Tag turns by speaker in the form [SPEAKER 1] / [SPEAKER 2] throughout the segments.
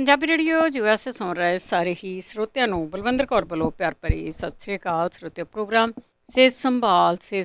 [SPEAKER 1] Punjabi radio USA ਸੁਣ ਰਹੇ ਸਾਰੇ ਹੀ ਸਰੋਤਿਆਂ ਨੂੰ ਬਲਵਿੰਦਰ ਕੌਰ ਵੱਲੋਂ ਪਿਆਰ ਭਰੀ ਸਤਿ ਸ੍ਰੀ ਅਕਾਲ। ਸਰੋਤਿਓ ਪ੍ਰੋਗਰਾਮ ਸਿਹਤ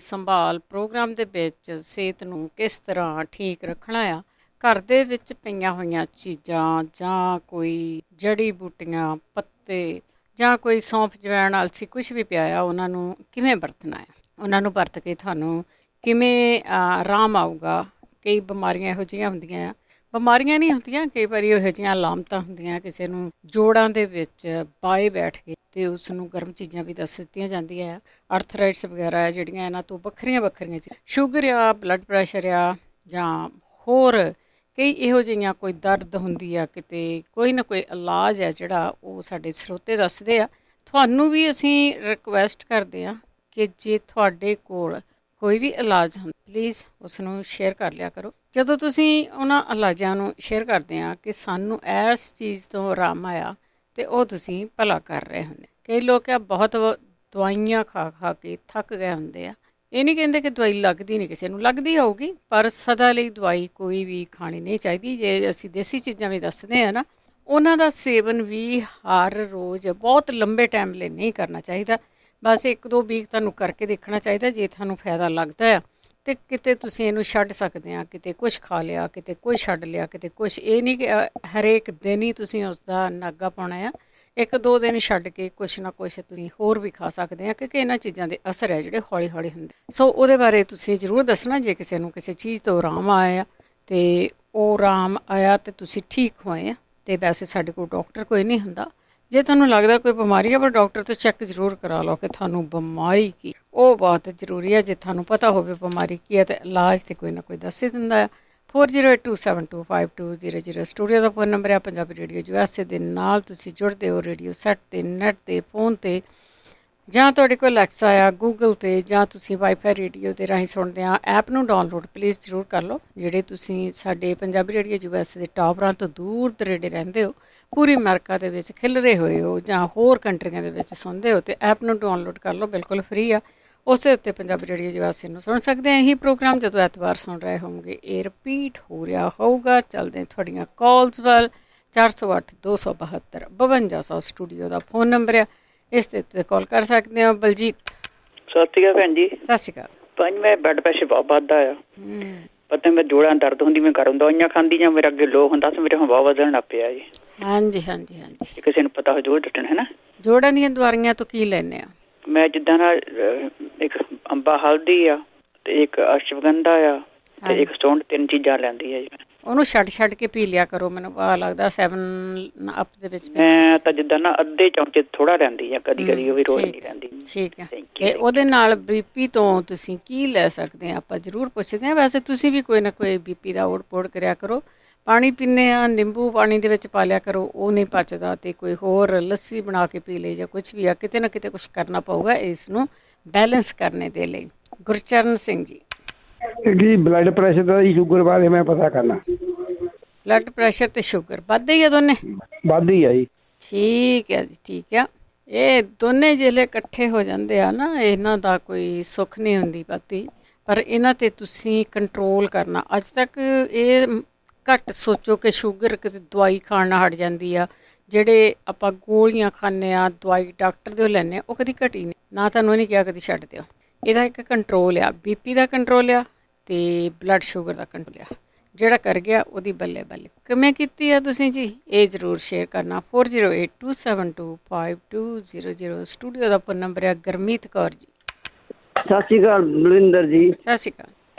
[SPEAKER 1] ਸੰਭਾਲ ਪ੍ਰੋਗਰਾਮ ਦੇ ਵਿੱਚ ਸਿਹਤ ਨੂੰ ਕਿਸ ਤਰ੍ਹਾਂ ਠੀਕ ਰੱਖਣਾ ਆ, ਘਰ ਦੇ ਵਿੱਚ ਪਈਆਂ ਹੋਈਆਂ ਚੀਜ਼ਾਂ ਜਾਂ ਕੋਈ ਜੜੀ ਬੂਟੀਆਂ, ਪੱਤੇ ਜਾਂ ਕੋਈ ਸੌਂਫ, ਜਵੈਣ, ਅਲਸੀ ਕੁਛ ਵੀ ਪਿਆ ਆ, ਉਹਨਾਂ ਨੂੰ ਕਿਵੇਂ ਵਰਤਣਾ ਆ, ਉਹਨਾਂ ਨੂੰ ਵਰਤ ਕੇ ਤੁਹਾਨੂੰ ਕਿਵੇਂ ਆਰਾਮ ਆਊਗਾ। ਕਈ ਬਿਮਾਰੀਆਂ ਇਹੋ ਜਿਹੀਆਂ ਹੁੰਦੀਆਂ ਆ, ਬਿਮਾਰੀਆਂ ਨਹੀਂ ਹੁੰਦੀਆਂ, ਕਈ ਵਾਰੀ ਇਹੋ ਜਿਹੀਆਂ ਅਲਾਮਤਾਂ ਹੁੰਦੀਆਂ, ਕਿਸੇ ਨੂੰ ਜੋੜਾਂ ਦੇ ਵਿੱਚ ਬਾਏ ਬੈਠ ਕੇ ਅਤੇ ਉਸ ਨੂੰ ਗਰਮ ਚੀਜ਼ਾਂ ਵੀ ਦੱਸ ਦਿੱਤੀਆਂ ਜਾਂਦੀਆਂ ਆ। ਅਰਥਰਾਈਟਸ ਵਗੈਰਾ ਆ ਜਿਹੜੀਆਂ, ਇਹਨਾਂ ਤੋਂ ਵੱਖਰੀਆਂ ਚੀਜ਼ਾਂ, ਸ਼ੂਗਰ ਆ, ਬਲੱਡ ਪ੍ਰੈਸ਼ਰ ਆ, ਜਾਂ ਹੋਰ ਕਈ ਇਹੋ ਜਿਹੀਆਂ ਕੋਈ ਦਰਦ ਹੁੰਦੀ ਆ, ਕਿਤੇ ਕੋਈ ਨਾ ਕੋਈ ਇਲਾਜ ਆ ਜਿਹੜਾ ਉਹ ਸਾਡੇ ਸਰੋਤੇ ਦੱਸਦੇ ਆ। ਤੁਹਾਨੂੰ ਵੀ ਅਸੀਂ ਰਿਕੁਐਸਟ ਕਰਦੇ ਹਾਂ ਕਿ ਜੇ ਤੁਹਾਡੇ ਕੋਲ ਕੋਈ ਵੀ ਇਲਾਜ ਹੁੰਦਾ, ਪਲੀਜ਼ ਉਸ ਨੂੰ ਸ਼ੇਅਰ ਕਰ ਲਿਆ ਕਰੋ। ਜਦੋਂ ਤੁਸੀਂ ਉਹਨਾਂ ਇਲਾਜਾਂ ਨੂੰ ਸ਼ੇਅਰ ਕਰਦੇ ਆ ਕਿ ਸਾਨੂੰ ਇਸ ਚੀਜ਼ ਤੋਂ ਆਰਾਮ ਆਇਆ, ਅਤੇ ਉਹ ਤੁਸੀਂ ਭਲਾ ਕਰ ਰਹੇ ਹੁੰਦੇ। ਕਈ ਲੋਕ ਆ ਬਹੁਤ ਦਵਾਈਆਂ ਖਾ ਕੇ ਥੱਕ ਗਏ ਹੁੰਦੇ ਆ। ਇਹ ਨਹੀਂ ਕਹਿੰਦੇ ਕਿ ਦਵਾਈ ਲੱਗਦੀ ਨਹੀਂ, ਕਿਸੇ ਨੂੰ ਲੱਗਦੀ ਹੋਊਗੀ, ਪਰ ਸਦਾ ਲਈ ਦਵਾਈ ਕੋਈ ਵੀ ਖਾਣੀ ਨਹੀਂ ਚਾਹੀਦੀ। ਜੇ ਅਸੀਂ ਦੇਸੀ ਚੀਜ਼ਾਂ ਵੀ ਦੱਸਦੇ ਹਾਂ ਨਾ, ਉਹਨਾਂ ਦਾ ਸੇਵਨ ਵੀ ਹਰ ਰੋਜ਼ ਬਹੁਤ ਲੰਬੇ ਟਾਈਮ ਲਈ ਨਹੀਂ ਕਰਨਾ ਚਾਹੀਦਾ। ਬਸ 1-2 ਵੀਕ ਤੁਹਾਨੂੰ ਕਰਕੇ ਦੇਖਣਾ ਚਾਹੀਦਾ। ਜੇ ਤੁਹਾਨੂੰ ਫਾਇਦਾ ਲੱਗਦਾ ਆ ਅਤੇ ਕਿਤੇ ਤੁਸੀਂ ਇਹਨੂੰ ਛੱਡ ਸਕਦੇ ਆ, ਕਿਤੇ ਕੁਛ ਖਾ ਲਿਆ, ਕਿਤੇ ਕੁਛ ਛੱਡ ਲਿਆ, ਕਿਤੇ ਕੁਛ। ਇਹ ਨਹੀਂ ਕਿ ਹਰੇਕ ਦਿਨ ਹੀ ਤੁਸੀਂ ਉਸ ਦਾ ਨਾਗਾ ਪਾਉਣਾ ਆ। 1-2 ਦਿਨ ਛੱਡ ਕੇ ਕੁਛ ਨਾ ਕੁਛ ਤੁਸੀਂ ਹੋਰ ਵੀ ਖਾ ਸਕਦੇ ਆ, ਕਿਉਂਕਿ ਇਹਨਾਂ ਚੀਜ਼ਾਂ ਦੇ ਅਸਰ ਹੈ ਜਿਹੜੇ ਹੌਲੀ ਹੌਲੀ ਹੁੰਦੇ। ਸੋ ਉਹਦੇ ਬਾਰੇ ਤੁਸੀਂ ਜ਼ਰੂਰ ਦੱਸਣਾ। ਜੇ ਕਿਸੇ ਨੂੰ ਕਿਸੇ ਚੀਜ਼ ਤੋਂ ਆਰਾਮ ਆਇਆ ਅਤੇ ਉਹ ਆਰਾਮ ਆਇਆ ਅਤੇ ਤੁਸੀਂ ਠੀਕ ਹੋਏ ਆ, ਅਤੇ ਵੈਸੇ ਸਾਡੇ ਕੋਲ ਡਾਕਟਰ ਕੋਈ ਨਹੀਂ ਹੁੰਦਾ। ਜੇ ਤੁਹਾਨੂੰ ਲੱਗਦਾ ਕੋਈ ਬਿਮਾਰੀ ਹੈ, ਪਰ ਡਾਕਟਰ ਤੋਂ ਚੈੱਕ ਜ਼ਰੂਰ ਕਰਾ ਲਓ ਕਿ ਤੁਹਾਨੂੰ ਬਿਮਾਰੀ ਕੀ, ਉਹ ਬਹੁਤ ਜ਼ਰੂਰੀ ਹੈ। ਜੇ ਤੁਹਾਨੂੰ ਪਤਾ ਹੋਵੇ ਬਿਮਾਰੀ ਕੀ ਹੈ, ਤਾਂ ਇਲਾਜ ਤਾਂ ਕੋਈ ਨਾ ਕੋਈ ਦੱਸ ਹੀ ਦਿੰਦਾ ਆ। 4082725200 ਸਟੂਡੀਓ ਦਾ ਫੋਨ ਨੰਬਰ ਹੈ। ਪੰਜਾਬੀ ਰੇਡੀਓ USA ਦੇ ਨਾਲ ਤੁਸੀਂ ਜੁੜਦੇ ਹੋ ਰੇਡੀਓ ਸੈੱਟ 'ਤੇ, ਨੈੱਟ 'ਤੇ, ਫੋਨ 'ਤੇ, ਜਾਂ ਤੁਹਾਡੇ ਕੋਲ ਅਲੈਕਸਾ ਆ, ਗੂਗਲ 'ਤੇ, ਜਾਂ ਤੁਸੀਂ ਵਾਈਫਾਈ ਰੇਡੀਓ ਦੇ ਰਾਹੀਂ ਸੁਣਦੇ ਆ। ਐਪ ਨੂੰ ਡਾਊਨਲੋਡ ਪਲੀਜ਼ ਜ਼ਰੂਰ ਕਰ ਲਓ। ਜਿਹੜੇ ਤੁਸੀਂ ਸਾਡੇ ਪੰਜਾਬੀ ਰੇਡੀਓ USA ਦੇ ਟਾਵਰਾਂ ਤੋਂ ਦੂਰ ਦਰੇਡੇ ਰਹਿੰਦੇ ਹੋ, ਪੂਰੀ ਅਮਰੀਕਾ ਦੇ ਵਿੱਚ ਖਿਲਰੇ ਹੋਏ ਹੋ, ਜਾਂ ਹੋਰ ਕੰਟਰੀਆਂ ਦੇ ਵਿੱਚ ਸੁਣਦੇ ਹੋ, ਅਤੇ ਐਪ ਨੂੰ ਡਾਊਨਲੋਡ ਕਰ ਲਓ, ਬਿਲਕੁਲ ਫਰੀ ਆ। ਉਸਦੇ ਉੱਤੇ ਪੰਜਾਬੀ ਰੇਡੀਓ USA ਨੂੰ ਸੁਣ ਸਕਦੇ ਆ। ਇਹੀ ਪ੍ਰੋਗਰਾਮ ਜਦੋਂ ਐਤਵਾਰ ਸੁਣ ਰਹੇ ਹੋਣਗੇ, ਇਹ ਰਿਪੀਟ ਹੋ ਰਿਹਾ ਹੋਊਗਾ। ਚੱਲਦੇ ਤੁਹਾਡੀਆਂ ਕਾਲਸ ਵੱਲ। 408-272-5200 ਸਟੂਡੀਓ ਦਾ ਫੋਨ ਨੰਬਰ ਆ, ਇਸ ਦੇ ਉੱਤੇ ਕਾਲ ਕਰ ਸਕਦੇ ਹੋ। ਬਲਜੀਤ,
[SPEAKER 2] ਸਤਿ ਸ਼੍ਰੀ ਅਕਾਲ ਭੈਣ ਜੀ।
[SPEAKER 1] ਸਤਿ ਸ਼੍ਰੀ ਅਕਾਲ
[SPEAKER 2] ਭੈਣ, ਮੈਂ ਬਲੱਡ ਪ੍ਰੈਸ਼ਰ ਬਹੁਤ ਵੱਧਦਾ ਆ। ਪਤਾ ਮੇਰੇ ਜੋੜਾਂ ਦਰਦ ਹੁੰਦੀ, ਮੈਂ ਘਰੋਂ ਦਵਾਈਆਂ ਖਾਂਦੀ ਜਾਂ ਮੇਰਾ ਅੱਗੇ ਲੋ ਹੁੰਦਾ ਸੀ, ਮੇਰੇ ਹੁਣ ਬਹੁਤ ਵਧਣ ਲੱਗ ਪਿਆ ਜੀ।
[SPEAKER 1] ਹਾਂਜੀ।
[SPEAKER 2] ਕਿਸੇ ਨੂੰ ਪਤਾ ਹੋ ਜ਼ਰੂਰ ਦੱਸਣ, ਹੈ ਨਾ।
[SPEAKER 1] ਜੋੜਾਂ ਦੀਆਂ ਦਵਾਈਆਂ ਤੋਂ ਕੀ ਲੈਂਦੇ ਆ?
[SPEAKER 2] ਮੈਂ ਜਿੱਦਾਂ ਨਾ ਇੱਕ ਅੰਬਾ ਹਲਦੀ ਆ, ਅਤੇ ਇੱਕ ਅਸ਼ਵਗੰਧਾ ਆ, ਅਤੇ ਇੱਕ ਸਟੋਨ, 3 ਚੀਜ਼ਾਂ ਲੈਂਦੀ ਆ ਜੀ। ਉਹਨੂੰ
[SPEAKER 1] ਛੱਡ ਕੇ ਪੀ ਲਿਆ ਕਰੋ। ਮੈਨੂੰ ਪਤਾ ਲੱਗਦਾ 7 ਅਪ ਦੇ ਵਿੱਚ
[SPEAKER 2] ਮੈਂ ਤਾਂ ਜਿੱਦਾਂ ਨਾ ਅੱਧੇ ਚਮਚੇ ਥੋੜਾ ਲੈਂਦੀ ਆ, ਕਦੀ ਉਹ ਵੀ ਰੋਜ਼ ਨਹੀਂ ਲੈਂਦੀ।
[SPEAKER 1] ਠੀਕ ਹੈ। ਅਤੇ ਉਹਦੇ ਨਾਲ BP ਤੋਂ ਤੁਸੀਂ ਕੀ ਲੈ ਸਕਦੇ ਆ, ਆਪਾਂ ਜ਼ਰੂਰ ਪੁੱਛਦੇ ਹਾਂ। ਵੈਸੇ ਤੁਸੀਂ ਵੀ ਕੋਈ ਨਾ ਕੋਈ BP ਦਾ ਓੜ ਕਰਿਆ ਕਰੋ। ਪਾਣੀ ਪੀਂਦੇ ਆ, ਨਿੰਬੂ ਪਾਣੀ ਦੇ ਵਿੱਚ ਪਾ ਲਿਆ ਕਰੋ, ਉਹ ਨਹੀਂ ਪਚਦਾ। ਅਤੇ ਕੋਈ ਹੋਰ ਲੱਸੀ ਬਣਾ ਕੇ ਪੀ ਲਈ, ਜਾਂ ਕੁਛ ਵੀ ਆ, ਕਿਤੇ ਨਾ ਕਿਤੇ ਕੁਛ ਕਰਨਾ ਪਊਗਾ ਇਸ ਨੂੰ ਬੈਲੈਂਸ ਕਰਨੇ ਦੇ ਲਈ। ਗੁਰਚਰਨ ਸਿੰਘ ਜੀ,
[SPEAKER 3] ਬਲੱਡ ਪ੍ਰੈਸ਼ਰ ਦਾ ਸ਼ੂਗਰ ਬਾਰੇ ਮੈਂ ਪਤਾ ਕਰਨਾ।
[SPEAKER 1] ਬਲੱਡ ਪ੍ਰੈਸ਼ਰ ਅਤੇ ਸ਼ੂਗਰ ਵੱਧਦੇ ਹੀ ਆ, ਦੋਨੇ
[SPEAKER 3] ਵੱਧਦੀ ਆ ਜੀ।
[SPEAKER 1] ਠੀਕ ਹੈ ਜੀ, ਠੀਕ ਆ। ਇਹ ਦੋਨੇ ਜਿਹੜੇ ਇਕੱਠੇ ਹੋ ਜਾਂਦੇ ਆ ਨਾ, ਇਹਨਾਂ ਦਾ ਕੋਈ ਸੁੱਖ ਨਹੀਂ ਹੁੰਦੀ ਪਤੀ, ਪਰ ਇਹਨਾਂ 'ਤੇ ਤੁਸੀਂ ਕੰਟਰੋਲ ਕਰਨਾ। ਅੱਜ ਤੱਕ ਇਹ ਘੱਟ ਸੋਚੋ ਕਿ ਸ਼ੂਗਰ ਕਿਤੇ ਦਵਾਈ ਖਾਣ ਨਾਲ ਹਟ ਜਾਂਦੀ ਆ। ਜਿਹੜੇ ਆਪਾਂ ਗੋਲੀਆਂ ਖਾਂਦੇ ਆ, ਦਵਾਈ ਡਾਕਟਰ ਦੇ ਲੈਂਦੇ ਆ, ਉਹ ਕਦੀ ਘਟੀ ਨਹੀਂ। ਨਾ ਤੁਹਾਨੂੰ ਇਹ ਨਹੀਂ ਕਿਹਾ ਕਦੀ ਛੱਡ ਦਿਓ। ਇਹਦਾ ਇੱਕ ਕੰਟਰੋਲ ਆ, BP ਦਾ ਕੰਟਰੋਲ ਆ, ਅਤੇ ਬਲੱਡ ਸ਼ੂਗਰ ਦਾ ਕੰਟਰੋਲ ਆ। ਜਿਹੜਾ ਕਰ ਗਿਆ ਉਹਦੀ ਬੱਲੇ ਬੱਲੇ। ਕਿਵੇਂ ਕੀਤੀ ਆ ਤੁਸੀਂ ਜੀ, ਇਹ ਜ਼ਰੂਰ ਸ਼ੇਅਰ ਕਰਨਾ। 4082725200 ਸਟੂਡੀਓ ਦਾ ਫੋਨ ਨੰਬਰ ਆ। ਗੁਰਮੀਤ ਕੌਰ ਜੀ,
[SPEAKER 3] ਸਤਿ ਸ਼੍ਰੀ ਅਕਾਲ ਬਲਵਿੰਦਰ ਜੀ।
[SPEAKER 1] ਸਤਿ ਸ਼੍ਰੀ ਅਕਾਲ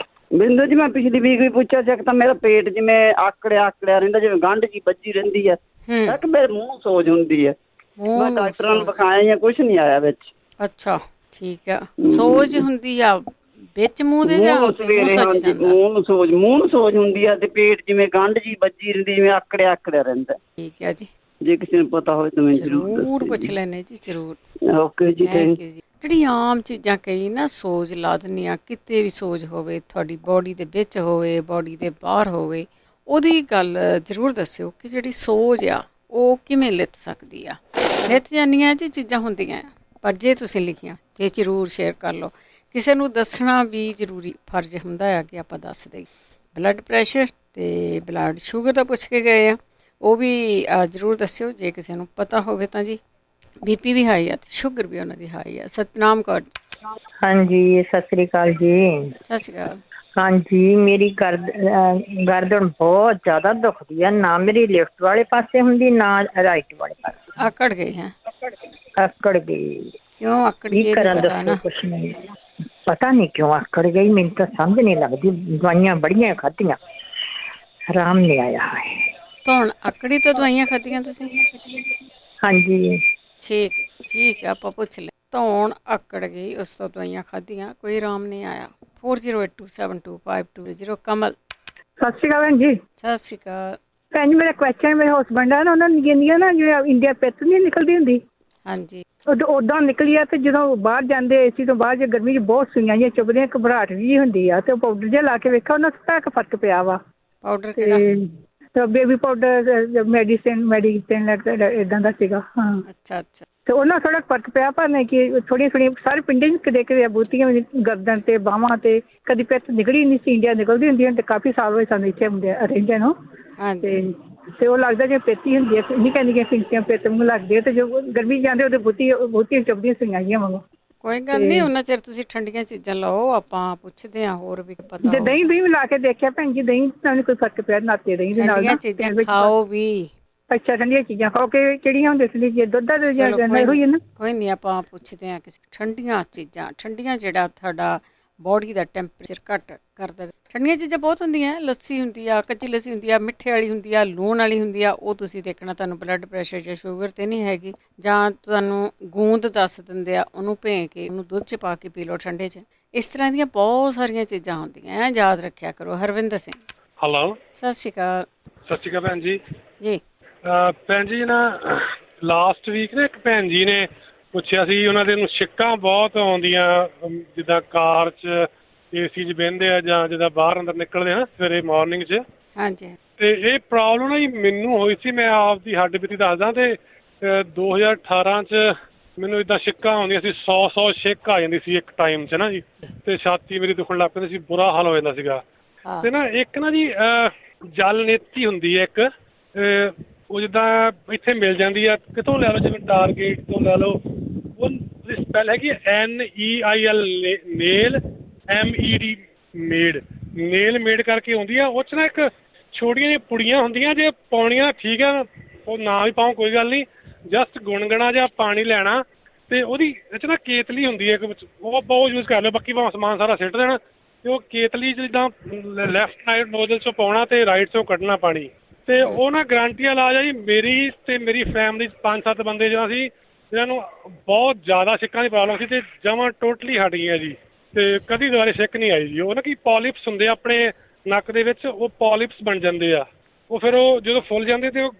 [SPEAKER 3] ਬਲਵਿੰਦਰ ਜੀ, ਮੈਂ ਪਿਛਲੀ ਵੀਕ ਵੀ ਪੁੱਛਿਆ ਸੀ। ਇੱਕ ਤਾਂ ਮੇਰਾ ਪੇਟ ਜਿਵੇਂ ਆਕੜਿਆ ਰਹਿੰਦਾ, ਜਿਵੇਂ ਗੰਢ ਜੀ ਵੱਜੀ ਰਹਿੰਦੀ ਹੈ। ਇੱਕ ਮੇਰੇ ਮੂੰਹ ਸੋਜ ਹੁੰਦੀ ਹੈ। ਮੈਂ ਡਾਕਟਰਾਂ ਨੂੰ ਵਿਖਾਇਆ ਜਾਂ ਕੁਛ ਨਹੀਂ ਆਇਆ ਵਿੱਚ।
[SPEAKER 1] ਅੱਛਾ, ਠੀਕ ਆ। ਸੋਜ ਹੁੰਦੀ ਆ ਵਿੱਚ ਮੂੰਹ ਦੇ, ਜਾਂ
[SPEAKER 3] ਮੂੰਹ ਨੂੰ ਸੋਜ ਹੁੰਦੀ ਆ, ਤੇ ਪੇਟ ਜਿਵੇਂ ਗੰਢ ਜੀ ਵੱਜੀ ਰਹਿੰਦੀ, ਜਿਵੇਂ ਆਕੜਿਆ ਰਹਿੰਦਾ।
[SPEAKER 1] ਠੀਕ ਹੈ ਜੀ।
[SPEAKER 3] ਜੇ ਕਿਸੇ ਨੂੰ ਪਤਾ ਹੋਵੇ ਤਾਂ ਮੈਨੂੰ
[SPEAKER 1] ਜ਼ਰੂਰ ਪੁੱਛ ਲੈਣੇ ਜੀ, ਜ਼ਰੂਰ।
[SPEAKER 3] ਓਕੇ ਜੀ, ਥੈਂਕ ਯੂ।
[SPEAKER 1] ਜਿਹੜੀ ਆਮ ਚੀਜ਼ਾਂ ਕਈ ਨਾ ਸੋਜ ਲਾ ਦਿੰਦੀਆਂ, ਕਿਤੇ ਵੀ ਸੋਜ ਹੋਵੇ, ਤੁਹਾਡੀ ਬੋਡੀ ਦੇ ਵਿੱਚ ਹੋਵੇ, ਬੋਡੀ ਦੇ ਬਾਹਰ ਹੋਵੇ, ਉਹਦੀ ਗੱਲ ਜ਼ਰੂਰ ਦੱਸਿਓ ਕਿ ਜਿਹੜੀ ਸੋਜ ਆ ਉਹ ਕਿਵੇਂ ਲਿੱਥ ਸਕਦੀ ਆ। ਲਿੱਥ ਜਾਂਦੀਆਂ ਜੀ ਚੀਜ਼ਾਂ ਹੁੰਦੀਆਂ, ਪਰ ਜੇ ਤੁਸੀਂ ਲਿਖੀਆਂ ਤੇ ਜ਼ਰੂਰ ਸ਼ੇਅਰ ਕਰ ਲਓ। ਕਿਸੇ ਨੂੰ ਦੱਸਣਾ ਵੀ ਜ਼ਰੂਰੀ ਫਰਜ਼ ਹੁੰਦਾ ਆ ਕਿ ਆਪਾਂ ਦੱਸ ਦੇਈਏ। ਬਲੱਡ ਪ੍ਰੈਸ਼ਰ ਅਤੇ ਬਲੱਡ ਸ਼ੂਗਰ ਦਾ ਪੁੱਛ ਕੇ ਗਏ ਆ। ਉਹ ਵੀ ਜ਼ਰੂਰ ਦੱਸਿਓ ਜੇ ਕਿਸੇ ਨੂੰ ਪਤਾ ਹੋਵੇ ਤਾਂ ਜੀ। ਬੀਪੀ ਵੀ ਹਾਈ ਆ ਤੇ ਸ਼ੂਗਰ ਵੀ ਉਹਨਾਂ ਦੀ ਹਾਈ ਆ। ਸਤਨਾਮ ਕੌਰ।
[SPEAKER 4] ਹਾਂਜੀ, ਸਤਿ ਸ੍ਰੀ ਅਕਾਲ ਜੀ।
[SPEAKER 1] ਸਤਿ ਸ਼੍ਰੀ ਅਕਾਲ।
[SPEAKER 4] ਹਾਂਜੀ, ਮੇਰੀ ਗਰਦਨ ਬਹੁਤ ਜ਼ਿਆਦਾ ਦੁਖਦੀ ਆ, ਨਾ ਮੇਰੀ ਲੈਫਟ ਵਾਲੇ ਪਾਸੇ ਹੁੰਦੀ ਨਾ ਰਾਈਟ ਵਾਲੇ ਪਾਸੇ।
[SPEAKER 1] ਆਕੜ ਗਈ ਹੈ?
[SPEAKER 4] ਆਕੜ ਗਈ।
[SPEAKER 1] ਕਿਉਂ ਆਕੜ
[SPEAKER 4] ਕੀ
[SPEAKER 1] ਗਈ
[SPEAKER 4] ਕਰਾਂ
[SPEAKER 1] ਨਹੀਂ ਪਤਾ
[SPEAKER 4] ਦੱਸੋ,
[SPEAKER 1] ਨਾ।
[SPEAKER 4] ਕੁਛ ਨਹੀਂ ਪਤਾ, ਨਹੀਂ ਕਿਉਂ ਆਕੜ ਗਈ, ਮੈਨੂੰ ਤਾਂ ਸਮਝ ਨਹੀਂ ਲੱਗਦੀ। ਦਵਾਈਆਂ ਬੜੀਆਂ ਖਾਧੀਆਂ, ਆਰਾਮ ਨਹੀਂ ਆਇਆ ਹੈ।
[SPEAKER 1] ਧੌਣ ਆਕੜੀ ਤੋਂ ਦਵਾਈਆਂ ਖਾਧੀਆਂ ਤੁਸੀਂ?
[SPEAKER 4] ਹਾਂਜੀ।
[SPEAKER 1] ਠੀਕ ਠੀਕ ਹੈ, ਆਪਾਂ ਪੁੱਛ ਲੈ। ਧੌਣ ਆਕੜ ਗਈ, ਉਸ ਤੋਂ ਦਵਾਈਆਂ ਖਾਧੀਆਂ, ਕੋਈ ਆਰਾਮ ਨਹੀਂ ਆਇਆ। 4082725220 ਕਮਲ।
[SPEAKER 5] ਸਤਿ ਸ਼੍ਰੀ ਅਕਾਲ ਭੈਣ ਜੀ।
[SPEAKER 1] ਸਤਿ ਸ਼੍ਰੀ ਅਕਾਲ
[SPEAKER 5] ਭੈਣ ਜੀ, ਮੇਰਾ ਕੁਐਸਚਨ, ਮੇਰੇ ਹਸਬੈਂਡ ਆ ਨਾ, ਉਹਨਾਂ ਨੂੰ ਨਿੱਕੀਆਂ ਨਾ ਜਿਵੇਂ ਇੰਡੀਆ ਪਿੱਤ ਨਹੀਂ ਨਿਕਲਦੀ ਹੁੰਦੀ,
[SPEAKER 1] ਹਾਂਜੀ।
[SPEAKER 5] ਉਦਾਂ ਨਿਕਲੀ ਆ। ਤੇ ਜਦੋਂ ਬਾਹਰ ਜਾਂਦੇ ਏਸੀ ਤੋਂ ਬਾਹਰ, ਜੇ ਗਰਮੀ 'ਚ ਬਹੁਤ ਸੂਈਆਂ ਜਿਹੀਆਂ ਚੁੱਭਦੀਆਂ, ਘਬਰਾਹਟ ਵੀ ਹੁੰਦੀ ਆ, ਤੇ ਉਹ ਪਾਊਡਰ ਜਿਹਾ ਲਾ ਕੇ ਵੇਖਿਆ, ਉਹਨਾਂ ਨੂੰ ਥੋੜ੍ਹਾ ਕੁ ਫਰਕ ਪਿਆ ਵਾ।
[SPEAKER 1] ਪਾਊਡਰ ਕਿਹੜਾ?
[SPEAKER 5] ਤੇ ਬੇਬੀ ਪਾਊਡਰ, ਮੈਡੀਸਿਨ ਇਦਾਂ ਦਾ ਸੀਗਾ। ਹਾਂ,
[SPEAKER 1] ਅੱਛਾ ਅੱਛਾ।
[SPEAKER 5] ਤੇ ਉਹਨਾਂ ਥੋੜਾ ਫਰਕ ਪਿਆ, ਪਰ ਨਹੀਂ ਕਿ ਥੋੜ੍ਹੀਆਂ ਸਾਰੇ ਪਿੰਡਾਂ 'ਚ ਕਿਤੇ ਬੂਤੀਆਂ ਗਰਦਨ ਤੇ ਬਾਹਾਂ ਤੇ ਕਦੀ ਪਿੱਤ ਨਿਕਲੀ ਨਹੀਂ ਸੀ। ਇੰਡੀਆ ਨਿਕਲਦੀ ਹੁੰਦੀ ਹੈ, ਤੇ ਕਾਫੀ ਸਾਲ ਹੋਏ ਸਾਨੂੰ ਇੱਥੇ ਰਹਿੰਦੇ ਨੂੰ।
[SPEAKER 1] ਹਾਂਜੀ।
[SPEAKER 5] ਤੇ ਉਹ ਲੱਗਦਾ ਜਿਵੇਂ ਪੇਤੀ ਹੁੰਦੀ ਹੈ, ਨਿੱਕੀਆਂ ਨਿੱਕੀਆਂ ਫਿੰਸੀਆਂ ਪਿੱਤ ਨੂੰ ਲੱਗਦੀ ਹੈ, ਤੇ ਜੋ ਗਰਮੀ ਜਾਂਦੇ ਉਹਦੇ ਬਹੁਤੀਆਂ ਚੁੱਭਦੀਆਂ ਸਈਆਂ ਜਿਹੀਆਂ ਵਾਂਗੂ।
[SPEAKER 1] ਕੋਈ ਗੱਲ ਨਹੀਂ, ਉਹਨਾਂ ਚਿਰ ਤੁਸੀਂ ਠੰਡੀਆਂ ਚੀਜ਼ਾਂ ਲਓ, ਆਪਾਂ ਪੁੱਛਦੇ ਹਾਂ ਹੋਰ ਵੀ ਪਤਾ।
[SPEAKER 5] ਜੇ ਦਹੀਂ ਵੀ ਲਾ ਕੇ ਦੇਖਿਆ ਭੈਣ ਜੀ, ਦਹੀਂ ਨਾਲ ਕੋਈ ਫਰਕ ਪਿਆ, ਨਾਤੇ ਦਹੀਂ ਦੇ ਨਾਲ।
[SPEAKER 1] ਠੰਡੀਆਂ ਚੀਜ਼ਾਂ ਖਾਓ ਵੀ।
[SPEAKER 5] ਅੱਛਾ, ਠੰਡੀਆਂ ਚੀਜ਼ਾਂ ਖਾਓ ਕਿ ਕਿਹੜੀਆਂ ਹੁੰਦੀਆਂ ਸੀ, ਜੇ ਦੁੱਧ ਦਾ ਜਾਂ ਇਹੋ ਹੀ ਨਾ?
[SPEAKER 1] ਕੋਈ ਨਹੀਂ, ਆਪਾਂ ਪੁੱਛਦੇ ਹਾਂ ਕਿਸੇ। ਠੰਡੀਆਂ ਚੀਜ਼ਾਂ, ਠੰਡੀਆਂ ਜਿਹੜਾ ਤੁਹਾਡਾ ਬੋਡੀ ਦਾ ਟੈਂਪਰੇਚਰ ਘੱਟ ਕਰ ਦੇਵੇ। ਠੰਡੀਆਂ ਚੀਜ਼ਾਂ ਬਹੁਤ ਹੁੰਦੀਆਂ, ਲੱਸੀ ਹੁੰਦੀ ਆ, ਕੱਚੀ ਲੱਸੀ ਹੁੰਦੀ ਆ, ਮਿੱਠੇ ਵਾਲੀ ਹੁੰਦੀ ਆ, ਲੂਣ ਵਾਲੀ ਹੁੰਦੀ ਆ। ਉਹ ਤੁਸੀਂ ਦੇਖਣਾ ਤੁਹਾਨੂੰ ਬਲੱਡ ਪ੍ਰੈਸ਼ਰ ਜਾਂ ਸ਼ੂਗਰ ਤੇ ਨਹੀਂ ਹੈਗੀ। ਜਾਂ ਤੁਹਾਨੂੰ ਗੂੰਦ ਦੱਸ ਦਿੰਦੇ ਆ, ਉਹਨੂੰ ਭੇਂ ਕੇ ਉਹਨੂੰ ਦੁੱਧ 'ਚ ਪਾ ਕੇ ਪੀ ਲਓ ਠੰਡੇ 'ਚ। ਇਸ ਤਰ੍ਹਾਂ ਦੀਆਂ ਬਹੁਤ ਸਾਰੀਆਂ ਚੀਜ਼ਾਂ ਹੁੰਦੀਆਂ, ਯਾਦ ਰੱਖਿਆ ਕਰੋ। ਹਰਵਿੰਦਰ ਸਿੰਘ।
[SPEAKER 6] ਹੈਲੋ,
[SPEAKER 1] ਸਤਿ ਸ਼੍ਰੀ ਅਕਾਲ।
[SPEAKER 6] ਸਤਿ ਸ਼੍ਰੀ ਅਕਾਲ ਭੈਣ ਜੀ।
[SPEAKER 1] ਜੀ
[SPEAKER 6] ਭੈਣ ਜੀ ਨਾ, ਲਾਸਟ ਵੀਕ ਨਾ ਇੱਕ ਭੈਣ ਜੀ ਨੇ ਪੁੱਛਿਆ ਸੀ, ਉਹਨਾਂ ਦੇ ਨੂੰ ਛਿੱਕਾਂ ਬਹੁਤ ਆਉਂਦੀਆਂ, ਜਿੱਦਾਂ ਕਾਰ 'ਚ ਏਸੀ 'ਚ ਬਹਿੰਦੇ ਆ, ਜਾਂ ਜਿੱਦਾਂ ਬਾਹਰ ਅੰਦਰ ਨਿਕਲਦੇ ਆ ਸਵੇਰੇ ਮਾਰਨਿੰਗ 'ਚ।
[SPEAKER 1] ਹਾਂਜੀ।
[SPEAKER 6] ਤੇ ਇਹ ਪ੍ਰੋਬਲਮ ਨਾ ਜੀ ਮੈਨੂੰ ਹੋਈ ਸੀ, ਮੈਂ ਆਪਦੀ ਹੱਡ ਬੀਤੀ ਦੱਸਦਾ। ਤੇ 2018 'ਚ ਮੈਨੂੰ ਇੱਦਾਂ ਛਿੱਕਾਂ ਆਉਂਦੀਆਂ ਸੀ, 100 ਛਿੱਕ ਆ ਜਾਂਦੀ ਸੀ ਇੱਕ ਟਾਈਮ 'ਚ ਨਾ ਜੀ। ਤੇ ਛਾਤੀ ਮੇਰੀ ਦੁਖਣ ਲੱਗ ਪੈਂਦੀ ਸੀ, ਬੁਰਾ ਹਾਲ ਹੋ ਜਾਂਦਾ ਸੀਗਾ। ਤੇ ਨਾ ਇੱਕ ਨਾ ਜੀ ਜਲ ਨੇਤੀ ਹੁੰਦੀ ਹੈ ਇੱਕ, ਉਹ ਜਿੱਦਾਂ ਇੱਥੇ ਮਿਲ ਜਾਂਦੀ ਆ, ਕਿਤੋਂ ਲੈ ਲਓ, ਜਿਵੇਂ ਟਾਰਗੇਟ ਤੋਂ ਲੈ ਲਓ। ਉਹ ਸਪੈਲ ਹੈਗੀ NEIL, nail, MED, made, nail made ਕਰਕੇ ਆਉਂਦੀ ਆ। ਉਹ 'ਚ ਨਾ ਇੱਕ ਛੋਟੀਆਂ ਜਿਹੀਆਂ ਪੁੜੀਆਂ ਹੁੰਦੀਆਂ, ਜੇ ਪਾਉਣੀਆਂ ਠੀਕ ਆ, ਉਹ ਨਾ ਵੀ ਪਾਓ ਕੋਈ ਗੱਲ ਨਹੀਂ। ਜਸਟ ਗੁਣਗੁਣਾ ਜਿਹਾ ਪਾਣੀ ਲੈਣਾ, ਤੇ ਉਹਦੀ ਇਹ 'ਚ ਨਾ ਕੇਤਲੀ ਹੁੰਦੀ ਹੈ ਇੱਕ, ਉਹ ਬਹੁਤ ਯੂਜ਼ ਕਰ ਲਿਓ। ਬਾਕੀ ਭਾਵੇਂ ਸਮਾਨ ਸਾਰਾ ਸਿੱਟ ਦੇਣਾ, ਤੇ ਉਹ ਕੇਤਲੀ 'ਚ ਜਿੱਦਾਂ ਲੈਫਟ ਸਾਈਡ ਨੋਜ਼ਲ 'ਚੋਂ ਪਾਉਣਾ ਤੇ ਰਾਈਟ 'ਚੋਂ ਕੱਢਣਾ ਪਾਣੀ। ਤੇ ਉਹ ਨਾ ਗਰੰਟੀ ਵਾਲਾ ਇਲਾਜ ਆ ਜੀ। ਮੇਰੀ ਤੇ ਮੇਰੀ ਫੈਮਿਲੀ 'ਚ 5-7 ਬੰਦੇ ਜਿਹੜਾ ਸੀ, ਜਿਹਨਾਂ ਨੂੰ ਬਹੁਤ ਜ਼ਿਆਦਾ ਛਿੱਕਾਂ ਦੀ ਪ੍ਰੋਬਲਮ ਸੀ, ਤੇ ਜਮਾਂ ਟੋਟਲੀ ਹਟ ਗਈਆਂ ਜੀ। ਤੇ ਕਦੀ ਦੁਬਾਰਾ ਛਿੱਕ ਨਹੀਂ ਆਈ ਜੀ। ਉਹ ਨਾ ਕੀ ਪੋਲਿਪਸ ਹੁੰਦੇ ਆਪਣੇ ਨੱਕ ਦੇ ਵਿੱਚ, ਉਹ ਪੋਲਿਪਸ ਬਣ ਜਾਂਦੇ ਆ। ਉਹ ਫਿਰ ਉਹ ਜਦੋਂ ਫੁੱਲ ਜਾਂਦੇ, ਤੇ ਉਹ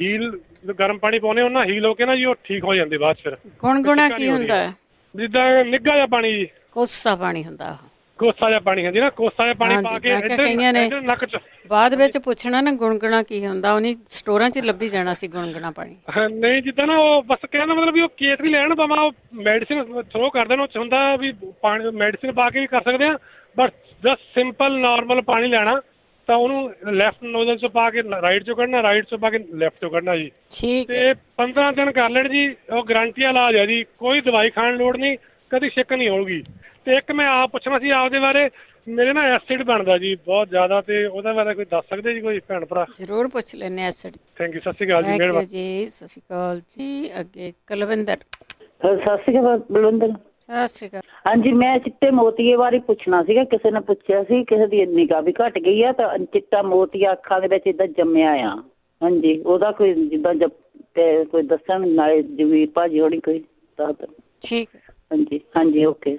[SPEAKER 6] ਹੀਲ, ਗਰਮ ਪਾਣੀ ਪਾਉਂਦੇ, ਉਹਨਾਂ ਹੀਲ ਹੋ ਕੇ ਨਾ ਜੀ ਉਹ ਠੀਕ ਹੋ ਜਾਂਦੇ ਬਾਅਦ 'ਚ। ਫਿਰ
[SPEAKER 1] ਗੁਣਗੁਣਾ ਕੀ ਹੁੰਦਾ?
[SPEAKER 6] ਜਿੱਦਾਂ ਨਿੱਘਾ ਜਿਹਾ ਪਾਣੀ ਜੀ,
[SPEAKER 1] ਕੋਸਾ ਪਾਣੀ ਹੁੰਦਾ।
[SPEAKER 6] ਕੋਸਾ ਜਿਹਾ ਪਾਣੀ ਹੁੰਦੀ ਨਾ, ਕੋਸਾ ਜਿਹਾ ਪਾਣੀ ਪਾ ਕੇ
[SPEAKER 1] ਕਈਆਂ ਨੇ
[SPEAKER 6] ਨੱਕ 'ਚ।
[SPEAKER 1] ਬਾਅਦ ਵਿੱਚ ਪੁੱਛਣਾ ਨਾ ਗੁਣਗੁਣਾ ਕੀ ਹੁੰਦਾ, ਉਹਨੇ ਸਟੋਰਾਂ 'ਚ ਲੱਭੀ ਜਾਣਾ ਸੀ ਗੁਣਗੁਣਾ ਪਾਣੀ।
[SPEAKER 6] ਨਹੀਂ, ਜਿੱਦਾਂ ਨਾ ਉਹ ਬਸ ਕਹਿਣ ਦਾ ਮਤਲਬ ਵੀ ਉਹ ਕੇਤਲੀ ਲੈਣ, ਭਾਵੇਂ ਉਹ ਮੈਡੀਸਿਨ ਥਰੋ ਕਰ ਦੇਣ। ਉਹ 'ਚ ਹੁੰਦਾ ਵੀ ਪਾਣੀ ਮੈਡੀਸਿਨ ਪਾ ਕੇ ਵੀ ਕਰ ਸਕਦੇ ਆ, ਬਟ ਜਸਟ ਸਿੰਪਲ ਨਾਰਮਲ ਪਾਣੀ ਲੈਣਾ, ਤਾਂ ਉਹਨੂੰ ਲੈਫਟ ਨੋਜ਼ਲ 'ਚ ਪਾ ਕੇ ਰਾਈਟ 'ਚੋਂ ਕੱਢਣਾ, ਰਾਈਟ 'ਚੋਂ ਪਾ ਕੇ ਲੈਫਟ 'ਚੋਂ ਕੱਢਣਾ ਜੀ।
[SPEAKER 1] ਠੀਕ।
[SPEAKER 6] ਤੇ 15 ਦਿਨ ਕਰ ਲੈਣ ਜੀ, ਉਹ ਗਰੰਟੀ ਵਾਲਾ ਇਲਾਜ ਹੈ ਜੀ। ਕੋਈ ਦਵਾਈ ਖਾਣ ਲੋੜ ਨਹੀਂ, ਕਦੀ ਛਿੱਕ ਨਹੀਂ ਹੋਊਗੀ। ਤੇ ਇੱਕ ਮੈਂ ਆਪ ਪੁੱਛਣਾ ਸੀ ਆਪਦੇ ਬਾਰੇ, ਮੇਰੇ ਨਾ ਐਸਿਡ ਬਣਦਾ ਜੀ ਬਹੁਤ ਜ਼ਿਆਦਾ, ਤੇ ਉਹਦੇ ਬਾਰੇ ਕੋਈ ਦੱਸ ਸਕਦੇ ਜੀ ਕੋਈ ਭੈਣ ਭਰਾ?
[SPEAKER 1] ਜ਼ਰੂਰ ਪੁੱਛ ਲੈਂਦੇ ਐਸਿਡ।
[SPEAKER 6] ਥੈਂਕ ਯੂ, ਸਤਿ ਸ਼੍ਰੀ ਅਕਾਲ ਜੀ। ਮਿਹਰਬਾਨੀ
[SPEAKER 1] ਜੀ, ਸਤਿ ਸ਼੍ਰੀ ਅਕਾਲ ਜੀ। ਅੱਗੇ ਕੁਲਵਿੰਦਰ।
[SPEAKER 3] ਸਤਿ ਸ਼੍ਰੀ ਅਕਾਲ ਬਲਵਿੰਦਰ।
[SPEAKER 1] ਸਤਿ ਸ਼੍ਰੀ ਅਕਾਲ।
[SPEAKER 3] ਹਾਂਜੀ, ਮੈਂ ਚਿੱਟੇ ਮੋਤੀਏ ਬਾਰੇ ਪੁੱਛਣਾ ਸੀਗਾ। ਕਿਸੇ ਨੇ ਪੁੱਛਿਆ ਸੀ, ਕਿਸੇ ਦੀ ਨਿਗਾਹ ਵੀ ਘਟ ਗਈ ਆ, ਤਾਂ ਚਿੱਟਾ ਮੋਤੀਆ ਅੱਖਾਂ ਦੇ ਵਿੱਚ ਏਦਾਂ ਜੰਮਿਆ ਆ। ਹਾਂਜੀ, ਉਹਦਾ ਕੋਈ ਜਿੱਦਾਂ ਕੋਈ ਦੱਸਣ, ਨਾਲੇ ਜਵੀਰ ਭਾਜੀ ਹੋਣੀ ਕੋਈ ਦੱਸ। ਠੀਕ। ਹਾਂਜੀ ਹਾਂਜੀ, ਓਕੇ।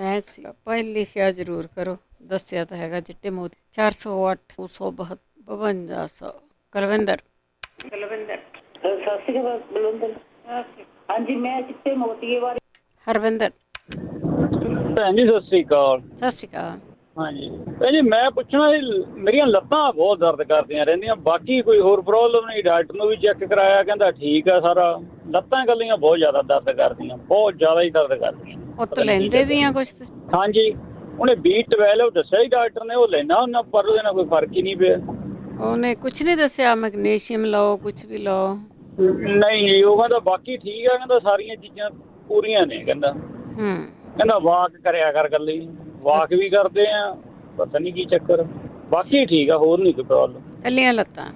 [SPEAKER 1] ਐਸੀ ਭਾਈ ਲਿਖਿਆ ਜ਼ਰੂਰ ਕਰੋ, ਦੱਸਿਆ ਤਾਂ ਹੈਗਾ ਚਿੱਟੇ ਮੋਤੀ। 408 272 5200। ਕੁਲਵਿੰਦਰ।
[SPEAKER 3] ਸਤਿ ਸ਼੍ਰੀ ਅਕਾਲ ਬਲਵਿੰਦਰ। ਹਾਂਜੀ, ਮੈਂ ਚਿੱਟੇ ਮੋਤੀਏ ਬਾਰੇ।
[SPEAKER 1] ਹਰਵਿੰਦਰ।
[SPEAKER 7] ਭੈਣ ਜੀ ਸਤਿ ਸ਼੍ਰੀ ਅਕਾਲ।
[SPEAKER 1] ਸਤਿ ਸ਼੍ਰੀ ਅਕਾਲ।
[SPEAKER 7] ਹਾਂਜੀ ਭੈਣ ਜੀ, ਮੈਂ ਪੁੱਛਣਾ ਸੀ, ਮੇਰੀਆਂ ਲੱਤਾਂ ਬਹੁਤ ਦਰਦ ਕਰਦੀਆਂ ਰਹਿੰਦੀਆਂ, ਬਾਕੀ ਕੋਈ ਹੋਰ ਪ੍ਰੋਬਲਮ ਨਹੀਂ। ਡਾਕਟਰ ਨੂੰ ਵੀ ਚੈੱਕ ਕਰਾਇਆ, ਕਹਿੰਦਾ ਠੀਕ ਆ ਸਾਰਾ। ਲੱਤਾਂ ਇਕੱਲੀਆਂ ਬਹੁਤ ਜ਼ਿਆਦਾ ਦਰਦ ਕਰਦੀਆਂ, ਬਹੁਤ ਜ਼ਿਆਦਾ ਹੀ ਦਰਦ ਕਰਦੀਆਂ।
[SPEAKER 1] ਉਹ ਲੈਂਦੇ ਵੀ ਆ ਕੁਛ?
[SPEAKER 7] ਹਾਂਜੀ, ਉਹਨੇ B12 ਦੱਸਿਆ ਹੀ ਡਾਕਟਰ ਨੇ, ਉਹ ਲੈਣਾ ਉਹਨਾਂ, ਪਰ ਉਹਦੇ ਨਾਲ ਕੋਈ ਫਰਕ ਹੀ ਨਹੀਂ ਪਿਆ।
[SPEAKER 1] ਉਹਨੇ ਕੁਛ ਨਹੀਂ ਦੱਸਿਆ, ਮੈਗਨੀਸ਼ੀਅਮ ਲਓ, ਕੁਛ ਵੀ ਲਓ?
[SPEAKER 7] ਨਹੀਂ ਜੀ, ਉਹ ਕਹਿੰਦਾ ਬਾਕੀ ਠੀਕ ਆ, ਕਹਿੰਦਾ ਸਾਰੀਆਂ ਚੀਜ਼ਾਂ ਪੂਰੀਆਂ ਨੇ, ਕਹਿੰਦਾ ਕਹਿੰਦਾ ਵਾਕ ਕਰਿਆ ਕਰ, ਇਕੱਲੀ ਵਾਕ ਵੀ ਕਰਦੇ ਆ, ਪਤਾ ਨਹੀਂ ਕੀ ਚੱਕਰ, ਬਾਕੀ ਠੀਕ ਆ, ਹੋਰ ਨਹੀਂ ਕੋਈ ਪ੍ਰੋਬਲਮ।
[SPEAKER 1] ਕੱਲੀਆਂ ਲੱਤਾਂ?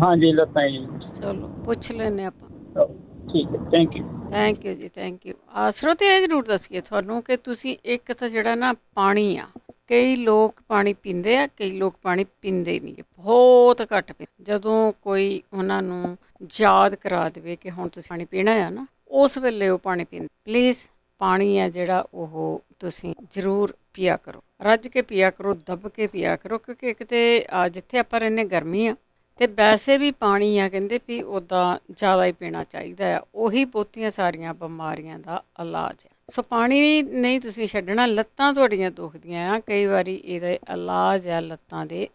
[SPEAKER 7] ਹਾਂਜੀ, ਲੱਤਾਂ ਜੀ।
[SPEAKER 1] ਚਲੋ ਪੁੱਛ ਲੈਂਦੇ ਆਪਾਂ।
[SPEAKER 7] ਠੀਕ ਹੈ, ਥੈਂਕ ਯੂ।
[SPEAKER 1] ਥੈਂਕ ਯੂ ਜੀ, ਥੈਂਕ ਯੂ। ਸਰੋਤੇ ਇਹ ਜ਼ਰੂਰ ਦੱਸੀਏ ਤੁਹਾਨੂੰ ਕਿ ਤੁਸੀਂ ਇੱਕ ਤਾਂ ਜਿਹੜਾ ਨਾ ਪਾਣੀ ਆ, ਕਈ ਲੋਕ ਪਾਣੀ ਪੀਂਦੇ ਆ, ਕਈ ਲੋਕ ਪਾਣੀ ਪੀਂਦੇ ਨਹੀਂ, ਬਹੁਤ ਘੱਟ ਪੀਂਦੇ। ਜਦੋਂ ਕੋਈ ਉਹਨਾਂ ਨੂੰ ਯਾਦ ਕਰਾ ਦੇਵੇ ਕਿ ਹੁਣ ਤੁਸੀਂ ਪਾਣੀ ਪੀਣਾ ਆ ਨਾ, ਉਸ ਵੇਲੇ ਉਹ ਪਾਣੀ ਪੀਂਦੇ। ਪਲੀਜ਼ ਪਾਣੀ ਆ ਜਿਹੜਾ ਉਹ ਤੁਸੀਂ ਜ਼ਰੂਰ ਪੀਆ ਕਰੋ, ਰੱਜ ਕੇ ਪੀਆ ਕਰੋ, ਦੱਬ ਕੇ ਪੀਆ ਕਰੋ, ਕਿਉਂਕਿ ਇੱਕ ਤਾਂ ਜਿੱਥੇ ਆਪਾਂ ਰਹਿੰਦੇ ਗਰਮੀ ਆ, ਅਤੇ ਵੈਸੇ ਵੀ ਪਾਣੀ ਆ ਕਹਿੰਦੇ ਵੀ ਉੱਦਾਂ ਜ਼ਿਆਦਾ ਹੀ ਪੀਣਾ ਚਾਹੀਦਾ ਆ, ਉਹੀ ਬਹੁਤੀਆਂ ਸਾਰੀਆਂ ਬਿਮਾਰੀਆਂ ਦਾ ਇਲਾਜ ਹੈ। ਸੋ ਪਾਣੀ ਨਹੀਂ ਤੁਸੀਂ ਛੱਡਣਾ। ਲੱਤਾਂ ਤੁਹਾਡੀਆਂ ਦੁਖਦੀਆਂ ਆ, ਕਈ ਵਾਰੀ ਇਹਦਾ ਇਲਾਜ ਆ ਲੱਤਾਂ ਦੇ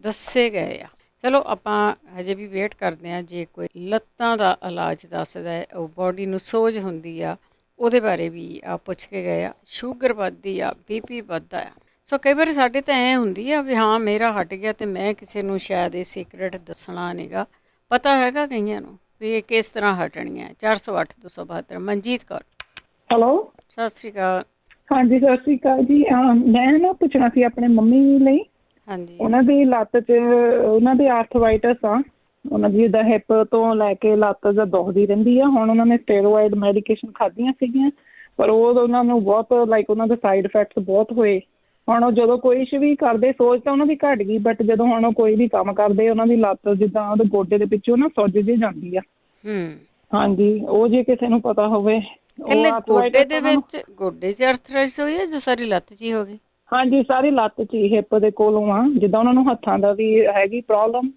[SPEAKER 1] ਦੱਸੇ ਗਏ ਆ। ਚਲੋ ਆਪਾਂ ਹਜੇ ਵੀ ਵੇਟ ਕਰਦੇ ਹਾਂ, ਜੇ ਕੋਈ ਲੱਤਾਂ ਦਾ ਇਲਾਜ ਦੱਸਦਾ ਹੈ, ਉਹ ਬੋਡੀ ਨੂੰ ਸੋਜ ਹੁੰਦੀ ਆ, ਉਹਦੇ ਬਾਰੇ ਵੀ ਪੁੱਛ ਕੇ ਗਏ ਆ। ਸ਼ੂਗਰ ਵੱਧਦੀ ਆ, BP ਵੱਧਦਾ ਆ। ਸੋ ਕਈ ਵਾਰ ਸਾਡੇ ਤਾਂ ਐਂ ਹੁੰਦੀ ਆ ਵੀ ਹਾਂ ਮੇਰਾ ਹਟ ਗਿਆ ਅਤੇ ਮੈਂ ਕਿਸੇ ਨੂੰ ਸ਼ਾਇਦ ਇਹ ਸੀਕਰੇਟ ਦੱਸਣਾ ਨਹੀਂਗਾ, ਪਤਾ ਹੈਗਾ ਕਈਆਂ ਨੂੰ ਵੀ ਇਹ ਕਿਸ ਤਰ੍ਹਾਂ ਹਟਣੀ ਹੈ। 408-272। ਮਨਜੀਤ ਕੌਰ,
[SPEAKER 5] ਹੈਲੋ,
[SPEAKER 1] ਸਤਿ ਸ਼੍ਰੀ ਅਕਾਲ।
[SPEAKER 5] ਹਾਂਜੀ ਸਤਿ ਸ਼੍ਰੀ ਅਕਾਲ ਜੀ। ਮੈਂ ਨਾ ਪੁੱਛਣਾ ਸੀ ਆਪਣੇ ਮੰਮੀ ਲਈ।
[SPEAKER 1] ਹਾਂਜੀ,
[SPEAKER 5] ਉਹਨਾਂ ਦੀ ਲੱਤ 'ਚ ਉਹਨਾਂ ਦੇ ਆਰਥਰਾਈਟਸ ਆ, ਉਹਨਾਂ ਦੀ ਜਿੱਦਾਂ ਹਿੱਪ ਤੋਂ ਲੈ ਕੇ ਲੱਤ ਦਾ ਦੁਖਦੀ ਰਹਿੰਦੀ ਆ। ਹੁਣ ਉਹਨਾਂ ਨੇ ਸਟੇਰੋਇਡ ਮੈਡੀਕੇਸ਼ਨ ਖਾਧੀਆਂ ਸੀਗੀਆਂ, ਪਰ ਉਹ ਉਹਨਾਂ ਨੂੰ ਬਹੁਤ ਉਹਨਾਂ ਦੇ ਸਾਈਡ ਇਫੈਕਟਸ ਬਹੁਤ ਹੋਏ। ਹੁਣ ਉਹ ਜਦੋਂ ਕੋਈ ਵੀ ਕਰਦੇ, ਸੋਚ ਤਾਂ ਉਹਨਾਂ ਦੀ ਘੱਟ ਗਈ, ਬਟ ਜਦੋਂ ਹੁਣ ਉਹ ਕੋਈ ਵੀ ਕੰਮ ਕਰਦੇ, ਉਹਨਾਂ ਦੀ ਲੱਤ ਜਿੱਦਾਂ ਉਹਦੇ ਗੋਡੇ ਦੇ ਪਿੱਛੋਂ ਨਾ ਸੁੱਜ ਜਿਹੀ ਜਾਂਦੀ ਆ। ਹਾਂਜੀ, ਉਹ ਜੇ ਕਿਸੇ ਨੂੰ ਪਤਾ ਹੋਵੇ।
[SPEAKER 1] ਗੋਡੇ ਦੇ ਵਿੱਚ, ਗੋਡੇ 'ਚ ਆਰਥਰਾਈਟਸ ਹੋਈ ਹੈ ਜਾਂ ਸਾਰੀ ਲੱਤ 'ਚ ਹੀ ਹੋ ਗਈ?
[SPEAKER 5] ਹਾਂਜੀ, ਸਾਰੀ ਲੱਤ 'ਚ ਹੀ, ਹਿੱਪ ਦੇ ਕੋਲੋਂ ਆ। ਜਿੱਦਾਂ ਉਹਨਾਂ ਨੂੰ ਹੱਥਾਂ ਦਾ ਵੀ ਹੈਗੀ ਪ੍ਰੋਬਲਮ,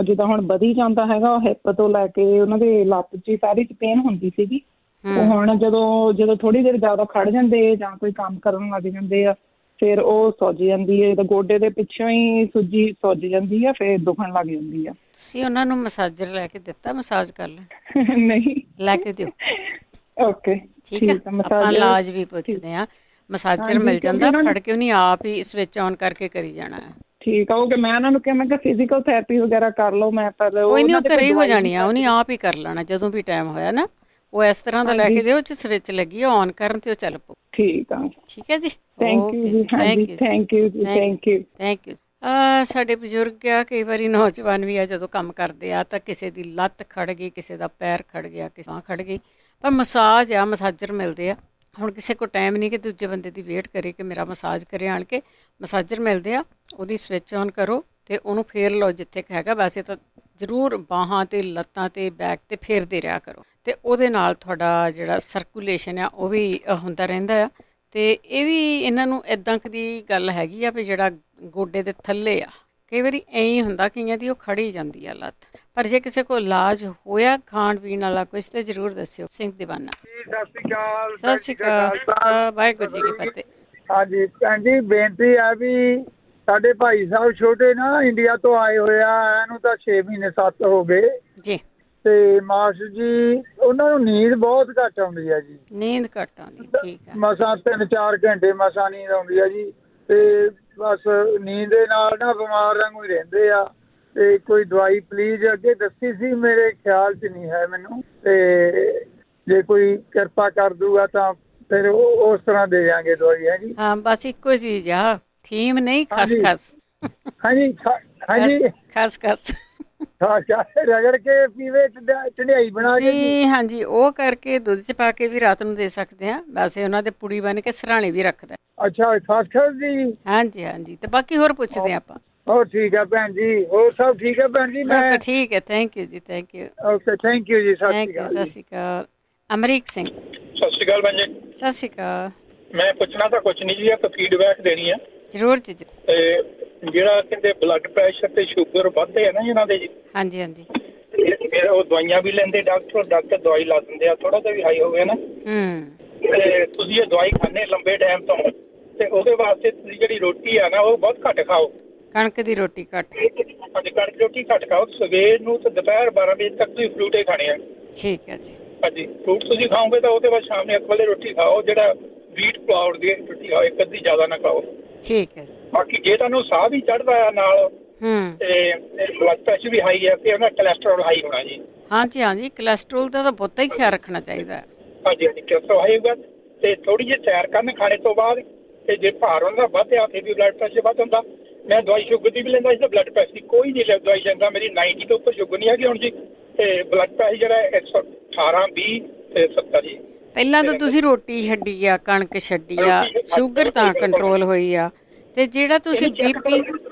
[SPEAKER 5] ਜਿੱਦਾਂ ਹੁਣ ਵਧੀ ਜਾਂਦਾ ਹੈਗਾ, ਹਿੱਪ ਤੋਂ ਲੈ ਕੇ ਉਹਨਾਂ ਦੇ ਲੱਤ 'ਚ ਹੀ ਸਾਰੀ 'ਚ ਪੇਨ ਹੁੰਦੀ ਸੀਗੀ। ਉਹ ਹੁਣ ਜਦੋਂ ਥੋੜ੍ਹੀ ਦੇਰ ਜ਼ਿਆਦਾ ਖੜ ਜਾਂਦੇ ਜਾਂ ਕੋਈ ਕੰਮ ਕਰਨ ਲੱਗ ਜਾਂਦੇ ਆ, ਫਿਰ ਉਹ ਸੁੱਜ ਜਾਂਦੀ ਹੈ, ਤਾਂ ਗੋਡੇ ਦੇ ਪਿੱਛੋਂ ਹੀ ਸੁੱਜ ਜਾਂਦੀ ਆ, ਫਿਰ ਦੁਖਣ ਲੱਗ ਜਾਂਦੀ ਆ।
[SPEAKER 1] ਤੁਸੀਂ ਉਹਨਾਂ ਨੂੰ ਮਸਾਜਰ ਲੈ ਕੇ ਦਿੱਤਾ, ਮਸਾਜ ਕਰ ਲੈਣ?
[SPEAKER 5] ਨਹੀਂ,
[SPEAKER 1] ਲੈ ਕੇ ਦਿਓ।
[SPEAKER 5] ਓਕੇ,
[SPEAKER 1] ਠੀਕ ਹੈ। ਆਪਾਂ ਇਲਾਜ ਵੀ ਪੁੱਛਦੇ ਹਾਂ, ਮਸਾਜਰ ਮਿਲ ਜਾਂਦਾ, ਫੜ ਕੇ ਉਹਨੇ ਆਪ ਹੀ ਸਵਿਚ ਆਨ ਕਰਕੇ ਕਰੀ ਜਾਣਾ ਹੈ।
[SPEAKER 5] ਠੀਕ ਆ। ਉਹ ਮੈਂ ਉਹਨਾਂ ਨੂੰ ਕਿਹਾ, ਮੈਂ ਕਿਹਾ ਫਿਜ਼ੀਕਲ ਥੈਰੇਪੀ ਵਗੈਰਾ ਕਰ ਲਓ। ਮੈਂ ਪਰ
[SPEAKER 1] ਕੋਈ ਨਹੀਂ, ਉਹ ਘਰੇ ਹੀ ਹੋ ਜਾਣੀ ਆ, ਉਹਨੇ ਆਪ ਹੀ ਕਰ ਲੈਣਾ ਜਦੋਂ ਵੀ ਟਾਈਮ ਹੋਇਆ ਨਾ। ਉਹ ਇਸ ਤਰ੍ਹਾਂ ਦਾ ਲੈ ਕੇ ਦਿਓ, ਉਹ 'ਚ ਸਵਿਚ ਲੱਗੀ ਆਨ ਕਰਨ ਤੇ ਉਹ ਚੱਲ ਪਊ।
[SPEAKER 5] ਠੀਕ ਆ,
[SPEAKER 1] ਠੀਕ ਹੈ ਜੀ।
[SPEAKER 5] ਥੈਂਕ ਯੂ ਜੀ, ਥੈਂਕ ਯੂ ਜੀ, ਥੈਂਕ ਯੂ, ਥੈਂਕ ਯੂ।
[SPEAKER 1] ਸਾਡੇ ਬਜ਼ੁਰਗ ਆ, ਕਈ ਵਾਰੀ ਨੌਜਵਾਨ ਵੀ ਆ, ਜਦੋਂ ਕੰਮ ਕਰਦੇ ਆ ਤਾਂ ਕਿਸੇ ਦੀ ਲੱਤ ਖੜ ਗਈ, ਕਿਸੇ ਦਾ ਪੈਰ ਖੜ ਗਿਆ, ਕਿਸੇ ਬਾਂਹ ਖੜ ਗਈ, ਪਰ ਮਸਾਜ ਆ, ਮਸਾਜਰ ਮਿਲਦੇ ਆ। ਹੁਣ ਕਿਸੇ ਕੋਲ ਟਾਈਮ ਨਹੀਂ ਕਿ ਦੂਜੇ ਬੰਦੇ ਦੀ ਵੇਟ ਕਰੇ ਕਿ ਮੇਰਾ ਮਸਾਜ ਕਰੇ ਆਣ ਕੇ, ਮਸਾਜਰ ਮਿਲਦੇ ਆ, ਉਹਦੀ ਸਵਿਚ ਆਨ ਕਰੋ ਅਤੇ ਉਹਨੂੰ ਫੇਰ ਲਓ ਜਿੱਥੇ ਹੈਗਾ। ਵੈਸੇ ਤਾਂ ਜ਼ਰੂਰ ਬਾਹਾਂ 'ਤੇ, ਲੱਤਾਂ 'ਤੇ, ਬੈਕ 'ਤੇ ਫੇਰਦੇ ਰਿਹਾ ਕਰੋ, ਅਤੇ ਉਹਦੇ ਨਾਲ ਤੁਹਾਡਾ ਜਿਹੜਾ ਸਰਕੂਲੇਸ਼ਨ ਆ ਉਹ ਵੀ ਹੁੰਦਾ ਰਹਿੰਦਾ ਆ। ਅਤੇ ਇਹ ਵੀ ਇਹਨਾਂ ਨੂੰ ਇੱਦਾਂ ਦੀ ਗੱਲ ਹੈਗੀ ਆ ਵੀ ਜਿਹੜਾ ਗੋਡੇ ਦੇ ਥੱਲੇ ਆ, ਕਈ ਵਾਰੀ ਐਂ ਹੀ ਹੁੰਦਾ ਕਈਆਂ ਦੀ, ਉਹ ਖੜੀ ਜਾਂਦੀ ਆ ਲੱਤ। ਪਰ ਜੇ ਕਿਸੇ ਕੋਲ ਇਲਾਜ ਹੋਇਆ ਖਾਣ ਪੀਣ ਵਾਲਾ ਕੁਛ, ਤਾਂ ਜ਼ਰੂਰ ਦੱਸਿਓ। ਸਿੰਘ ਦੀਵਾਨਾ,
[SPEAKER 8] ਸਤਿ ਸ਼੍ਰੀ ਅਕਾਲ।
[SPEAKER 1] ਸਤਿ ਸ਼੍ਰੀ ਅਕਾਲ, ਵਾਹਿਗੁਰੂ ਜੀ ਕੀ ਫਤਿਹ।
[SPEAKER 8] ਹਾਂਜੀ ਭੈਣ ਜੀ, ਬੇਨਤੀ ਹੈ ਵੀ ਸਾਡੇ ਭਾਈ ਸਾਹਿਬ ਛੋਟੇ ਨਾ ਇੰਡੀਆ ਤੋਂ ਆਏ ਹੋਏ ਆ, ਇਹਨੂੰ ਤਾਂ 6 ਮਹੀਨੇ 7 ਹੋ ਗਏ
[SPEAKER 1] ਜੀ,
[SPEAKER 8] ਤੇ ਮਾਸਟਰ ਜੀ ਉਹਨਾਂ ਨੂੰ ਨੀਂਦ ਬਹੁਤ ਘੱਟ ਆਉਂਦੀ ਹੈ ਜੀ।
[SPEAKER 1] ਨੀਂਦ ਘੱਟ ਆਉਂਦੀ, ਠੀਕ ਹੈ।
[SPEAKER 8] ਮਸਾਂ 3-4 ਘੰਟੇ ਮਸਾਂ ਨੀਂਦ ਆਉਂਦੀ ਹੈ ਜੀ, ਤੇ ਬਸ ਨੀਂਦ ਦੇ ਨਾਲ ਨਾ ਬਿਮਾਰ ਵਾਂਗੂ ਹੀ ਰਹਿੰਦੇ ਆ। ਤੇ ਕੋਈ ਦਵਾਈ ਪਲੀਜ਼ ਅੱਗੇ ਦੱਸੀ ਸੀ, ਮੇਰੇ ਖਿਆਲ 'ਚ ਨਹੀਂ ਹੈ ਮੈਨੂੰ, ਤੇ ਜੇ ਕੋਈ ਕਿਰਪਾ ਕਰ ਦੂਗਾ ਤਾਂ ਫਿਰ ਉਸ ਤਰ੍ਹਾਂ ਦੇ ਦਿਆਂਗੇ ਦਵਾਈ। ਹੈ ਜੀ।
[SPEAKER 1] ਹਾਂ, ਬਸ ਇੱਕੋ ਚੀਜ਼ ਆ, ਫੀਮ ਨਹੀਂ, ਖਸਖਸ।
[SPEAKER 8] ਹਾਂਜੀ ਹਾਂਜੀ,
[SPEAKER 1] ਖਸਖਸ
[SPEAKER 8] ਰਗੜ ਕੇ ਪੀਵੇ, ਢੰਡਿਆਈ ਬਣਾ ਕੇ।
[SPEAKER 1] ਹਾਂਜੀ, ਉਹ ਕਰਕੇ ਦੁੱਧ 'ਚ ਪਾ ਕੇ ਵੀ ਰਾਤ ਨੂੰ ਦੇ ਸਕਦੇ ਆ। ਵੈਸੇ ਉਹਨਾਂ ਦੇ ਪੁੜੀ ਬਣ ਕੇ ਸਰਾਣੇ ਵੀ ਰੱਖਦਾ।
[SPEAKER 8] ਅੱਛਾ, ਖਸਖਸ ਜੀ।
[SPEAKER 1] ਹਾਂਜੀ ਹਾਂਜੀ, ਤੇ ਬਾਕੀ ਹੋਰ ਪੁੱਛਦੇ ਆਪਾਂ।
[SPEAKER 8] ਹੋਰ ਠੀਕ ਹੈ ਭੈਣ ਜੀ, ਹੋਰ ਸਭ ਠੀਕ ਹੈ ਭੈਣ ਜੀ? ਮੈਂ
[SPEAKER 1] ਠੀਕ ਹੈ, ਥੈਂਕ ਯੂ ਜੀ, thank you.
[SPEAKER 8] Okay, thank you ਜੀ,
[SPEAKER 1] ਸਤਿ ਸ਼੍ਰੀ ਅਕਾਲ। ਅਮਰੀਕ ਸਿੰਘ,
[SPEAKER 9] ਸਤਿ ਸ਼੍ਰੀ ਅਕਾਲ ਭੈਣ ਜੀ।
[SPEAKER 1] ਸਤਿ ਸ਼੍ਰੀ ਅਕਾਲ।
[SPEAKER 9] ਮੈਂ ਪੁੱਛਣਾ ਤਾਂ ਕੁਛ ਨਹੀਂ ਜੀ, ਇੱਕ ਫੀਡਬੈਕ ਦੇਣੀ ਆ।
[SPEAKER 1] ਜ਼ਰੂਰ ਜੀ।
[SPEAKER 9] ਤੇ ਜਿਹੜਾ ਕਹਿੰਦੇ ਬਲੱਡ ਪ੍ਰੈਸ਼ਰ ਤੇ ਸ਼ੂਗਰ ਵੱਧਦੇ ਆ ਨਾ ਇਹਨਾਂ ਦੇ ਜੀ।
[SPEAKER 1] ਹਾਂਜੀ ਹਾਂਜੀ,
[SPEAKER 9] ਫਿਰ ਉਹ ਦਵਾਈਆਂ ਵੀ ਲੈਂਦੇ, ਡਾਕਟਰ ਦਵਾਈ ਲਾ ਦਿੰਦੇ ਆ, ਥੋੜਾ ਜਿਹਾ ਵੀ ਹਾਈ ਹੋ ਗਿਆ ਨਾ। ਤੇ ਤੁਸੀਂ ਇਹ ਦਵਾਈ ਖਾਂਦੇ ਲੰਬੇ ਟਾਈਮ ਤੋਂ, ਤੇ ਉਹਦੇ ਵਾਸਤੇ ਤੁਸੀਂ ਜਿਹੜੀ ਰੋਟੀ ਆ ਨਾ ਉਹ ਬਹੁਤ ਘੱਟ ਖਾਓ।
[SPEAKER 1] ਕਣਕ ਦੀ ਰੋਟੀ ਘੱਟ?
[SPEAKER 9] ਹਾਂਜੀ, ਕਣਕ ਦੀ ਰੋਟੀ ਘੱਟ ਖਾਓ। ਸਵੇਰ ਨੂੰ ਤੇ ਦੁਪਹਿਰ 12 ਵਜੇ ਤੱਕ ਤੁਸੀਂ ਫਰੂਟ ਹੀ ਖਾਣੇ ਆ।
[SPEAKER 1] ਠੀਕ ਹੈ ਜੀ।
[SPEAKER 9] ਹਾਂਜੀ, ਫਰੂਟ ਤੁਸੀਂ ਖਾਓਗੇ ਤਾਂ ਉਹਦੇ ਬਾਅਦ ਸ਼ਾਮ ਨੂੰ 1 ਵਜੇ ਰੋਟੀ ਖਾਓ। ਜਿਹੜਾ ਵੀਟ ਫਲਾਵਰ ਦੀ ਰੋਟੀ ਖਾਓ, ਇੱਕ ਅੱਧੀ ਜ਼ਿਆਦਾ ਨਾ ਖਾਓ।
[SPEAKER 1] ਠੀਕ ਹੈ।
[SPEAKER 9] ਬਾਕੀ ਜੇ ਤੁਹਾਨੂੰ ਸਾਹ ਵੀ ਚੜ੍ਹਦਾ ਆ ਨਾਲ, ਤੇ ਬਲੱਡ ਪ੍ਰੈਸ਼ਰ ਵੀ ਹਾਈ ਹੈ ਤੇ ਉਹਦਾ ਕੋਲੈਸਟਰੋਲ ਹਾਈ ਹੋਣਾ ਜੀ।
[SPEAKER 1] ਹਾਂਜੀ ਹਾਂਜੀ, ਕੋਲੈਸਟਰੋਲ ਦਾ ਤਾਂ ਬਹੁਤਾ ਹੀ ਖਿਆਲ ਰੱਖਣਾ ਚਾਹੀਦਾ ਹੈ।
[SPEAKER 9] ਹਾਂਜੀ ਹਾਂਜੀ, ਕੋਲੈਸਟਰੋਲ ਹਾਈ ਹੋਊਗਾ ਤੇ ਥੋੜੀ ਜਿਹੀ ਸੈਰ ਕਰਨ ਖਾਣੇ ਤੋਂ ਬਾਅਦ। ਤੇ ਜੇ ਭਾਰ ਉਹਨਾਂ ਦਾ ਵਧਿਆ ਫਿਰ ਵੀ ਬਲੱਡ ਪ੍ਰੈਸ਼ਰ ਵੱਧ ਹੁੰਦਾ। ਮੈਂ ਦਵਾਈ ਸ਼ੂਗਰ ਦੀ ਵੀ ਲੈਂਦਾ ਸੀ, ਬਲੱਡ ਪ੍ਰੈਸ਼ਰ ਦੀ ਕੋਈ ਨਹੀਂ ਦਵਾਈ ਲੈਂਦਾ। ਮੇਰੀ 90 ਤੋਂ ਉੱਪਰ ਸ਼ੂਗਰ ਨਹੀਂ ਹੈਗੀ ਹੁਣ ਜੀ। ਤੇ ਬਲੱਡ ਪ੍ਰੈਸ਼ਰ ਜਿਹੜਾ 118, 20 ਤੇ 70 ਜੀ।
[SPEAKER 1] ਪਹਿਲਾਂ ਤਾਂ ਤੁਸੀਂ ਰੋਟੀ ਛੱਡੀ ਆ, ਕਣਕ ਛੱਡੀ ਆ, ਸ਼ੂਗਰ ਤਾਂ ਕੰਟਰੋਲ ਹੋਈ ਆ, ਤੇ ਜਿਹੜਾ ਤੁਸੀਂ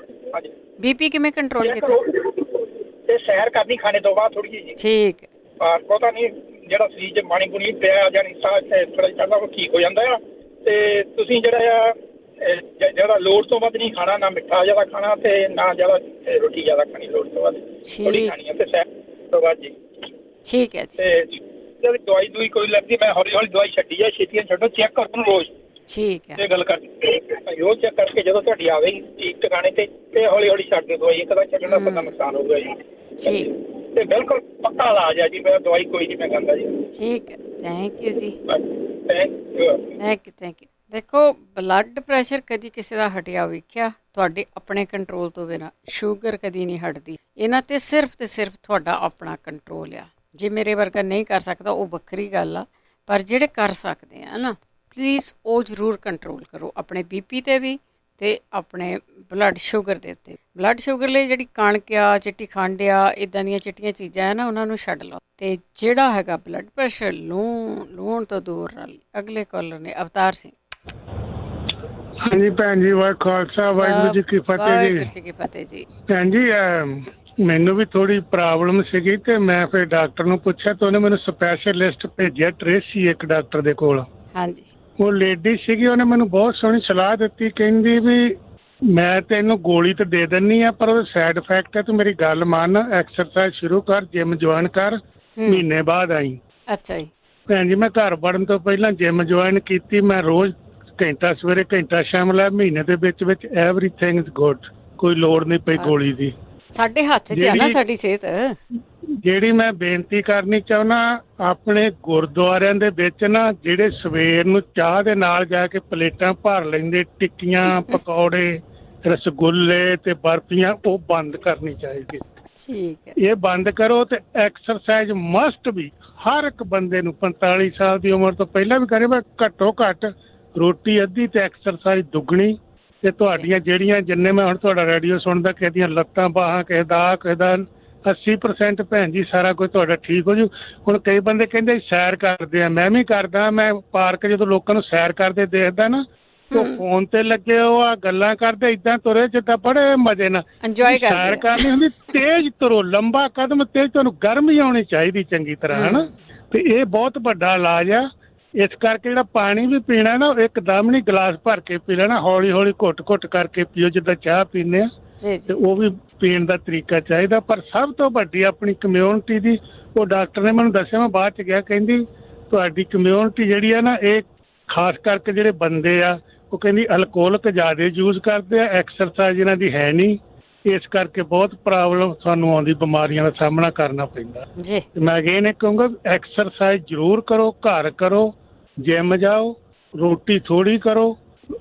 [SPEAKER 1] ਬੀਪੀ ਕਿਵੇਂ ਕੰਟਰੋਲ ਕੀਤਾ?
[SPEAKER 9] ਤੇ ਸੈਰ ਕਰਨੀ ਖਾਣੇ ਤੋਂ ਬਾਅਦ ਥੋੜੀ ਜਿਹੀ।
[SPEAKER 1] ਠੀਕ ਹੈ।
[SPEAKER 9] ਬਹੁਤਾ ਨਹੀਂ, ਜਿਹੜਾ ਸਰੀਰ 'ਚ ਪਾਣੀ ਪੂਣੀ ਪਿਆ ਜਾਣੀ ਸਾਹ ਥੋੜਾ ਚੜਦਾ ਉਹ ਠੀਕ ਹੋ ਜਾਂਦਾ ਆ। ਤੇ ਤੁਸੀਂ ਜਿਹੜਾ ਲੋੜ ਤੋਂ ਵੱਧ ਨਹੀਂ ਖਾਣਾ, ਨਾ ਮਿੱਠਾ ਜ਼ਿਆਦਾ ਖਾਣਾ ਤੇ ਨਾ ਜ਼ਿਆਦਾ ਰੋਟੀ ਜ਼ਿਆਦਾ ਖਾਣੀ। ਲੋੜ ਤੋਂ ਵੱਧ ਥੋੜੀ ਖਾਣੀ ਹੈ ਤੇ ਸੈਰ ਤੋਂ ਬਾਅਦ ਜੀ। ਠੀਕ ਹੈ ਜੀ। ਤੇ ਜਦ ਦਵਾਈ ਕੋਈ ਲੱਗਦੀ ਮੈਂ ਹੌਲੀ ਹੌਲੀ ਦਵਾਈ ਛੱਡੀ ਆ, ਛੇਤੀ ਛੱਡੋ, ਚੈੱਕ ਕਰੋ ਰੋਜ਼। ਠੀਕ ਹੈ। ਇਹ ਗੱਲ ਕਰਕੇ ਰੋਜ਼ ਚੈੱਕ ਕਰਕੇ ਜਦੋਂ ਤੁਹਾਡੀ ਆਵੇਗੀ ਠੀਕ ਟਿਕਾਣੇ ਤੇ ਹੌਲੀ ਹੌਲੀ ਛੱਡ ਦਿਓ ਦਵਾਈ। ਇੱਕ ਤਾਂ ਛੱਡਣ ਦਾ ਪਤਾ ਨੁਕਸਾਨ ਹੋਊਗਾ ਜੀ। ਠੀਕ ਤੇ ਬਿਲਕੁਲ ਪੱਕਾ ਇਲਾਜ ਆ ਜੀ। ਮੈਂ ਦਵਾਈ ਕੋਈ ਨਹੀਂ ਮੈਂ ਖਾਂਦਾ ਜੀ। ਠੀਕ ਹੈ, ਥੈਂਕ ਯੂ ਜੀ। Thank you. ਦੇਖੋ, ਬਲੱਡ ਪ੍ਰੈਸ਼ਰ ਕਦੀ ਕਿਸੇ ਦਾ ਹਟਿਆ ਵੇਖਿਆ ਤੁਹਾਡੇ ਆਪਣੇ ਕੰਟਰੋਲ ਤੋਂ ਬਿਨਾਂ? ਸ਼ੂਗਰ ਕਦੀ ਨਹੀਂ ਹਟਦੀ। ਇਹਨਾਂ ਤੇ ਸਿਰਫ ਤੁਹਾਡਾ ਆਪਣਾ ਕੰਟਰੋਲ ਆ। ਜੇ ਮੇਰੇ ਵਰਗਾ ਨਹੀਂ ਕਰ ਸਕਦਾ ਉਹ ਵੱਖਰੀ ਗੱਲ ਆ, ਪਰ ਜਿਹੜੇ ਕਰ ਸਕਦੇ ਆ ਨਾ, ਪਲੀਜ਼ ਉਹ ਜ਼ਰੂਰ ਕੰਟਰੋਲ ਕਰੋ, ਆਪਣੇ ਬੀਪੀ 'ਤੇ ਵੀ ਤੇ ਆਪਣੇ ਬਲੱਡ ਸ਼ੂਗਰ ਦੇ ਉੱਤੇ। ਬਲੱਡ ਸ਼ੂਗਰ ਲਈ ਜਿਹੜੀ ਕਣਕ ਆ, ਚਿੱਟੀ ਖੰਡ ਆ, ਇੱਦਾਂ ਦੀਆਂ ਚਿੱਟੀਆਂ ਚੀਜ਼ਾਂ ਆ ਨਾ, ਉਹਨਾਂ ਨੂੰ ਛੱਡ ਲਓ। ਤੇ ਜਿਹੜਾ ਹੈਗਾ ਬਲੱਡ ਪ੍ਰੈਸ਼ਰ, ਲੂਣ ਤੋਂ ਦੂਰ ਵਾਲੀ। ਅਗਲੇ ਕਾਲਰ ਨੇ ਅਵਤਾਰ ਸਿੰਘ।
[SPEAKER 10] ਹਾਂਜੀ ਭੈਣ ਜੀ, ਵਾਹਿ ਖਾਲਸਾ ਵਾਹਿਗੁਰੂ ਜੀ ਕੀ ਫਤਿਹ ਜੀ। ਭੈਣ ਜੀ, ਮੈਨੂੰ ਵੀ ਥੋੜੀ ਪ੍ਰੋਬਲਮ ਸੀਗੀ ਤੇ ਮੈਂ ਫਿਰ ਡਾਕਟਰ ਨੂੰ ਪੁੱਛਿਆ ਤੇ ਉਹਨੇ ਮੈਨੂੰ ਸਪੈਸ਼ਲਿਸਟ ਭੇਜਿਆ, ਟ੍ਰੇਸੀ ਇੱਕ ਡਾਕਟਰ ਦੇ ਕੋਲ। ਹਾਂਜੀ। ਉਹ ਲੇਡੀ ਸੀਗੀ, ਉਹਨੇ ਮੈਨੂੰ ਬਹੁਤ ਸੋਹਣੀ ਸਲਾਹ ਦਿੱਤੀ। ਕਹਿੰਦੀ ਵੀ ਮੈਂ ਤੈਨੂੰ ਗੋਲੀ ਤੇ ਦੇ ਦਿੰਨੀ ਆ, ਪਰ ਉਹਦੇ ਸਾਈਡ ਇਫੈਕਟ ਹੈ, ਤੂੰ ਮੇਰੀ ਗੱਲ ਮੰਨ, ਐਕਸਰਸਾਈਜ਼ ਸ਼ੁਰੂ ਕਰ, ਜਿਮ ਜੁਆਇਨ ਕਰ, ਮਹੀਨੇ ਬਾਅਦ ਆਈ। ਅੱਛਾ ਜੀ। ਭੈਣ ਜੀ, ਮੈਂ ਘਰ ਵੜਨ ਤੋਂ ਪਹਿਲਾਂ ਜਿਮ ਜੁਆਇਨ ਕੀਤੀ। ਮੈਂ ਰੋਜ਼ ਘੰਟਾ ਸਵੇਰੇ ਘੰਟਾ ਸ਼ਾਮ ਲਾਇਆ। ਮਹੀਨੇ ਦੇ ਵਿੱਚ ਐਵਰੀਥਿੰਗ ਇਜ਼ ਗੁੱਡ। ਕੋਈ ਲੋੜ ਨਹੀਂ ਪਈ ਗੋਲੀ ਦੀ। ਸਾਡੇ ਹੱਥ 'ਚ ਆ ਨਾ ਸਾਡੀ ਸਿਹਤ। ਜਿਹੜੀ ਮੈਂ ਬੇਨਤੀ ਕਰਨੀ ਚਾਹੁੰਦਾ, ਆਪਣੇ ਗੁਰਦੁਆਰਿਆਂ ਦੇ ਵਿੱਚ ਨਾ ਜਿਹੜੇ ਸਵੇਰ ਨੂੰ ਚਾਹ ਦੇ ਨਾਲ ਜਾ ਕੇ ਪਲੇਟਾਂ ਭਰ ਲੈਂਦੇ, ਟਿੱਕੀਆਂ, ਪਕੌੜੇ, ਰਸਗੁੱਲੇ ਤੇ ਬਰਫੀਆਂ, ਉਹ ਬੰਦ ਕਰਨੀ ਚਾਹੀਦੀ। ਠੀਕ ਹੈ। ਇਹ ਬੰਦ ਕਰੋ ਤੇ ਐਕਸਰਸਾਈਜ਼ ਮਸਟ ਵੀ ਹਰ ਇੱਕ ਬੰਦੇ ਨੂੰ 45 ਸਾਲ ਦੀ ਉਮਰ ਤੋਂ ਪਹਿਲਾਂ ਵੀ ਕਰੇ, ਪਰ ਘੱਟੋ ਘੱਟ ਰੋਟੀ ਅੱਧੀ ਤੇ ਐਕਸਰਸਾਈਜ਼ ਦੁੱਗਣੀ। ਤੇ ਤੁਹਾਡੀਆਂ ਜਿਹੜੀਆਂ ਜਿੰਨੇ ਮੈਂ ਹੁਣ ਤੁਹਾਡਾ ਰੇਡੀਓ ਸੁਣਦਾ, ਕਿਸੇ ਦੀਆਂ ਲੱਤਾਂ ਬਾਹਾਂ, ਕਿਸੇ ਦਾ 80% ਭੈਣ ਜੀ ਸਾਰਾ ਕੁਝ ਤੁਹਾਡਾ ਠੀਕ ਹੋ ਜੂ। ਹੁਣ ਕਈ ਬੰਦੇ ਕਹਿੰਦੇ ਸੈਰ ਕਰਦੇ ਆ, ਮੈਂ ਵੀ ਕਰਦਾ। ਮੈਂ ਪਾਰਕ ਜਦੋਂ ਲੋਕਾਂ ਨੂੰ ਸੈਰ ਕਰਦੇ ਦੇਖਦਾ ਨਾ, ਉਹ ਫੋਨ ਤੇ ਲੱਗੇ, ਉਹ ਆ ਗੱਲਾਂ ਕਰਦੇ, ਏਦਾਂ ਤੁਰੇ ਜਿੱਦਾਂ ਬੜੇ ਮਜ਼ੇ ਨਾਲ ਸੈਰ ਕਰਨੀ ਹੁੰਦੀ। ਤੇਜ਼ ਤੁਰੋ, ਲੰਬਾ ਕਦਮ ਤੇਜ਼, ਤੁਹਾਨੂੰ ਗਰਮੀ ਆਉਣੀ ਚਾਹੀਦੀ ਚੰਗੀ ਤਰ੍ਹਾਂ, ਹਨਾ। ਤੇ ਇਹ ਬਹੁਤ ਵੱਡਾ ਇਲਾਜ ਆ। ਇਸ ਕਰਕੇ ਜਿਹੜਾ ਪਾਣੀ ਵੀ ਪੀਣਾ ਨਾ, ਇੱਕਦਮ ਨਹੀਂ ਗਲਾਸ ਭਰ ਕੇ ਪੀ ਲੈਣਾ, ਹੌਲੀ ਹੌਲੀ ਘੁੱਟ ਘੁੱਟ ਕਰਕੇ ਪੀਓ, ਜਿੱਦਾਂ ਚਾਹ ਪੀਂਦੇ ਆ। ਤੇ ਉਹ ਵੀ ਪੀਣ ਦਾ ਤਰੀਕਾ ਚਾਹੀਦਾ। ਪਰ ਸਭ ਤੋਂ ਵੱਡੀ ਆਪਣੀ ਕਮਿਊਨਿਟੀ ਦੀ, ਉਹ ਡਾਕਟਰ ਨੇ ਮੈਨੂੰ ਦੱਸਿਆ, ਮੈਂ ਬਾਅਦ 'ਚ ਗਿਆ, ਕਹਿੰਦੀ ਤੁਹਾਡੀ ਕਮਿਊਨਿਟੀ ਜਿਹੜੀ ਆ ਨਾ, ਇਹ ਖਾਸ ਕਰਕੇ ਜਿਹੜੇ ਬੰਦੇ ਆ, ਉਹ ਕਹਿੰਦੀ ਅਲਕੋਹਲਕ ਜ਼ਿਆਦਾ ਯੂਜ਼ ਕਰਦੇ ਆ, ਐਕਸਰਸਾਈਜ਼ ਇਹਨਾਂ ਦੀ ਹੈ ਨਹੀਂ। ਇਸ ਕਰਕੇ ਬਹੁਤ ਪ੍ਰੋਬਲਮ ਸਾਨੂੰ ਆਉਂਦੀ, ਬਿਮਾਰੀਆਂ ਦਾ ਸਾਹਮਣਾ ਕਰਨਾ ਪੈਂਦਾ। ਮੈਂ ਅਗੇਨ ਇਹ ਕਹੂੰਗਾ, ਐਕਸਰਸਾਈਜ਼ ਜ਼ਰੂਰ ਕਰੋ, ਘਰ ਕਰੋ, ਜਿਮ ਜਾਓ, ਰੋਟੀ ਥੋੜੀ ਕਰੋ,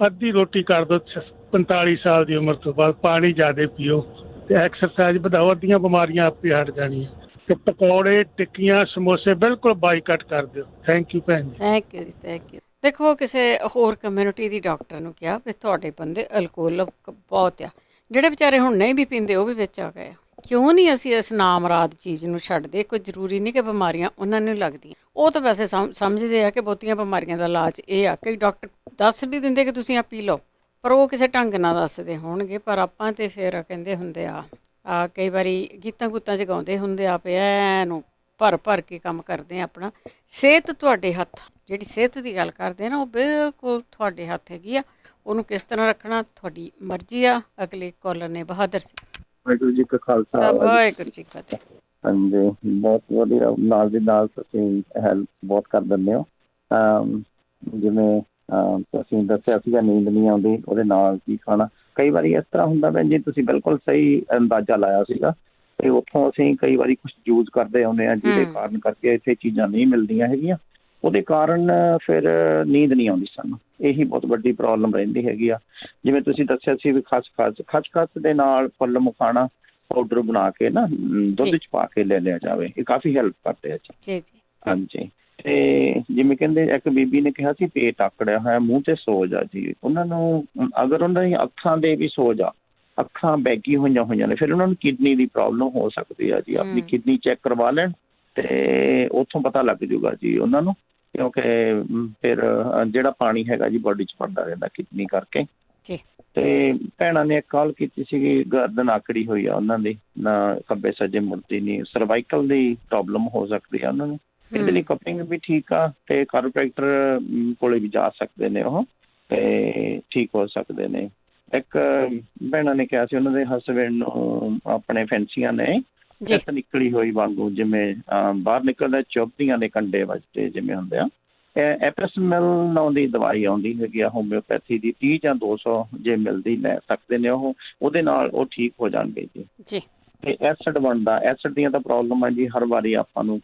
[SPEAKER 10] ਅੱਧੀ ਰੋਟੀ ਕਰ ਦਿਓ 45 ਸਾਲ ਦੀ ਉਮਰ ਤੋਂ ਬਾਅਦ, ਪਾਣੀ ਜ਼ਿਆਦਾ ਪੀਓ ਤੇ ਐਕਸਰਸਾਈਜ਼ ਵਧਾਓ, ਅੱਧੀਆਂ ਬਿਮਾਰੀਆਂ ਆਪੇ ਹਟ ਜਾਣੀਆਂ। ਤੇ ਪਕੌੜੇ, ਟਿੱਕੀਆਂ, ਸਮੋਸੇ ਬਿਲਕੁਲ ਬਾਈਕਾਟ ਕਰ ਦਿਓ। ਥੈਂਕ ਯੂ ਭੈਣ ਜੀ। ਥੈਂਕ ਯੂ ਜੀ, ਥੈਂਕ ਯੂ। ਦੇਖੋ, ਕਿਸੇ ਹੋਰ ਕਮਿਊਨਿਟੀ ਦੀ ਡਾਕਟਰ ਨੂੰ ਕਿਹਾ ਵੀ ਤੁਹਾਡੇ ਬੰਦੇ ਅਲਕੋਹਲਕ ਬਹੁਤ ਆ, ਜਿਹੜੇ ਵਿਚਾਰੇ ਹੁਣ ਨਹੀਂ ਵੀ ਪੀਂਦੇ ਉਹ ਵੀ ਵਿੱਚ ਆ ਗਏ ਆ। ਕਿਉਂ ਨਹੀਂ ਅਸੀਂ ਇਸ ਨਾਮਰਾਦ ਚੀਜ਼ ਨੂੰ ਛੱਡਦੇ? ਕੋਈ ਜ਼ਰੂਰੀ ਨਹੀਂ ਕਿ ਬਿਮਾਰੀਆਂ ਉਹਨਾਂ ਨੂੰ ਲੱਗਦੀਆਂ। ਉਹ ਤਾਂ ਵੈਸੇ ਸਮਝਦੇ ਆ ਕਿ ਬਹੁਤੀਆਂ ਬਿਮਾਰੀਆਂ ਦਾ ਇਲਾਜ ਇਹ ਆ। ਕਈ ਡਾਕਟਰ ਦੱਸ ਵੀ ਦਿੰਦੇ ਕਿ ਤੁਸੀਂ ਆ ਪੀ ਲਓ, ਪਰ ਉਹ ਕਿਸੇ ਢੰਗ ਨਾਲ ਦੱਸਦੇ ਹੋਣਗੇ। ਪਰ ਆਪਾਂ ਤਾਂ ਫਿਰ ਕਹਿੰਦੇ ਹੁੰਦੇ ਆ, ਕਈ ਵਾਰੀ ਗੀਤਾਂ ਗੁੱਤਾਂ 'ਚ ਗਾਉਂਦੇ ਹੁੰਦੇ ਆ, ਪਿਆ ਨੂੰ ਭਰ ਕੇ ਕੰਮ ਕਰਦੇ ਆ ਆਪਣਾ। ਸਿਹਤ ਤੁਹਾਡੇ ਹੱਥ, ਜਿਹੜੀ ਸਿਹਤ ਦੀ ਗੱਲ ਕਰਦੇ ਨਾ, ਉਹ ਬਿਲਕੁਲ ਤੁਹਾਡੇ ਹੱਥ ਹੈਗੀ ਆ। ਉਹਨੂੰ ਕਿਸ ਤਰ੍ਹਾਂ ਰੱਖਣਾ ਤੁਹਾਡੀ ਮਰਜ਼ੀ ਆ। ਅਗਲੇ ਕਾਲਰ ਨੇ ਬਹਾਦਰ ਸਿੰਘ।
[SPEAKER 11] ਵਾਹਿਗੁਰੂ ਜੀ ਕਾ ਖਾਲਸਾ,
[SPEAKER 1] ਵਾਹਿਗੁਰੂ ਜੀ ਕੀ ਫਤਿਹ।
[SPEAKER 11] ਹਾਂਜੀ, ਬਹੁਤ ਵਧੀਆ। ਨਾਲ ਦੀ ਨਾਲ ਤੁਸੀਂ ਹੈਲਪ ਬਹੁਤ ਕਰ ਦਿੰਦੇ ਹੋ। ਜਿਵੇਂ ਤੁਸੀਂ ਦੱਸਿਆ ਸੀਗਾ, ਨੀਂਦ ਨਹੀਂ ਆਉਂਦੀ, ਉਹਦੇ ਨਾਲ ਕੀ ਖਾਣਾ। ਕਈ ਵਾਰੀ ਇਸ ਤਰ੍ਹਾਂ ਹੁੰਦਾ ਭੈਣ ਜੀ, ਤੁਸੀਂ ਬਿਲਕੁਲ ਸਹੀ ਅੰਦਾਜ਼ਾ ਲਾਇਆ ਸੀਗਾ। ਤੇ ਉੱਥੋਂ ਅਸੀਂ ਕਈ ਵਾਰੀ ਕੁਛ ਯੂਜ਼ ਕਰਦੇ ਆਉਂਦੇ ਹਾਂ, ਜਿਹਦੇ ਕਾਰਨ ਕਰਕੇ ਇੱਥੇ ਚੀਜ਼ਾਂ ਨਹੀਂ ਮਿਲਦੀਆਂ ਹੈਗੀਆਂ। ਉਹਦੇ ਕਾਰਨ ਫਿਰ ਨੀਂਦ ਨਹੀਂ ਆਉਂਦੀ ਸਾਨੂੰ। ਇਹੀ ਬਹੁਤ ਵੱਡੀ ਪ੍ਰੋਬਲਮ ਰਹਿੰਦੀ ਹੈਗੀ ਆ। ਜਿਵੇਂ ਤੁਸੀਂ ਦੱਸਿਆ ਸੀ ਵੀ ਖਸਖਸ ਦੇ ਨਾਲ ਫੁੱਲ ਮਖਾਣਾ ਪਾਊਡਰ ਬਣਾ ਕੇ ਨਾ ਦੁੱਧ 'ਚ ਪਾ ਕੇ ਲੈ ਲਿਆ ਜਾਵੇ, ਇਹ ਕਾਫੀ ਹੈਲਪ ਕਰਦੇ ਆ ਜੀ। ਹਾਂਜੀ। ਤੇ ਜਿਵੇਂ ਕਹਿੰਦੇ ਇੱਕ ਬੀਬੀ ਨੇ ਕਿਹਾ ਸੀ ਪੇਟ ਆਕੜਿਆ ਹੋਇਆ, ਮੂੰਹ ਤੇ ਸੋਜ ਆ ਜੀ, ਉਹਨਾਂ ਨੂੰ ਅਗਰ ਉਹਨਾਂ ਦੀ ਅੱਖਾਂ ਦੇ ਵੀ ਸੋਜ ਆ, ਅੱਖਾਂ ਬੈਗੀ ਹੋਈਆਂ ਨੇ, ਫਿਰ ਉਹਨਾਂ ਨੂੰ ਕਿਡਨੀ ਦੀ ਪ੍ਰੋਬਲਮ ਹੋ ਸਕਦੀ ਆ ਜੀ। ਆਪਣੀ ਕਿਡਨੀ ਚੈੱਕ ਕਰਵਾ ਲੈਣ ਤੇ ਉੱਥੋਂ ਪਤਾ ਲੱਗ ਜੂਗਾ ਜੀ ਉਹਨਾਂ ਨੂੰ, ਕਿਉਂਕਿ ਫਿਰ ਜਿਹੜਾ ਪਾਣੀ ਹੈਗਾ ਜੀ ਬੋਡੀ 'ਚ ਭਰਦਾ ਰਹਿੰਦਾ ਕਿਡਨੀ ਕਰਕੇ। ਤੇ ਭੈਣਾਂ ਨੇ ਕਾਲ ਕੀਤੀ ਸੀਗੀ, ਗਰਦਨ ਆਕੜੀ ਹੋਈ ਆ ਉਹਨਾਂ ਦੀ, ਨਾ ਖੱਬੇ ਸੱਜੇ ਮੁੜਦੀ ਨਹੀਂ, ਸਰਵਾਈਕਲ ਦੀ ਪ੍ਰੋਬਲਮ ਹੋ ਸਕਦੀ ਆ ਉਹਨਾਂ ਨੂੰ। ਇਹਦੇ ਲਈ ਕਪਿੰਗ ਵੀ ਠੀਕ ਆ ਤੇ ਕਾਰੋਪ੍ਰੈਕਟਰ ਕੋਲੇ ਵੀ ਜਾ ਸਕਦੇ ਨੇ, ਉਹ ਤੇ ਠੀਕ ਹੋ ਸਕਦੇ ਨੇ। ਇੱਕ ਭੈਣਾਂ ਨੇ ਕਿਹਾ ਸੀ ਉਹਨਾਂ ਦੇ ਹਸਬੈਂਡ ਨੂੰ ਆਪਣੇ ਫੈਂਸੀਆਂ ਨੇ ਜੱਟ ਨਿਕਲੀ ਹੋਈ ਵਾਂਗੂ, ਜਿਵੇਂ ਬਾਹਰ ਨਿਕਲਦਾ ਚੁੱਭਦੀਆਂ ਨੇ ਕੰਡੇ ਵੱਜਦੇ ਜਿਵੇਂ ਹੁੰਦੇ ਆ। ਐਪਰਸਮਲ ਨਾਂ ਦੀ ਦਵਾਈ ਆਉਂਦੀ ਹੈਗੀ ਆ ਹੋਮਿਓਪੈਥੀ ਦੀ, 30 ਜਾਂ 200 ਜੇ ਮਿਲਦੀ ਲੈ ਸਕਦੇ ਨੇ ਉਹ, ਉਹਦੇ ਨਾਲ ਉਹ ਠੀਕ ਹੋ ਜਾਣਗੇ ਜੀ। ਤੇ ਐਸਿਡ ਬਣਦਾ, ਐਸਿਡ ਦੀਆਂ ਤਾਂ ਪ੍ਰੋਬਲਮ ਆ ਜੀ ਹਰ ਵਾਰੀ ਆਪਾਂ ਨੂੰ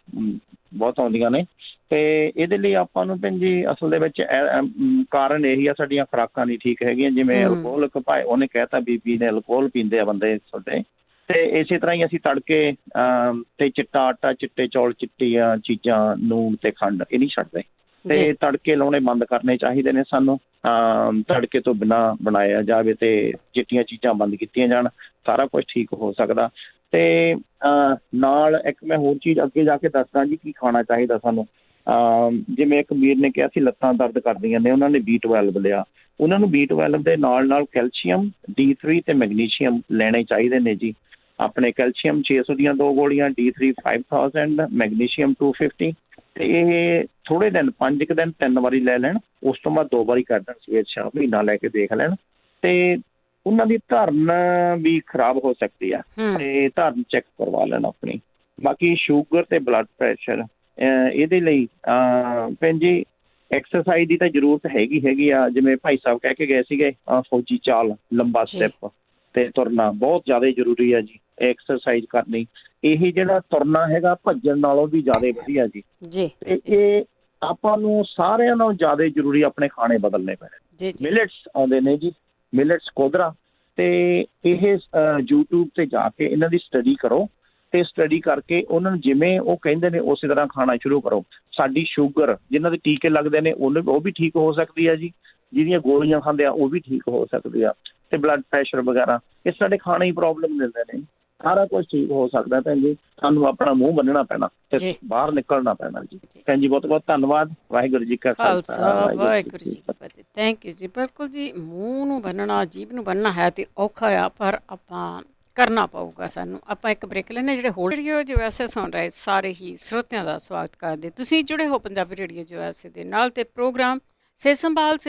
[SPEAKER 11] ਬਹੁਤ ਆਉਂਦੀਆਂ ਨੇ। ਤੇ ਇਹਦੇ ਲਈ ਆਪਾਂ ਨੂੰ ਭੈਣ ਜੀ ਅਸਲ ਦੇ ਵਿੱਚ ਕਾਰਨ ਇਹੀ ਆ, ਸਾਡੀਆਂ ਖੁਰਾਕਾਂ ਨਹੀਂ ਠੀਕ ਹੈਗੀਆਂ। ਜਿਵੇਂ ਅਲਕੋਹਲ ਭਾਈ ਉਹਨੇ ਕਹਿਤਾ ਬੀਬੀ ਨੇ ਅਲਕੋਹਲ ਪੀਂਦੇ ਆ ਬੰਦੇ ਤੁਹਾਡੇ, ਤੇ ਇਸੇ ਤਰ੍ਹਾਂ ਹੀ ਅਸੀਂ ਤੜਕੇ ਤੇ ਚਿੱਟਾ ਆਟਾ, ਚਿੱਟੇ ਚੌਲ, ਚਿੱਟੀਆਂ ਚੀਜ਼ਾਂ, ਨੂਣ ਤੇ ਖੰਡ ਇਹ ਨਹੀਂ ਛੱਡਦੇ। ਤੇ ਤੜਕੇ ਲਾਉਣੇ ਬੰਦ ਕਰਨੇ ਚਾਹੀਦੇ ਨੇ ਸਾਨੂੰ, ਤੜਕੇ ਤੋਂ ਬਿਨਾਂ ਬਣਾਇਆ ਜਾਵੇ ਤੇ ਚਿੱਟੀਆਂ ਚੀਜ਼ਾਂ ਬੰਦ ਕੀਤੀਆਂ ਜਾਣ, ਸਾਰਾ ਕੁਝ ਠੀਕ ਹੋ ਸਕਦਾ। ਤੇ ਨਾਲ ਇੱਕ ਮੈਂ ਹੋਰ ਚੀਜ਼ ਅੱਗੇ ਜਾ ਕੇ ਦੱਸਦਾ ਜੀ ਕੀ ਖਾਣਾ ਚਾਹੀਦਾ ਸਾਨੂੰ। ਜਿਵੇਂ ਇੱਕ ਵੀਰ ਨੇ ਕਿਹਾ ਸੀ ਲੱਤਾਂ ਦਰਦ ਕਰਦੀਆਂ ਨੇ, ਉਹਨਾਂ ਨੇ B12 ਲਿਆ, ਉਹਨਾਂ ਨੂੰ B12 ਦੇ ਨਾਲ ਕੈਲਸ਼ੀਅਮ, D3 ਤੇ ਮੈਗਨੀਸ਼ੀਅਮ ਲੈਣੇ ਚਾਹੀਦੇ ਨੇ ਜੀ। ਆਪਣੇ ਕੈਲਸ਼ੀਅਮ 600 ਦੀਆਂ 2 ਗੋਲੀਆਂ, D3 5000, ਮੈਗਨੀਸ਼ੀਅਮ 250। ਤੇ ਇਹ ਥੋੜ੍ਹੇ ਦਿਨ 5 ਦਿਨ 3 ਵਾਰੀ ਲੈ ਲੈਣ, ਉਸ ਤੋਂ ਬਾਅਦ 2 ਵਾਰੀ ਕਰ ਦੇਣ, ਸਵੇਰ ਸ਼ਾਮ, ਮਹੀਨਾ ਲੈ ਕੇ ਦੇਖ ਲੈਣ। ਤੇ ਉਹਨਾਂ ਦੀ ਧਰਨ ਵੀ ਖਰਾਬ ਹੋ ਸਕਦੀ ਆ, ਤੇ ਧਰਨ ਚੈੱਕ ਕਰਵਾ ਲੈਣ ਆਪਣੀ। ਬਾਕੀ ਸ਼ੂਗਰ ਤੇ ਬਲੱਡ ਪ੍ਰੈਸ਼ਰ ਇਹਦੇ ਲਈ ਭੈਣ ਜੀ ਐਕਸਰਸਾਈਜ਼ ਦੀ ਤਾਂ ਜ਼ਰੂਰਤ ਹੈਗੀ ਆ। ਜਿਵੇਂ ਭਾਈ ਸਾਹਿਬ ਕਹਿ ਕੇ ਗਏ ਸੀਗੇ, ਫੌਜੀ ਚਾਲ, ਲੰਬਾ ਸਟੈਪ ਤੇ ਤੁਰਨਾ ਬਹੁਤ ਜ਼ਿਆਦਾ ਜ਼ਰੂਰੀ ਆ ਜੀ, ਐਕਸਰਸਾਈਜ਼ ਕਰਨੀ। ਇਹ ਜਿਹੜਾ ਤੁਰਨਾ ਹੈਗਾ ਭੱਜਣ ਨਾਲੋਂ ਵੀ ਜ਼ਿਆਦਾ ਵਧੀਆ ਜੀ। ਤੇ ਇਹ ਆਪਾਂ ਨੂੰ ਸਾਰਿਆਂ ਨਾਲੋਂ ਜ਼ਿਆਦਾ ਜ਼ਰੂਰੀ ਆਪਣੇ ਖਾਣੇ ਬਦਲਣੇ ਪੈਣੇ। ਮਿਲਟਸ ਆਉਂਦੇ ਨੇ ਜੀ, ਮਿਲਟਸ ਕੋਦਰਾ, ਤੇ ਇਹ YouTube ਤੇ ਜਾ ਕੇ ਇਹਨਾਂ ਦੀ ਸਟੱਡੀ ਕਰੋ, ਤੇ ਸਟੱਡੀ ਕਰਕੇ ਉਹਨਾਂ ਨੂੰ ਜਿਵੇਂ ਉਹ ਕਹਿੰਦੇ ਨੇ ਉਸੇ ਤਰ੍ਹਾਂ ਖਾਣਾ ਸ਼ੁਰੂ ਕਰੋ। ਸਾਡੀ ਸ਼ੂਗਰ ਜਿਹਨਾਂ ਦੇ ਟੀਕੇ ਲੱਗਦੇ ਨੇ ਉਹ ਵੀ ਠੀਕ ਹੋ ਸਕਦੀ ਆ ਜੀ, ਜਿਹਦੀਆਂ ਗੋਲੀਆਂ ਖਾਂਦੇ ਆ ਉਹ ਵੀ ਠੀਕ ਹੋ ਸਕਦੀ ਆ। ਤੇ ਬਲੱਡ ਪ੍ਰੈਸ਼ਰ ਵਗੈਰਾ ਇਹ ਸਾਡੇ ਖਾਣੇ ਹੀ ਪ੍ਰੋਬਲਮ ਦਿੰਦੇ ਨੇ। ਸਾਰਾ ਕੁਝ ਠੀਕ ਹੋ ਸਕਦਾ ਭੈਣ ਜੀ, ਸਾਨੂੰ ਆਪਣਾ ਮੂੰਹ ਬੰਨਣਾ ਪੈਣਾ ਤੇ ਬਾਹਰ ਨਿਕਲਣਾ ਪੈਣਾ ਜੀ। ਭੈਣ ਜੀ ਬਹੁਤ ਬਹੁਤ ਧੰਨਵਾਦ। ਵਾਹਿਗੁਰੂ ਜੀ ਕਾ ਖਾਲਸਾ,
[SPEAKER 1] ਵਾਹਿਗੁਰੂ ਜੀ ਕੀ ਫਤਿਹ। ਥੈਂਕ ਯੂ ਜੀ। ਬਿਲਕੁਲ ਜੀ, ਮੂੰਹ ਨੂੰ ਬੰਨਣਾ, ਜੀਭ ਨੂੰ ਬੰਨਣਾ ਹੈ ਤੇ ਔਖਾ ਆ, ਪਰ ਆਪਾਂ ਕਰਨਾ ਪਊਗਾ ਸਾਨੂੰ। ਆਪਾਂ ਇੱਕ ਬ੍ਰੇਕ ਲੈਣੇ। ਜਿਹੜੇ ਹੋਰ ਰੇਡੀਓ USA ਸੁਣ ਰਹੇ ਸਾਰੇ ਹੀ ਸਰੋਤਿਆਂ ਦਾ ਸਵਾਗਤ ਕਰਦੇ। ਤੁਸੀਂ ਜੁੜੇ ਹੋ ਪੰਜਾਬੀ ਰੇਡੀਓ USA ਦੇ ਨਾਲ, ਤੇ ਪ੍ਰੋਗਰਾਮ ਸਿਹਤ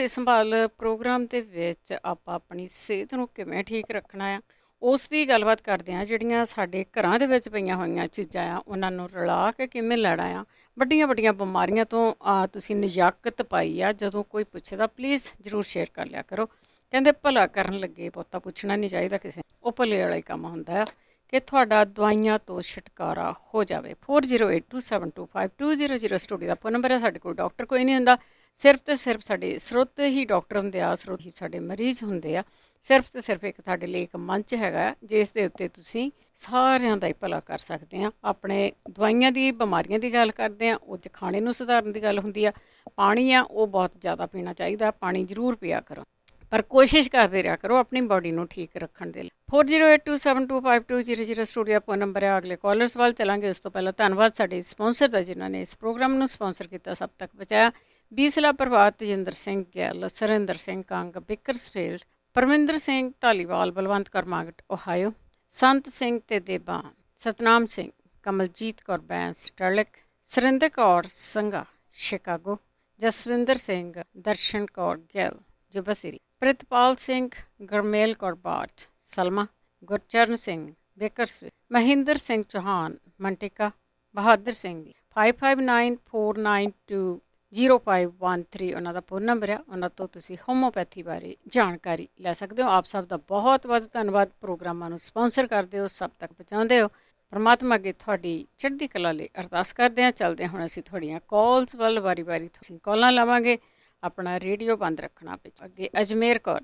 [SPEAKER 1] ਸੰਭਾਲ ਪ੍ਰੋਗਰਾਮ ਦੇ ਵਿੱਚ ਆਪਾਂ ਆਪਣੀ ਸਿਹਤ ਨੂੰ ਕਿਵੇਂ ਠੀਕ ਰੱਖਣਾ ਆ ਉਸ ਦੀ ਗੱਲਬਾਤ ਕਰਦੇ ਹਾਂ। ਜਿਹੜੀਆਂ ਸਾਡੇ ਘਰਾਂ ਦੇ ਵਿੱਚ ਪਈਆਂ ਹੋਈਆਂ ਚੀਜ਼ਾਂ ਆ ਉਹਨਾਂ ਨੂੰ ਰਲਾ ਕੇ ਕਿਵੇਂ ਲੜਨਾ ਆ। ਵੱਡੀਆਂ ਬਿਮਾਰੀਆਂ ਤੋਂ ਤੁਸੀਂ ਨਿਜਾਕਤ ਪਾਈ ਆ। ਜਦੋਂ ਕੋਈ ਪੁੱਛਦਾ ਪਲੀਜ਼ ਜ਼ਰੂਰ ਸ਼ੇਅਰ ਕਰ ਲਿਆ ਕਰੋ। ਕਹਿੰਦੇ ਭਲਾ ਕਰਨ ਲੱਗੇ ਬਹੁਤਾ ਪੁੱਛਣਾ ਨਹੀਂ ਚਾਹੀਦਾ ਕਿਸੇ, ਉਹ ਭਲੇ ਵਾਲਾ ਹੀ ਕੰਮ ਹੁੰਦਾ ਆ ਕਿ ਤੁਹਾਡਾ ਦਵਾਈਆਂ ਤੋਂ ਛੁਟਕਾਰਾ ਹੋ ਜਾਵੇ। 4082725200 ਸਟੂਡੀਓ ਦਾ ਫੋਨ ਨੰਬਰ ਹੈ। ਸਾਡੇ ਕੋਲ ਡਾਕਟਰ ਕੋਈ ਨਹੀਂ ਹੁੰਦਾ, ਸਿਰਫ ਤੇ ਸਿਰਫ ਸਾਡੇ ਸਰੋਤ ਹੀ ਡਾਕਟਰ ਹੁੰਦੇ ਆ, ਸਰੋਤ ਹੀ ਸਾਡੇ ਮਰੀਜ਼ ਹੁੰਦੇ ਆ। ਸਿਰਫ ਤੇ ਸਿਰਫ ਇੱਕ ਤੁਹਾਡੇ ਲਈ ਇੱਕ ਮੰਚ ਹੈਗਾ ਜਿਸ ਦੇ ਉੱਤੇ ਤੁਸੀਂ ਸਾਰਿਆਂ ਦਾ ਹੀ ਭਲਾ ਕਰ ਸਕਦੇ ਆ। ਆਪਣੇ ਦਵਾਈਆਂ ਦੀ, ਬਿਮਾਰੀਆਂ ਦੀ ਗੱਲ ਕਰਦੇ ਆ, ਉਹ 'ਚ ਖਾਣੇ ਨੂੰ ਸੁਧਾਰਨ ਦੀ ਗੱਲ ਹੁੰਦੀ ਆ। ਪਾਣੀ ਆ ਉਹ ਬਹੁਤ ਜ਼ਿਆਦਾ ਪੀਣਾ ਚਾਹੀਦਾ, ਪਾਣੀ ਜ਼ਰੂਰ ਪੀਆ ਕਰੋ, ਪਰ ਕੋਸ਼ਿਸ਼ ਕਰਦੇ ਰਿਹਾ ਕਰੋ ਆਪਣੀ ਬਾਡੀ ਨੂੰ ਠੀਕ ਰੱਖਣ ਦੇ ਲਈ। 4082725200 ਸਟੂਡੀਓ ਫੋਨ ਨੰਬਰ ਹੈ। ਅਗਲੇ ਕਾਲਰਸ ਵੱਲ ਚਲਾਂਗੇ, ਉਸ ਤੋਂ ਪਹਿਲਾਂ ਧੰਨਵਾਦ ਸਾਡੇ ਸਪਾਂਸਰ ਦਾ ਜਿਨ੍ਹਾਂ ਨੇ ਇਸ ਪ੍ਰੋਗਰਾਮ ਨੂੰ ਸਪਾਂਸਰ ਕੀਤਾ, ਸਭ ਤੱਕ ਪਹੁੰਚਾਇਆ। ਬੀਸਲਾ ਪ੍ਰਭਾਤ, ਤੇਜਿੰਦਰ ਸਿੰਘ ਗਿੱਲ, ਸੁਰਿੰਦਰ ਸਿੰਘ ਕੰਗ, ਬਿਕਰਸਫੀਲਡ, ਪਰਮਿੰਦਰ ਸਿੰਘ ਧਾਲੀਵਾਲ, ਬਲਵੰਤ ਕੌਰ ਮਾਗਟ ਓਹਾਇਓ, ਸੰਤ ਸਿੰਘ ਤੇ ਦੇਬਾਂ, ਸਤਨਾਮ ਸਿੰਘ, ਕਮਲਜੀਤ ਕੌਰ ਬੈਂਸ ਟਰਲਿਕ, ਸੁਰਿੰਦਰ ਕੌਰ ਸੰਘਾ ਸ਼ਿਕਾਗੋ, ਜਸਵਿੰਦਰ ਸਿੰਘ, ਦਰਸ਼ਨ ਕੌਰ ਗਿੱਲ ਜੁਬਸਰੀ, ਪ੍ਰਿਤਪਾਲ ਸਿੰਘ, ਗਰਮੇਲ ਕੌਰ ਬਾਠ ਸਲਮਾ, ਗੁਰਚਰਨ ਸਿੰਘ ਬੇਕਰਸਵਿਲ, ਮਹਿੰਦਰ ਸਿੰਘ ਚੌਹਾਨ ਮੰਟਿਕਾ, ਬਹਾਦਰ ਸਿੰਘ ਦੀ 5594920513 ਉਹਨਾਂ ਦਾ ਫੋਨ ਨੰਬਰ ਆ। ਉਹਨਾਂ ਤੋਂ ਤੁਸੀਂ ਹੋਮੋਪੈਥੀ ਬਾਰੇ ਜਾਣਕਾਰੀ ਲੈ ਸਕਦੇ ਹੋ। ਆਪ ਸਭ ਦਾ ਬਹੁਤ ਬਹੁਤ ਧੰਨਵਾਦ। ਪ੍ਰੋਗਰਾਮਾਂ ਨੂੰ ਸਪਾਂਸਰ ਕਰਦੇ ਹੋ, ਸਭ ਤੱਕ ਪਹੁੰਚਾਉਂਦੇ ਹੋ। ਪਰਮਾਤਮਾ ਅੱਗੇ ਤੁਹਾਡੀ ਚੜ੍ਹਦੀ ਕਲਾ ਲਈ ਅਰਦਾਸ ਕਰਦੇ ਹਾਂ। ਚੱਲਦੇ ਹਾਂ ਹੁਣ ਅਸੀਂ ਤੁਹਾਡੀਆਂ ਕਾਲਸ ਵੱਲ, ਵਾਰੀ ਤੁਸੀਂ ਕਾਲਾਂ ਲਵਾਂਗੇ। ਆਪਣਾ ਰੇਡੀਓ ਬੰਦ ਰੱਖਣਾ। ਅੱਗੇ ਅਜਮੇਰ ਕੌਰ।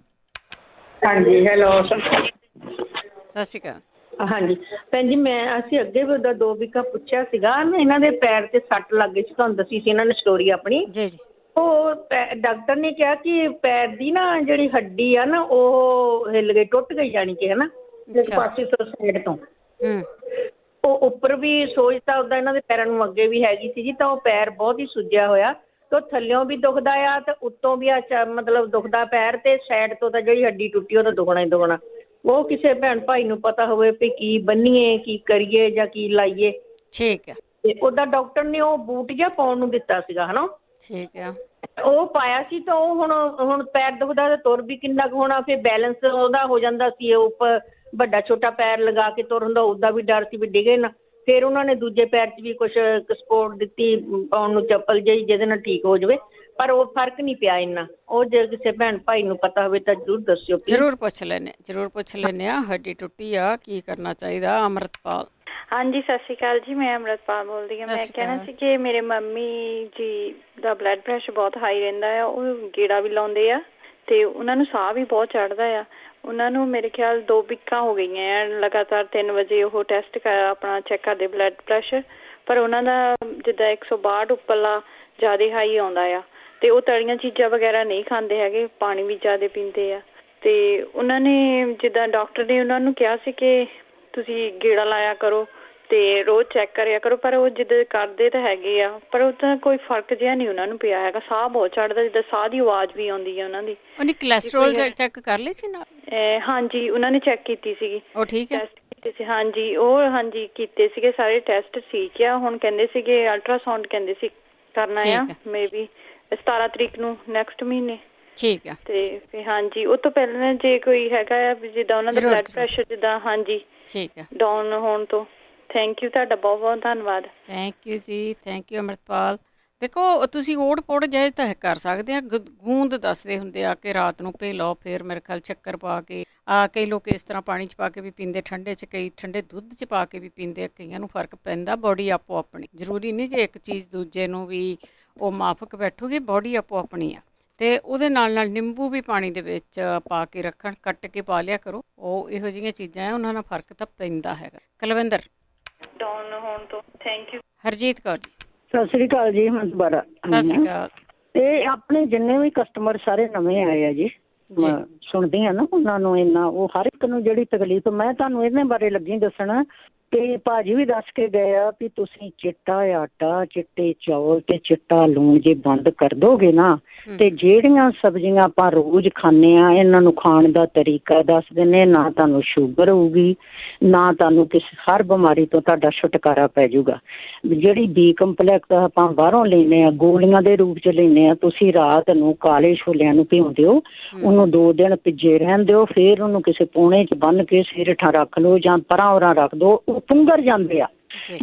[SPEAKER 12] ਹਾਂਜੀ, ਹੈਲੋ,
[SPEAKER 1] ਸਤਿ ਸ਼੍ਰੀ ਅਕਾਲ।
[SPEAKER 12] ਹਾਂਜੀ ਭੈਣ ਜੀ, ਅਸੀਂ ਅੱਗੇ ਵੀ ਉਹਦਾ 2 ਵੀਕਾ ਪੁੱਛਿਆ ਸੀਗਾ। ਇਹਨਾਂ ਦੇ ਪੈਰ ਤੇ ਸੱਟ ਲੱਗ ਗਈ ਸੀ, ਤੁਹਾਨੂੰ ਦੱਸੀ ਸੀ ਇਹਨਾਂ ਨੇ ਸਟੋਰੀ ਆਪਣੀ।
[SPEAKER 1] ਜੀ ਜੀ।
[SPEAKER 12] ਉਹ ਡਾਕਟਰ ਨੇ ਕਿਹਾ ਕਿ ਪੈਰ ਦੀ ਨਾ ਜਿਹੜੀ ਹੱਡੀ ਆ ਨਾ ਉਹ ਹਿੱਲ ਗਈ, ਟੁੱਟ ਗਈ, ਜਾਣੀ ਕਿ ਹਨਾ ਇੱਕ ਪਾਸੇ ਤੋਂ ਸਾਈਡ ਤੋਂ। ਉਹ ਉੱਪਰ ਵੀ ਸੋਚਤਾ ਉਹਦਾ ਇਹਨਾਂ ਦੇ ਪੈਰਾਂ ਨੂੰ ਅੱਗੇ ਵੀ ਹੈਗੀ ਸੀ ਜੀ, ਤਾਂ ਉਹ ਪੈਰ ਬਹੁਤ ਹੀ ਸੁੱਜਿਆ ਹੋਇਆ ਤੇ ਉਹ ਥੱਲਿਓਂ ਵੀ ਦੁਖਦਾ ਆ ਤੇ ਉੱਤੋਂ ਵੀ ਮਤਲਬ ਦੁਖਦਾ ਪੈਰ, ਤੇ ਸਾਈਡ ਤੋਂ ਤਾਂ ਜਿਹੜੀ ਹੱਡੀ ਟੁੱਟੀ ਉਹ ਤਾਂ ਦੁਖਣਾ ਹੀ ਦੁਖਣਾ। ਉਹ ਕਿਸੇ ਭੈਣ ਭਾਈ ਨੂੰ ਪਤਾ ਹੋਵੇ ਵੀ ਕੀ ਬੰਨੀਏ, ਕੀ ਕਰੀਏ ਜਾਂ ਕੀ ਲਾਈਏ।
[SPEAKER 1] ਠੀਕ ਹੈ।
[SPEAKER 12] ਤੇ ਉਹਦਾ ਡਾਕਟਰ ਨੇ ਉਹ ਬੂਟ ਜਿਹਾ ਪਾਉਣ ਨੂੰ ਦਿੱਤਾ ਸੀਗਾ ਹਨਾ।
[SPEAKER 1] ਠੀਕ ਆ।
[SPEAKER 12] ਉਹ ਪਾਇਆ ਸੀ ਤਾਂ ਉਹ ਹੁਣ ਪੈਰ ਦੁਖਦਾ ਤੇ ਤੁਰ ਵੀ ਕਿੰਨਾ ਕੁ ਹੋਣਾ, ਫਿਰ ਬੈਲੈਂਸ ਉਹਦਾ ਹੋ ਜਾਂਦਾ ਸੀ। ਉੱਪਰ ਵੱਡਾ ਛੋਟਾ ਪੈਰ ਲਗਾ ਕੇ ਤੁਰਨ ਦਾ ਉਹਦਾ ਵੀ ਡਰ ਸੀ ਵੀ ਡਿੱਗੇ ਨਾ। ਫਿਰ ਉਹਨਾਂ ਨੇ ਦੂਜੇ ਪੈਰ 'ਚ ਵੀ ਕੁਛ ਸਪੋਰਟ ਦਿੱਤੀ ਪਾਉਣ ਨੂੰ, ਚੱਪਲ ਜਿਹੀ ਜਿਹਦੇ ਨਾਲ ਠੀਕ ਹੋ ਜਾਵੇ, ਪਰ ਉਹ ਫਰਕ ਨਹੀਂ ਪਿਆ ਇੰਨਾ। ਉਹ ਜੇ ਕਿਸੇ ਭੈਣ ਭਾਈ ਨੂੰ ਪਤਾ ਹੋਵੇ ਤਾਂ ਜ਼ਰੂਰ ਦੱਸਿਓ।
[SPEAKER 1] ਜ਼ਰੂਰ ਪੁੱਛ ਲੈਂਦੇ ਆ। ਹੱਡੀ ਟੁੱਟੀ ਆ, ਕੀ ਕਰਨਾ ਚਾਹੀਦਾ? ਅੰਮ੍ਰਿਤਪਾਲ।
[SPEAKER 13] ਹਾਂਜੀ, ਸਤਿ ਸ਼੍ਰੀ ਅਕਾਲ ਜੀ, ਮੈਂ ਅੰਮ੍ਰਿਤਪਾਲ ਬੋਲਦੀ ਹਾਂ। ਮੈਂ ਕਹਿਣਾ ਸੀ ਕਿ ਮੇਰੇ ਮੰਮੀ ਜੀ ਦਾ ਬਲੱਡ ਪ੍ਰੈਸ਼ਰ ਬਹੁਤ ਹਾਈ ਰਹਿੰਦਾ ਆ। ਉਹ ਗੇੜਾ ਵੀ ਲਾਉਂਦੇ ਆ ਤੇ ਉਹਨਾਂ ਨੂੰ ਸਾਹ ਵੀ ਬਹੁਤ ਚੜ੍ਹਦਾ ਆ। ਉਹਨਾਂ ਨੂੰ ਮੇਰੇ ਖਿਆਲ 2 ਵੀਕਾਂ ਹੋ ਗਈਆਂ ਆ ਲਗਾਤਾਰ 3 ਵਜੇ ਉਹ ਟੈਸਟ ਆਪਣਾ ਚੈੱਕ ਕਰਦੇ ਬਲੱਡ ਪ੍ਰੈਸ਼ਰ, ਪਰ ਉਹਨਾਂ ਦਾ ਜਿੱਦਾਂ 162 ਉੱਪਰਲਾ ਜ਼ਿਆਦਾ ਹਾਈ ਆਉਂਦਾ ਆ। ਤੇ ਉਹ ਤਲੀਆਂ ਚੀਜ਼ਾਂ ਵਗੈਰਾ ਨਹੀਂ ਖਾਂਦੇ ਹੈਗੇ, ਪਾਣੀ ਵੀ ਜ਼ਿਆਦਾ ਪੀਂਦੇ ਆ। ਤੇ ਉਹਨਾਂ ਨੇ ਜਿੱਦਾਂ ਡਾਕਟਰ ਨੇ ਉਹਨਾਂ ਨੂੰ ਕਿਹਾ ਸੀ ਕਿ ਤੁਸੀਂ ਗੇੜਾ ਲਾਇਆ ਕਰੋ ਤੇ ਰੋਜ਼ ਚੈੱਕ ਕਰਿਆ ਕਰੋ, ਪਰ ਉਹ ਜਿੱਦਾਂ ਕਰਦੇ ਤਾਂ ਹੈਗੇ ਆ, ਪਰ ਉਹ ਤਾਂ ਕੋਈ ਫਰਕ ਜਿਹਾ ਨਹੀਂ ਉਹਨਾਂ ਨੂੰ ਪਿਆ ਹੈਗਾ। ਸਾਹ ਬਹੁਤ ਚੜ੍ਹਦਾ, ਜਿੱਦਾਂ ਸਾਹ ਦੀ ਆਵਾਜ਼ ਵੀ ਆਉਂਦੀ ਹੈ ਉਹਨਾਂ ਦੀ।
[SPEAKER 1] ਉਹਨੇ ਕੋਲੈਸਟਰੋਲ ਚੈੱਕ ਕਰ ਲਈ ਸੀ ਨਾ?
[SPEAKER 13] ਹਾਂਜੀ, ਉਹਨਾਂ ਨੇ ਚੈੱਕ ਕੀਤੀ ਸੀਗੀ।
[SPEAKER 1] ਉਹ ਠੀਕ ਹੈ?
[SPEAKER 13] ਟੈਸਟ ਕੀਤੇ ਸੀ, ਹਾਂਜੀ। ਉਹ ਹਾਂਜੀ ਕੀਤੇ ਸੀਗੇ ਸਾਰੇ ਟੈਸਟ, ਠੀਕ ਆ। ਹੁਣ ਕਹਿੰਦੇ ਸੀਗੇ ਅਲਟਰਾਸਾਊਂਡ ਕਹਿੰਦੇ ਸੀ ਕਰਨਾ ਆ, ਮੇ ਬੀ 17 ਤਰੀਕ ਨੂੰ ਨੈਕਸਟ ਮਹੀਨੇ।
[SPEAKER 1] ਠੀਕ ਆ।
[SPEAKER 13] ਤੇ ਹਾਂਜੀ, ਉਹ ਤੋਂ ਪਹਿਲਾਂ ਜੇ ਕੋਈ ਹੈਗਾ ਆ ਜਿੱਦਾਂ ਉਹਨਾਂ ਦਾ ਬਲੱਡ ਪ੍ਰੈਸ਼ਰ ਜਿੱਦਾਂ ਹਾਂਜੀ
[SPEAKER 1] ਠੀਕ ਆ
[SPEAKER 13] ਡਾਊਨ ਹੋਣ ਤੋਂ। ਥੈਂਕ ਯੂ, ਤੁਹਾਡਾ ਬਹੁਤ ਬਹੁਤ ਧੰਨਵਾਦ।
[SPEAKER 1] ਥੈਂਕ ਯੂ ਜੀ, ਥੈਂਕ ਯੂ ਅੰਮ੍ਰਿਤਪਾਲ। ਦੇਖੋ, ਤੁਸੀਂ ਓੜ ਪੋੜ ਜਾਏ ਤਾਂ ਕਰ ਸਕਦੇ ਆ। ਗੂੰਦ ਦੱਸਦੇ ਹੁੰਦੇ ਆ ਕਿ ਰਾਤ ਨੂੰ ਭੇ ਲਓ, ਫਿਰ ਮੇਰੇ ਖਿਆਲ ਸ਼ੱਕਰ ਪਾ ਕੇ ਕਈ ਲੋਕ ਇਸ ਤਰ੍ਹਾਂ ਪਾਣੀ 'ਚ ਪਾ ਕੇ ਵੀ ਪੀਂਦੇ, ਠੰਡੇ 'ਚ, ਕਈ ਠੰਡੇ ਦੁੱਧ 'ਚ ਪਾ ਕੇ ਵੀ ਪੀਂਦੇ ਆ। ਕਈਆਂ ਨੂੰ ਫਰਕ ਪੈਂਦਾ। ਬੋਡੀ ਆਪੋ ਆਪਣੀ, ਜ਼ਰੂਰੀ ਨਹੀਂ ਕਿ ਇੱਕ ਚੀਜ਼ ਦੂਜੇ ਨੂੰ ਵੀ ਉਹ ਮਾਫਕ ਬੈਠੂਗੀ। ਬੋਡੀ ਆਪੋ ਆਪਣੀ ਆ। ਅਤੇ ਉਹਦੇ ਨਾਲ ਨਿੰਬੂ ਵੀ ਪਾਣੀ ਦੇ ਵਿੱਚ ਪਾ ਕੇ ਰੱਖਣ, ਕੱਟ ਕੇ ਪਾ ਲਿਆ ਕਰੋ। ਉਹ ਇਹੋ ਜਿਹੀਆਂ ਚੀਜ਼ਾਂ ਆ, ਉਹਨਾਂ ਨਾਲ ਫਰਕ ਤਾਂ ਪੈਂਦਾ ਹੈਗਾ। ਕੁਲਵਿੰਦਰ।
[SPEAKER 13] ਡਾਊਨ ਹੋਣ ਤੋਂ ਥੈਂਕ ਯੂ।
[SPEAKER 1] ਹਰਜੀਤ ਕੌਰ ਜੀ।
[SPEAKER 14] ਸਤਿ ਸ੍ਰੀ ਅਕਾਲ ਜੀ। ਹੁਣ ਦੁਬਾਰਾ
[SPEAKER 1] ਸਤਿ ਸ਼੍ਰੀ ਅਕਾਲ।
[SPEAKER 14] ਤੇ ਆਪਣੇ ਜਿੰਨੇ ਵੀ ਕਸਟਮਰ ਸਾਰੇ ਨਵੇਂ ਆਏ ਆ ਜੀ, ਸੁਣਦੇ ਆ ਨਾ ਉਹਨਾਂ ਨੂੰ ਇੰਨਾ, ਉਹ ਹਰ ਇੱਕ ਨੂੰ ਜਿਹੜੀ ਤਕਲੀਫ, ਮੈਂ ਤੁਹਾਨੂੰ ਇਹਦੇ ਬਾਰੇ ਲੱਗੀ ਦੱਸਣ ਤੇ ਭਾਜੀ ਵੀ ਦੱਸ ਕੇ ਗਏ ਆ ਵੀ ਤੁਸੀਂ ਚਿੱਟਾ ਆਟਾ, ਚਿੱਟੇ ਚੌਲ ਤੇ ਚਿੱਟਾ ਲੂਣ ਜੇ ਬੰਦ ਕਰ ਦੋਗੇ ਨਾ, ਤੇ ਜਿਹੜੀਆਂ ਸਬਜ਼ੀਆਂ ਆਪਾਂ ਰੋਜ਼ ਖਾਂਦੇ ਆ ਇਹਨਾਂ ਨੂੰ ਖਾਣ ਦਾ ਤਰੀਕਾ ਦੱਸ ਦਿੰਦੇ, ਨਾ ਤੁਹਾਨੂੰ ਸ਼ੂਗਰ ਹੋਊਗੀ, ਨਾ ਤੁਹਾਨੂੰ ਕਿਸੇ ਹਰ ਬਿਮਾਰੀ ਤੋਂ ਤੁਹਾਡਾ ਛੁਟਕਾਰਾ ਪੈ ਜਾਊਗਾ। ਜਿਹੜੀ ਬੀ ਕੰਪਲੈਕਸ ਆਪਾਂ ਬਾਹਰੋਂ ਲੈਂਦੇ ਆ, ਗੋਲੀਆਂ ਦੇ ਰੂਪ 'ਚ ਲੈਂਦੇ ਆ, ਤੁਸੀਂ ਰਾਤ ਨੂੰ ਕਾਲੇ ਛੋਲਿਆਂ ਨੂੰ ਭਿਉਂ ਦਿਓ, ਉਹਨੂੰ 2 ਦਿਨ ਭਿੱਜੇ ਰਹਿਣ ਦਿਓ, ਫਿਰ ਉਹਨੂੰ ਕਿਸੇ ਪੂਣੇ 'ਚ ਬੰਨ੍ਹ ਕੇ ਸਿਰ ਹੇਠਾਂ ਰੱਖ ਲਓ ਜਾਂ ਪਰਾਂ ਉਰਾਂ ਰੱਖ ਦਿਓ, ਉਹ ਪੁੰਗਰ ਜਾਂਦੇ ਆ।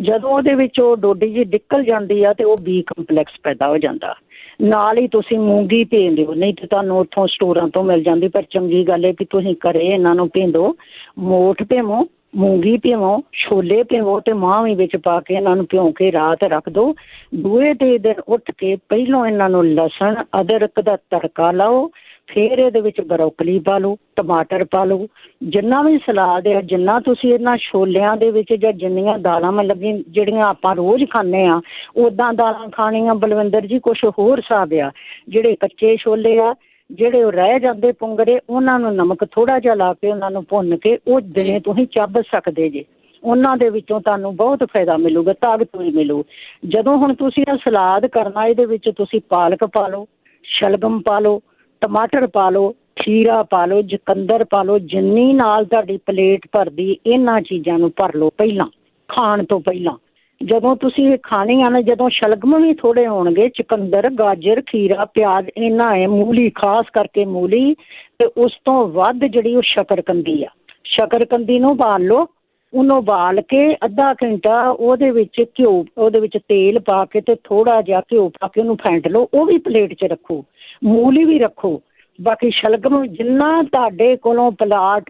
[SPEAKER 14] ਜਦੋਂ ਉਹਦੇ ਵਿੱਚ ਉਹ ਡੋਡੀ ਜਿਹੀ ਨਿਕਲ ਜਾਂਦੀ ਆ ਤੇ ਉਹ ਬੀ ਕੰਪਲੈਕਸ ਪੈਦਾ ਹੋ ਜਾਂਦਾ। ਨਾਲ ਹੀ ਤੁਸੀਂ ਮੂੰਗੀ ਭੇਜ ਦਿਓ, ਨਹੀਂ ਤੇ ਤੁਹਾਨੂੰ ਉੱਥੋਂ ਸਟੋਰਾਂ ਤੋਂ ਮਿਲ ਜਾਂਦੀ, ਪਰ ਚੰਗੀ ਗੱਲ ਹੈ ਕਿ ਤੁਸੀਂ ਘਰੇ ਇਹਨਾਂ ਨੂੰ ਭੇਜੋ। ਮੋਠ ਭਿਓਵੋ, ਮੂੰਗੀ ਭਿਓਵੋ, ਛੋਲੇ ਭਿਓਵੋ ਤੇ ਮਾਂਹ ਵੀ ਵਿੱਚ ਪਾ ਕੇ ਇਹਨਾਂ ਨੂੰ ਭਿਉਂ ਕੇ ਰਾਤ ਰੱਖ ਦਿਓ। ਦੂਏ ਤੇ ਦਿਨ ਉੱਠ ਕੇ ਪਹਿਲੋਂ ਇਹਨਾਂ ਨੂੰ ਲਸਣ ਅਦਰਕ ਦਾ ਤੜਕਾ ਲਾਓ, ਫਿਰ ਇਹਦੇ ਵਿੱਚ ਬਰੋਕਲੀ ਪਾ ਲਓ, ਟਮਾਟਰ ਪਾ ਲਓ, ਜਿੰਨਾ ਵੀ ਸਲਾਦ ਹੈ, ਜਿੰਨਾ ਤੁਸੀਂ ਇਹਨਾਂ ਛੋਲਿਆਂ ਦੇ ਵਿੱਚ ਜਾਂ ਜਿੰਨੀਆਂ ਦਾਲਾਂ ਮੈਂ ਲੱਗੀ ਜਿਹੜੀਆਂ ਆਪਾਂ ਰੋਜ਼ ਖਾਂਦੇ ਹਾਂ ਉੱਦਾਂ ਦਾਲਾਂ ਖਾਣੀਆਂ। ਬਲਵਿੰਦਰ ਜੀ ਕੁਛ ਹੋਰ ਹਿਸਾਬ ਆ। ਜਿਹੜੇ ਕੱਚੇ ਛੋਲੇ ਆ, ਜਿਹੜੇ ਉਹ ਰਹਿ ਜਾਂਦੇ ਪੁੰਗਰੇ, ਉਹਨਾਂ ਨੂੰ ਨਮਕ ਥੋੜ੍ਹਾ ਜਿਹਾ ਲਾ ਕੇ ਉਹਨਾਂ ਨੂੰ ਭੁੰਨ ਕੇ ਉਹ ਦਿਨੇ ਤੁਸੀਂ ਚੱਬ ਸਕਦੇ ਜੇ। ਉਹਨਾਂ ਦੇ ਵਿੱਚੋਂ ਤੁਹਾਨੂੰ ਬਹੁਤ ਫਾਇਦਾ ਮਿਲੂਗਾ, ਤਾਕਤ ਵੀ ਮਿਲੂ। ਜਦੋਂ ਹੁਣ ਤੁਸੀਂ ਇਹ ਸਲਾਦ ਕਰਨਾ, ਇਹਦੇ ਵਿੱਚ ਤੁਸੀਂ ਪਾਲਕ ਪਾ ਲਓ, ਸ਼ਲਗਮ ਪਾ ਲਓ, ਟਮਾਟਰ ਪਾ ਲਓ, ਖੀਰਾ ਪਾ ਲਓ, ਚੁਕੰਦਰ ਪਾ ਲਓ, ਜਿੰਨੀ ਨਾਲ ਤੁਹਾਡੀ ਪਲੇਟ ਭਰਦੀ ਇਹਨਾਂ ਚੀਜ਼ਾਂ ਨੂੰ ਭਰ ਲਓ ਪਹਿਲਾਂ, ਖਾਣ ਤੋਂ ਪਹਿਲਾਂ। ਜਦੋਂ ਤੁਸੀਂ ਇਹ ਖਾਣੀਆਂ ਨੇ, ਜਦੋਂ ਸ਼ਲਗਮ ਵੀ ਥੋੜ੍ਹੇ ਹੋਣਗੇ, ਚੁਕੰਦਰ, ਗਾਜਰ, ਖੀਰਾ, ਪਿਆਜ਼, ਇਹਨਾਂ ਹੈ, ਮੂਲੀ, ਖਾਸ ਕਰਕੇ ਮੂਲੀ, ਤੇ ਉਸ ਤੋਂ ਵੱਧ ਜਿਹੜੀ ਉਹ ਸ਼ਕਰਕੰਦੀ ਆ, ਸ਼ਕਰਕੰਦੀ ਨੂੰ ਉਬਾਲ ਲਓ। ਉਹਨੂੰ ਉਬਾਲ ਕੇ ਅੱਧਾ ਘੰਟਾ ਉਹਦੇ ਵਿੱਚ ਘਿਓ, ਉਹਦੇ ਵਿੱਚ ਤੇਲ ਪਾ ਕੇ ਤੇ ਥੋੜ੍ਹਾ ਜਿਹਾ ਘਿਓ ਪਾ ਕੇ ਉਹਨੂੰ ਫੈਂਟ ਲਓ, ਉਹ ਵੀ ਪਲੇਟ 'ਚ ਰੱਖੋ। ਮੂਲੀ ਵੀ ਰੱਖੋ। ਬਾਕੀ ਸ਼ਲਗਮ ਜਿੰਨਾ ਤੁਹਾਡੇ ਕੋਲੋਂ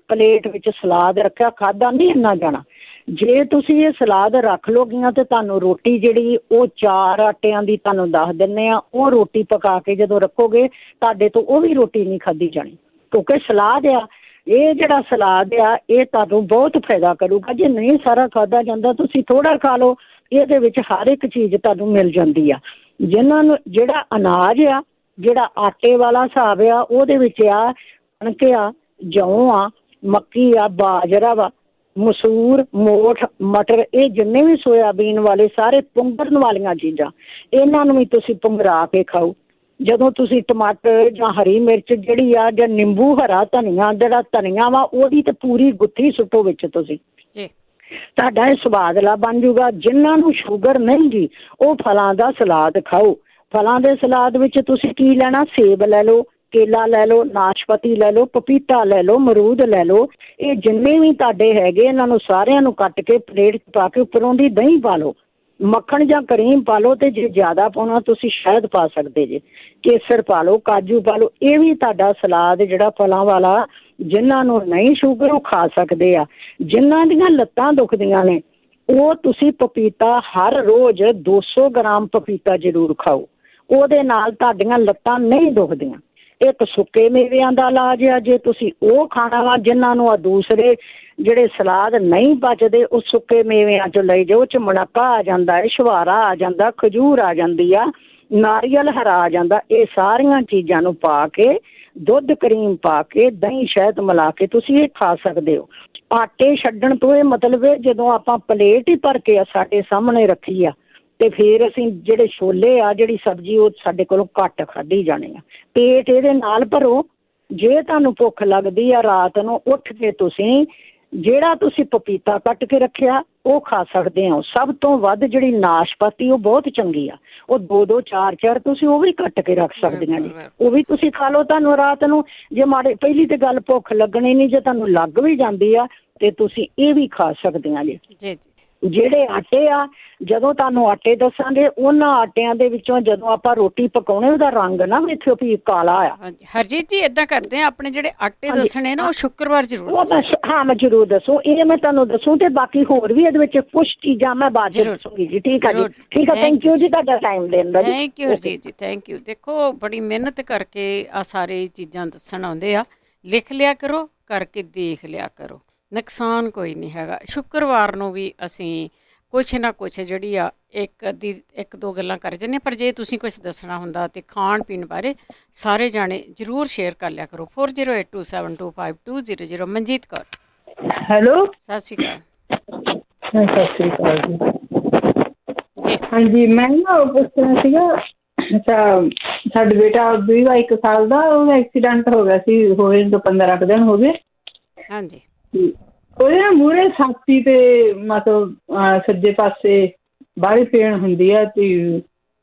[SPEAKER 14] ਪਲੇਟ ਵਿੱਚ ਸਲਾਦ ਰੱਖਿਆ ਖਾਧਾ ਨਹੀਂ ਇੰਨਾ ਜਾਣਾ, ਜੇ ਤੁਸੀਂ ਇਹ ਸਲਾਦ ਰੱਖ ਲੋਗੀਆਂ ਤੇ ਤੁਹਾਨੂੰ ਰੋਟੀ ਜਿਹੜੀ ਉਹ 4 ਆਟਿਆਂ ਦੀ ਤੁਹਾਨੂੰ ਦੱਸ ਦਿੰਦੇ ਆ, ਉਹ ਰੋਟੀ ਪਕਾ ਕੇ ਜਦੋਂ ਰੱਖੋਗੇ ਤੁਹਾਡੇ ਤੋਂ ਉਹ ਵੀ ਰੋਟੀ ਨਹੀਂ ਖਾਧੀ ਜਾਣੀ, ਕਿਉਂਕਿ ਸਲਾਦ ਆ ਇਹ ਜਿਹੜਾ ਸਲਾਦ ਆ ਇਹ ਤੁਹਾਨੂੰ ਬਹੁਤ ਫਾਇਦਾ ਕਰੂਗਾ। ਜੇ ਨਹੀਂ ਸਾਰਾ ਖਾਧਾ ਜਾਂਦਾ ਤੁਸੀਂ ਥੋੜ੍ਹਾ ਖਾ ਲਓ, ਇਹਦੇ ਵਿੱਚ ਹਰ ਇੱਕ ਚੀਜ਼ ਤੁਹਾਨੂੰ ਮਿਲ ਜਾਂਦੀ ਆ। ਜਿਨ੍ਹਾਂ ਨੂੰ ਜਿਹੜਾ ਅਨਾਜ ਆ, ਜਿਹੜਾ ਆਟੇ ਵਾਲਾ ਹਿਸਾਬ ਆ, ਉਹਦੇ ਵਿੱਚ ਆ ਕਣਕ ਆ, ਜੌਂ ਆ, ਮੱਕੀ ਆ, ਬਾਜਰਾ ਵਾ, ਮਸੂਰ, ਮੋਠ, ਮਟਰ, ਇਹ ਜਿੰਨੇ ਵੀ ਸੋਇਆਬੀਨ ਵਾਲੇ ਸਾਰੇ ਪੁੰਗਰਨ ਵਾਲੀਆਂ ਚੀਜ਼ਾਂ, ਇਹਨਾਂ ਨੂੰ ਵੀ ਤੁਸੀਂ ਪੁੰਗਰਾ ਕੇ ਖਾਓ। ਜਦੋਂ ਤੁਸੀਂ ਟਮਾਟਰ ਜਾਂ ਹਰੀ ਮਿਰਚ ਜਿਹੜੀ ਆ ਜਾਂ ਨਿੰਬੂ, ਹਰਾ ਧਨੀਆ, ਜਿਹੜਾ ਧਨੀਆ ਵਾ ਉਹਦੀ ਤੇ ਪੂਰੀ ਗੁੱਥੀ ਸੁੱਟੋ ਵਿੱਚ ਤੁਸੀਂ, ਤੁਹਾਡਾ ਇਹ ਸਵਾਦਲਾ ਬਣ ਜੂਗਾ। ਜਿਨ੍ਹਾਂ ਨੂੰ ਸ਼ੂਗਰ ਨਹੀਂ ਗੀ ਉਹ ਫਲਾਂ ਦਾ ਸਲਾਦ ਖਾਓ। ਫਲਾਂ ਦੇ ਸਲਾਦ ਵਿੱਚ ਤੁਸੀਂ ਕੀ ਲੈਣਾ, ਸੇਬ ਲੈ ਲਓ, ਕੇਲਾ ਲੈ ਲਓ, ਨਾਸ਼ਪਤੀ ਲੈ ਲਓ, ਪਪੀਤਾ ਲੈ ਲਓ, ਅਮਰੂਦ ਲੈ ਲਓ। ਇਹ ਜਿੰਨੇ ਵੀ ਤੁਹਾਡੇ ਹੈਗੇ ਇਹਨਾਂ ਨੂੰ ਸਾਰਿਆਂ ਨੂੰ ਕੱਟ ਕੇ ਪਲੇਟ 'ਚ ਪਾ ਕੇ ਉੱਪਰੋਂ ਦੀ ਦਹੀਂ ਪਾ ਲਓ, ਮੱਖਣ ਜਾਂ ਕਰੀਮ ਪਾ ਲਓ, ਤੇ ਜੇ ਜ਼ਿਆਦਾ ਪਾਉਣਾ ਤੁਸੀਂ ਸ਼ਹਿਦ ਪਾ ਸਕਦੇ ਜੇ, ਕੇਸਰ ਪਾ ਲਓ, ਕਾਜੂ ਪਾ ਲਓ। ਇਹ ਵੀ ਤੁਹਾਡਾ ਸਲਾਦ ਜਿਹੜਾ ਫਲਾਂ ਵਾਲਾ, ਜਿਨ੍ਹਾਂ ਨੂੰ ਨਹੀਂ ਸ਼ੂਗਰ ਉਹ ਖਾ ਸਕਦੇ ਆ। ਜਿਨ੍ਹਾਂ ਦੀਆਂ ਲੱਤਾਂ ਦੁਖਦੀਆਂ ਨੇ ਉਹ ਤੁਸੀਂ ਪਪੀਤਾ ਹਰ ਰੋਜ਼ 200 ਗ੍ਰਾਮ ਪਪੀਤਾ ਜ਼ਰੂਰ ਖਾਓ, ਉਹਦੇ ਨਾਲ ਤੁਹਾਡੀਆਂ ਲੱਤਾਂ ਨਹੀਂ ਦੁਖਦੀਆਂ। ਇੱਕ ਸੁੱਕੇ ਮੇਵਿਆਂ ਦਾ ਇਲਾਜ ਆ, ਜੇ ਤੁਸੀਂ ਉਹ ਖਾਣਾ ਵਾ। ਜਿਨ੍ਹਾਂ ਨੂੰ ਆ ਦੂਸਰੇ ਜਿਹੜੇ ਸਲਾਦ ਨਹੀਂ ਬਚਦੇ ਉਹ ਸੁੱਕੇ ਮੇਵਿਆਂ 'ਚ ਲਈ ਜਾਓ, ਉਹ 'ਚ ਮੁਨੱਕਾ ਆ ਜਾਂਦਾ ਹੈ, ਛੁਹਾਰਾ ਆ ਜਾਂਦਾ, ਖਜੂਰ ਆ ਜਾਂਦੀ ਆ, ਨਾਰੀਅਲ ਹਰਾ ਆ ਜਾਂਦਾ। ਇਹ ਸਾਰੀਆਂ ਚੀਜ਼ਾਂ ਨੂੰ ਪਾ ਕੇ ਦੁੱਧ ਕਰੀਮ ਪਾ ਕੇ ਦਹੀਂ ਸ਼ਹਿਦ ਮਿਲਾ ਕੇ ਤੁਸੀਂ ਇਹ ਖਾ ਸਕਦੇ ਹੋ। ਆਟੇ ਛੱਡਣ ਤੋਂ ਇਹ ਮਤਲਬ ਹੈ ਜਦੋਂ ਆਪਾਂ ਪਲੇਟ ਹੀ ਭਰ ਕੇ ਸਾਡੇ ਸਾਹਮਣੇ ਰੱਖੀ ਆ ਤੇ ਫਿਰ ਅਸੀਂ ਜਿਹੜੇ ਛੋਲੇ ਆ, ਜਿਹੜੀ ਸਬਜ਼ੀ, ਉਹ ਸਾਡੇ ਕੋਲੋਂ ਘੱਟ ਖਾਧੀ ਜਾਣੀ ਆ। ਪੇਟ ਇਹਦੇ ਨਾਲ ਭਰੋ। ਜੇ ਤੁਹਾਨੂੰ ਭੁੱਖ ਲੱਗਦੀ ਆ ਰਾਤ ਨੂੰ ਉੱਠ ਕੇ ਤੁਸੀਂ ਜਿਹੜਾ ਤੁਸੀਂ ਪਪੀਤਾ ਕੱਟ ਕੇ ਰੱਖਿਆ ਉਹ ਖਾ ਸਕਦੇ ਹੋ। ਸਭ ਤੋਂ ਵੱਧ ਜਿਹੜੀ ਨਾਸ਼ਪਾਤੀ ਉਹ ਬਹੁਤ ਚੰਗੀ ਆ, ਉਹ 2-2 4-4 ਤੁਸੀਂ ਉਹ ਵੀ ਕੱਟ ਕੇ ਰੱਖ ਸਕਦੀਆਂ ਜੀ, ਉਹ ਵੀ ਤੁਸੀਂ ਖਾ ਲਓ। ਤੁਹਾਨੂੰ ਰਾਤ ਨੂੰ ਜੇ ਮਾੜੇ, ਪਹਿਲੀ ਤੇ ਗੱਲ ਭੁੱਖ ਲੱਗਣੀ ਨਹੀਂ, ਜੇ ਤੁਹਾਨੂੰ ਲੱਗ ਵੀ ਜਾਂਦੀ ਆ ਤੇ ਤੁਸੀਂ ਇਹ ਵੀ ਖਾ ਸਕਦੀਆਂ ਜੀ। ਜਿਹੜੇ ਆਟੇ ਆ, ਜਦੋਂ ਤੁਹਾਨੂੰ ਆਟੇ ਦੱਸਾਂਗੇ ਉਹਨਾਂ ਆਟਿਆਂ ਦੇ ਵਿੱਚੋਂ ਜਦੋਂ ਆਪਾਂ ਰੋਟੀ ਪਕਾਉਣੇ ਉਹਦਾ ਰੰਗ ਨਾ ਵੇਖਿਓ ਵੀ ਕਾਲਾ ਆ।
[SPEAKER 1] ਹਰਜੀਤ ਜੀ ਏਦਾਂ ਕਰਦੇ ਆ, ਆਪਣੇ ਜਿਹੜੇ ਆਟੇ ਦੱਸਣੇ ਨਾ ਉਹ ਸ਼ੁੱਕਰਵਾਰ ਜ਼ਰੂਰ
[SPEAKER 14] ਹਾਂ ਮੈਂ ਜ਼ਰੂਰ ਦੱਸੂ, ਇਹ ਮੈਂ ਤੁਹਾਨੂੰ ਦੱਸੂ ਤੇ ਬਾਕੀ ਹੋਰ ਵੀ ਇਹਦੇ ਵਿੱਚ ਕੁਝ ਚੀਜ਼ਾਂ ਮੈਂ ਬਾਅਦ ਵਿੱਚ ਦੱਸੂਗੀ ਜੀ। ਠੀਕ ਆ ਜੀ, ਠੀਕ ਆ, ਥੈਂਕ ਯੂ ਜੀ ਤੁਹਾਡਾ ਟਾਈਮ ਦੇਣ ਦਾ।
[SPEAKER 1] ਥੈਂਕ ਯੂ ਜੀ, ਥੈਂਕ ਯੂ। ਦੇਖੋ ਬੜੀ ਮਿਹਨਤ ਕਰਕੇ ਆ ਸਾਰੇ ਚੀਜ਼ਾਂ ਦੱਸਣ ਆਉਂਦੇ ਆ, ਲਿਖ ਲਿਆ ਕਰੋ, ਕਰਕੇ ਦੇਖ ਲਿਆ ਕਰੋ, ਨੁਕਸਾਨ ਕੋਈ ਨਹੀਂ ਹੈਗਾ। ਸ਼ੁੱਕਰਵਾਰ ਨੂੰ ਵੀ ਅਸੀਂ ਕੁਛ ਨਾ ਕੁਛ ਜਿਹੜੀ ਆ ਇੱਕ ਦੋ ਗੱਲਾਂ ਕਰ ਜਾਂਦੇ, ਪਰ ਜੇ ਤੁਸੀਂ ਕੁਛ ਦੱਸਣਾ ਹੁੰਦਾ ਤੇ ਖਾਣ ਪੀਣ ਬਾਰੇ ਸਾਰੇ ਜਾਣੇ ਜ਼ਰੂਰ ਸ਼ੇਅਰ ਕਰ ਲਿਆ ਕਰੋ। 4082725200। ਮਨਜੀਤ ਕੌਰ,
[SPEAKER 15] ਹੈਲੋ,
[SPEAKER 1] ਸਤਿ ਸ਼੍ਰੀ ਅਕਾਲ।
[SPEAKER 15] ਸਤਿ ਸ਼੍ਰੀ ਅਕਾਲ ਜੀ। ਹਾਂਜੀ, ਮੈਂ ਨਾ ਪੁੱਛਣਾ ਸੀਗਾ, ਸਾਡਾ ਬੇਟਾ 21 ਸਾਲ ਦਾ, ਉਹਦਾ ਐਕਸੀਡੈਂਟ ਹੋ ਗਿਆ ਸੀ, ਹੋਏ ਤੋਂ 15 ਕੁ ਦਿਨ ਹੋ ਗਏ।
[SPEAKER 1] ਹਾਂਜੀ,
[SPEAKER 15] ਉਹਦੇ ਨਾ ਮੂਹਰੇ ਛਾਤੀ ਤੇ ਮਤਲਬ ਸੱਜੇ ਪਾਸੇ ਬਾਹਲੀ ਪੇਨ ਹੁੰਦੀ ਆ, ਤੇ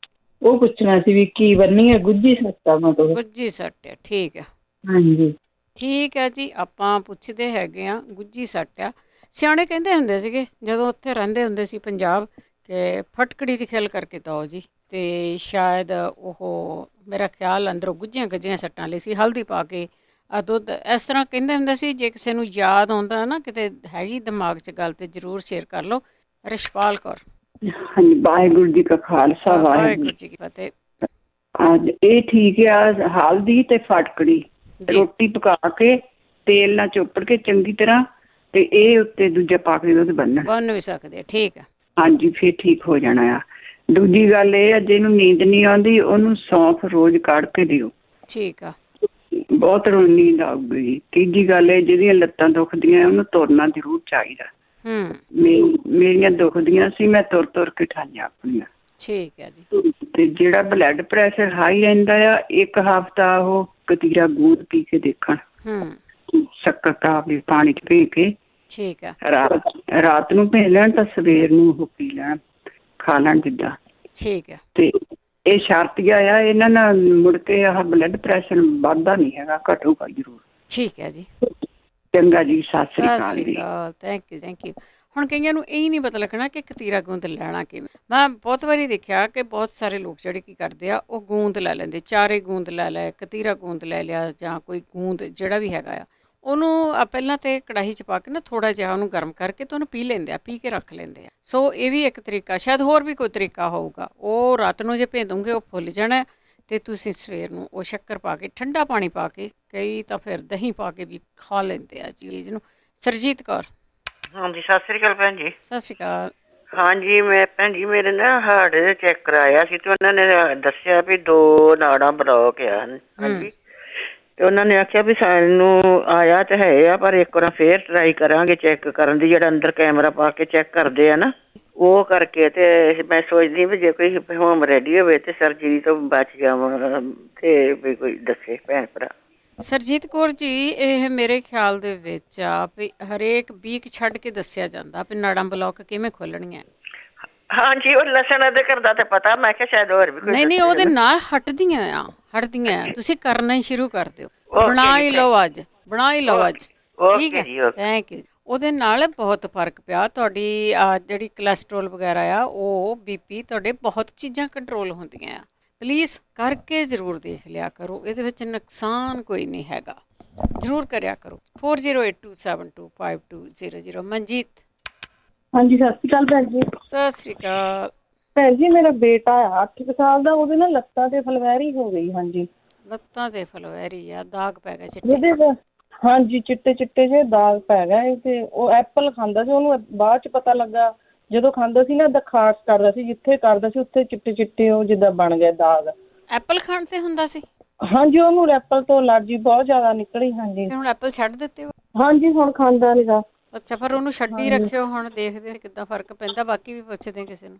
[SPEAKER 15] ਉਹ ਪੁੱਛਣਾ ਸੀ ਵੀ ਕੀ ਬੰਨੀ ਹੈ, ਗੁੱਜੀ ਸੱਟ ਆ ਮਤਲਬ।
[SPEAKER 1] ਗੁੱਜੀ ਸੱਟ ਆ, ਠੀਕ ਆ।
[SPEAKER 15] ਹਾਂਜੀ,
[SPEAKER 1] ਠੀਕ ਹੈ ਜੀ, ਆਪਾਂ ਪੁੱਛਦੇ ਹੈਗੇ ਆ। ਗੁੱਜੀ ਸੱਟ ਆ, ਸਿਆਣੇ ਕਹਿੰਦੇ ਹੁੰਦੇ ਸੀਗੇ ਜਦੋਂ ਉੱਥੇ ਰਹਿੰਦੇ ਹੁੰਦੇ ਸੀ ਪੰਜਾਬ, ਕਿ ਫਟਕੜੀ ਦੀ ਖਿਲ ਕਰਕੇ ਦਿਓ ਜੀ, ਤੇ ਸ਼ਾਇਦ ਉਹ ਮੇਰਾ ਖਿਆਲ ਅੰਦਰੋਂ ਗੁੱਝੀਆਂ ਗੱਜੀਆਂ ਸੱਟਾਂ ਲਈ ਸੀ, ਹਲਦੀ ਪਾ ਕੇ ਦੁੱਧ, ਇਸ ਤਰ੍ਹਾਂ ਕਹਿੰਦੇ ਹੁੰਦੇ ਸੀ। ਜੇ ਕਿਸੇ ਨੂੰ ਯਾਦ ਆਉਂਦਾ ਨਾ ਕਿਤੇ ਹੈਗੀ ਦਿਮਾਗ 'ਚ ਗੱਲ, ਤੇ ਜ਼ਰੂਰ ਸ਼ੇਅਰ ਕਰ ਲਓ। ਰਿਸ਼ਪਾਲ ਕੌਰ,
[SPEAKER 16] ਹਾਂਜੀ, ਵਾਹਿਗੁਰੂ ਜੀ ਕਾ ਖਾਲਸਾ,
[SPEAKER 1] ਵਾਹਿਗੁਰੂ ਜੀ ਕੀ ਫਤਿਹ।
[SPEAKER 16] ਅੱਜ ਇਹ ਠੀਕ ਆ, ਹਲਦੀ ਤੇ ਫਟਕੜੀ ਰੋਟੀ ਪਕਾ ਕੇ ਤੇਲ ਨਾਲ ਚੋਪੜ ਕੇ ਚੰਗੀ ਤਰ੍ਹਾਂ, ਤੇ ਇਹ ਉੱਤੇ ਦੂਜਾ ਪਾ ਕੇ ਦੁੱਧ ਬੰਨ
[SPEAKER 1] ਵੀ ਸਕਦੇ, ਠੀਕ ਆ।
[SPEAKER 16] ਹਾਂਜੀ, ਫਿਰ ਠੀਕ ਹੋ ਜਾਣਾ ਆ। ਦੂਜੀ ਗੱਲ ਇਹ ਆ, ਜਿਹਨੂੰ ਨੀਂਦ ਨਹੀਂ ਆਉਂਦੀ ਉਹਨੂੰ ਸੌਂਫ ਰੋਜ਼ ਕਾੜ ਕੇ ਦਿਓ,
[SPEAKER 1] ਠੀਕ ਆ,
[SPEAKER 16] ਬਹੁਤ ਰੋਜ਼ ਨੀਂਦ ਆਊਗੀ। ਤੀਜੀ ਗੱਲ ਇਹ, ਜਿਹਦੀਆਂ ਲੱਤਾਂ ਦੁਖਦੀਆਂ ਉਹਨੂੰ ਤੁਰਨਾ ਜ਼ਰੂਰ ਚਾਹੀਦਾ। ਮੇਰੀਆਂ ਦੁਖਦੀਆਂ ਸੀ, ਮੈਂ ਤੁਰ ਤੁਰ ਕੇ ਠਾਈਆਂ ਆਪਣੀਆਂ।
[SPEAKER 1] ਠੀਕ ਹੈ ਜੀ।
[SPEAKER 16] ਤੇ ਜਿਹੜਾ ਬਲੱਡ ਪ੍ਰੈਸ਼ਰ ਹਾਈ ਰਹਿੰਦਾ ਆ, ਇੱਕ ਹਫ਼ਤਾ ਉਹ ਕਤੀਰਾ ਗੂੰਦ ਪੀ ਕੇ ਦੇਖਣ, ਸ਼ੱਕਰ ਕਾਬਲੀ ਪਾਣੀ 'ਚ ਭੇ ਕੇ,
[SPEAKER 1] ਠੀਕ ਆ,
[SPEAKER 16] ਰਾਤ ਨੂੰ ਭੇ ਲੈਣ ਤਾਂ ਸਵੇਰ ਨੂੰ ਉਹ ਪੀ ਲੈਣ, ਖਾ ਲੈਣ ਜਿੱਦਾਂ,
[SPEAKER 1] ਠੀਕ ਆ।
[SPEAKER 16] ਤੇ ਇਹ ਸ਼ਰਤੀਆ ਆ, ਇਹਨਾਂ ਨਾਲ ਮੁੜ ਕੇ ਆਹ ਬਲੱਡ ਪ੍ਰੈਸ਼ਰ ਵੱਧਦਾ ਨਹੀਂ ਹੈਗਾ, ਘਟੂਗਾ ਜ਼ਰੂਰ।
[SPEAKER 1] ਠੀਕ ਹੈ ਜੀ,
[SPEAKER 16] ਚੰਗਾ ਜੀ, ਸਤਿ ਸ੍ਰੀ ਅਕਾਲ ਜੀ।
[SPEAKER 1] Thank you. ਹੁਣ ਕਈਆਂ ਨੂੰ ਇਹ ਨਹੀਂ ਪਤਾ ਲੱਗਣਾ ਕਿ ਕਤੀਰਾ ਗੂੰਦ ਲੈਣਾ ਕਿਵੇਂ। ਮੈਂ ਬਹੁਤ ਵਾਰੀ ਦੇਖਿਆ ਕਿ ਬਹੁਤ ਸਾਰੇ ਲੋਕ ਜਿਹੜੇ ਕੀ ਕਰਦੇ ਆ, ਉਹ ਗੂੰਦ ਲੈ ਲੈਂਦੇ, ਚਾਰੇ ਗੂੰਦ ਲੈ ਲੈ, ਕਤੀਰਾ ਗੂੰਦ ਲੈ ਲਿਆ, ਜਾਂ ਕੋਈ ਗੂੰਦ ਜਿਹੜਾ ਵੀ ਹੈਗਾ ਆ ਉਹਨੂੰ ਪਹਿਲਾਂ ਤੇ ਕੜਾਹੀ 'ਚ ਪਾ ਕੇ ਨਾ ਥੋੜ੍ਹਾ ਜਿਹਾ ਉਹਨੂੰ ਗਰਮ ਕਰਕੇ ਤੇ ਉਹਨੂੰ ਪੀ ਲੈਂਦੇ ਆ, ਪੀ ਕੇ ਰੱਖ ਲੈਂਦੇ ਆ। ਸੋ ਇਹ ਵੀ ਇੱਕ ਤਰੀਕਾ, ਸ਼ਾਇਦ ਹੋਰ ਵੀ ਕੋਈ ਤਰੀਕਾ ਹੋਊਗਾ। ਉਹ ਰਾਤ ਨੂੰ ਜੇ ਭੇਜ ਦੂੰਗੇ ਉਹ ਫੁੱਲ ਜਾਣਾ ਅਤੇ ਤੁਸੀਂ ਸਵੇਰ ਨੂੰ ਉਹ ਸ਼ੱਕਰ ਪਾ ਕੇ ਠੰਡਾ ਪਾਣੀ ਪਾ ਕੇ, ਕਈ ਤਾਂ ਫਿਰ ਦਹੀਂ ਪਾ ਕੇ ਵੀ ਖਾ ਲੈਂਦੇ ਆ ਚੀਜ਼ ਨੂੰ। ਸਰਜੀਤ ਕੌਰ।
[SPEAKER 17] ਹਾਂਜੀ, ਸਤਿ ਸ੍ਰੀ ਅਕਾਲ ਭੈਣ ਜੀ।
[SPEAKER 1] ਸਤਿ ਸ਼੍ਰੀ ਅਕਾਲ।
[SPEAKER 17] ਹਾਂਜੀ, ਮੈਂ ਭੈਣ ਜੀ ਮੇਰੇ ਨਾ ਹਾਰਟ ਚੈੱਕ ਕਰਾਇਆ ਸੀ ਤੇ ਉਹਨਾਂ ਨੇ ਦੱਸਿਆ ਵੀ 2 ਨਾੜਾਂ ਬਲੌਕ ਆ। ਹਾਂਜੀ, ਤੇ ਉਹਨਾਂ ਨੇ ਆਖਿਆ ਵੀ ਸਾਨੂੰ ਆਇਆ ਤੇ ਹੈ ਆ, ਪਰ ਇੱਕ ਵਾਰ ਫੇਰ ਟਰਾਈ ਕਰਾਂਗੇ ਚੈੱਕ ਕਰਨ ਦੀ, ਜਿਹੜਾ ਅੰਦਰ ਕੈਮਰਾ ਪਾ ਕੇ ਚੈੱਕ ਕਰਦੇ ਆ ਨਾ, ਉਹ ਕਰਕੇ। ਤੇ ਮੈਂ ਸੋਚਦੀ ਵੀ ਜੇ ਕੋਈ ਹੋਮ ਰੈਡੀ ਹੋਵੇ ਤੇ ਸਰਜਰੀ ਤੋਂ ਬਚ ਜਾਵਾਂ ਤੇ ਵੀ ਕੋਈ ਦੱਸੇ ਭੈਣ ਭਰਾ।
[SPEAKER 1] ਸਰਜੀਤ ਕੌਰ ਜੀ, ਇਹ ਮੇਰੇ ਖਿਆਲ ਦੇ ਵਿੱਚ ਆ ਵੀ ਹਰੇਕ ਵੀਕ ਛੱਡ ਕੇ ਦੱਸਿਆ ਜਾਂਦਾ ਵੀ ਨਾੜਾਂ ਬਲੌਕ ਕਿਵੇਂ ਖੋਲਣੀਆਂ।
[SPEAKER 17] ਹਾਂਜੀ, ਉਹ ਲਸਣ ਦੇ ਕਰਦਾ ਤੇ ਪਤਾ, ਮੈਂ ਕਿਹਾ ਸ਼ਾਇਦ ਹੋਰ ਵੀ ਕੋਈ।
[SPEAKER 1] ਨਹੀਂ, ਉਹਦੇ ਨਾਲ ਹਟਦੀਆਂ ਤੁਸੀਂ ਕਰਨਾ ਹੀ ਸ਼ੁਰੂ ਕਰ ਦਿਓ। ਬਣਾ ਹੀ ਲਓ ਅੱਜ, ਠੀਕ ਹੈ। Thank you. ਉਹਦੇ ਨਾਲ ਬਹੁਤ ਫਰਕ ਪਿਆ। ਤੁਹਾਡੀ ਜਿਹੜੀ ਕੋਲੈਸਟਰੋਲ ਵਗੈਰਾ ਆ, ਉਹ BP, ਤੁਹਾਡੇ ਬਹੁਤ ਚੀਜ਼ਾਂ ਕੰਟਰੋਲ ਹੁੰਦੀਆਂ ਆ। ਪਲੀਜ਼ ਕਰਕੇ ਜ਼ਰੂਰ ਦੇਖ ਲਿਆ ਕਰੋ, ਇਹਦੇ ਵਿੱਚ ਨੁਕਸਾਨ ਕੋਈ ਨਹੀਂ ਹੈਗਾ, ਜ਼ਰੂਰ ਕਰਿਆ ਕਰੋ। 4082725200। ਮਨਜੀਤ।
[SPEAKER 18] ਹਾਂਜੀ, ਸਤਿ ਸ਼੍ਰੀ ਅਕਾਲ ਭੈਣ ਜੀ।
[SPEAKER 1] ਸਤਿ ਸ਼੍ਰੀ ਅਕਾਲ
[SPEAKER 18] ਭੈਣ ਜੀ। ਮੇਰਾ ਬੇਟਾ ਆ 8 ਸਾਲ ਦਾ, ਉਹਦੇ ਨਾਲ ਲੱਤਾਂ ਤੇ ਫਲਵੈਰੀ ਹੋ ਗਈ। ਹਾਂਜੀ,
[SPEAKER 1] ਲੱਤਾਂ ਤੇ ਫਲਵੈਰੀ ਆ, ਦਾਗ ਪੈ ਗਿਆ ਚਿੱਟੇ।
[SPEAKER 18] ਹਾਂਜੀ, ਚਿੱਟੇ ਜਿਹੇ ਦਾਗ ਪੈ ਗਏ। ਤੇ ਉਹ ਐਪਲ ਖਾਂਦਾ ਸੀ, ਉਹਨੂੰ ਬਾਅਦ ਚ ਪਤਾ ਲੱਗਾ ਜਦੋਂ ਖਾਂਦਾ ਸੀ ਨਾ, ਖਾਰਸ਼ ਕਰਦਾ ਸੀ, ਜਿੱਥੇ ਕਰਦਾ ਸੀ ਉੱਥੇ ਚਿੱਟੇ ਉਹ ਜਿੱਦਾਂ ਬਣ ਗਏ ਦਾਗ।
[SPEAKER 1] ਐਪਲ ਖਾਣ ਤੇ ਹੁੰਦਾ ਸੀ?
[SPEAKER 18] ਹਾਂਜੀ, ਉਹਨੂੰ ਐਪਲ ਤੋਂ ਅਲਰਜੀ ਬਹੁਤ ਜ਼ਿਆਦਾ ਨਿਕਲੀ। ਹਾਂਜੀ,
[SPEAKER 1] ਹੁਣ ਐਪਲ ਛੱਡ ਦਿੱਤੇ?
[SPEAKER 18] ਹਾਂਜੀ, ਹੁਣ ਖਾਂਦਾ ਨੀਗਾ।
[SPEAKER 1] ਅੱਛਾ, ਪਰ ਉਹਨੂੰ ਛੱਡੀ ਰੱਖਿਓ, ਹੁਣ ਦੇਖਦੇ ਕਿੱਦਾਂ ਫਰਕ ਪੈਂਦਾ। ਬਾਕੀ ਵੀ ਪੁੱਛਦੇ ਕਿਸੇ ਨੂੰ।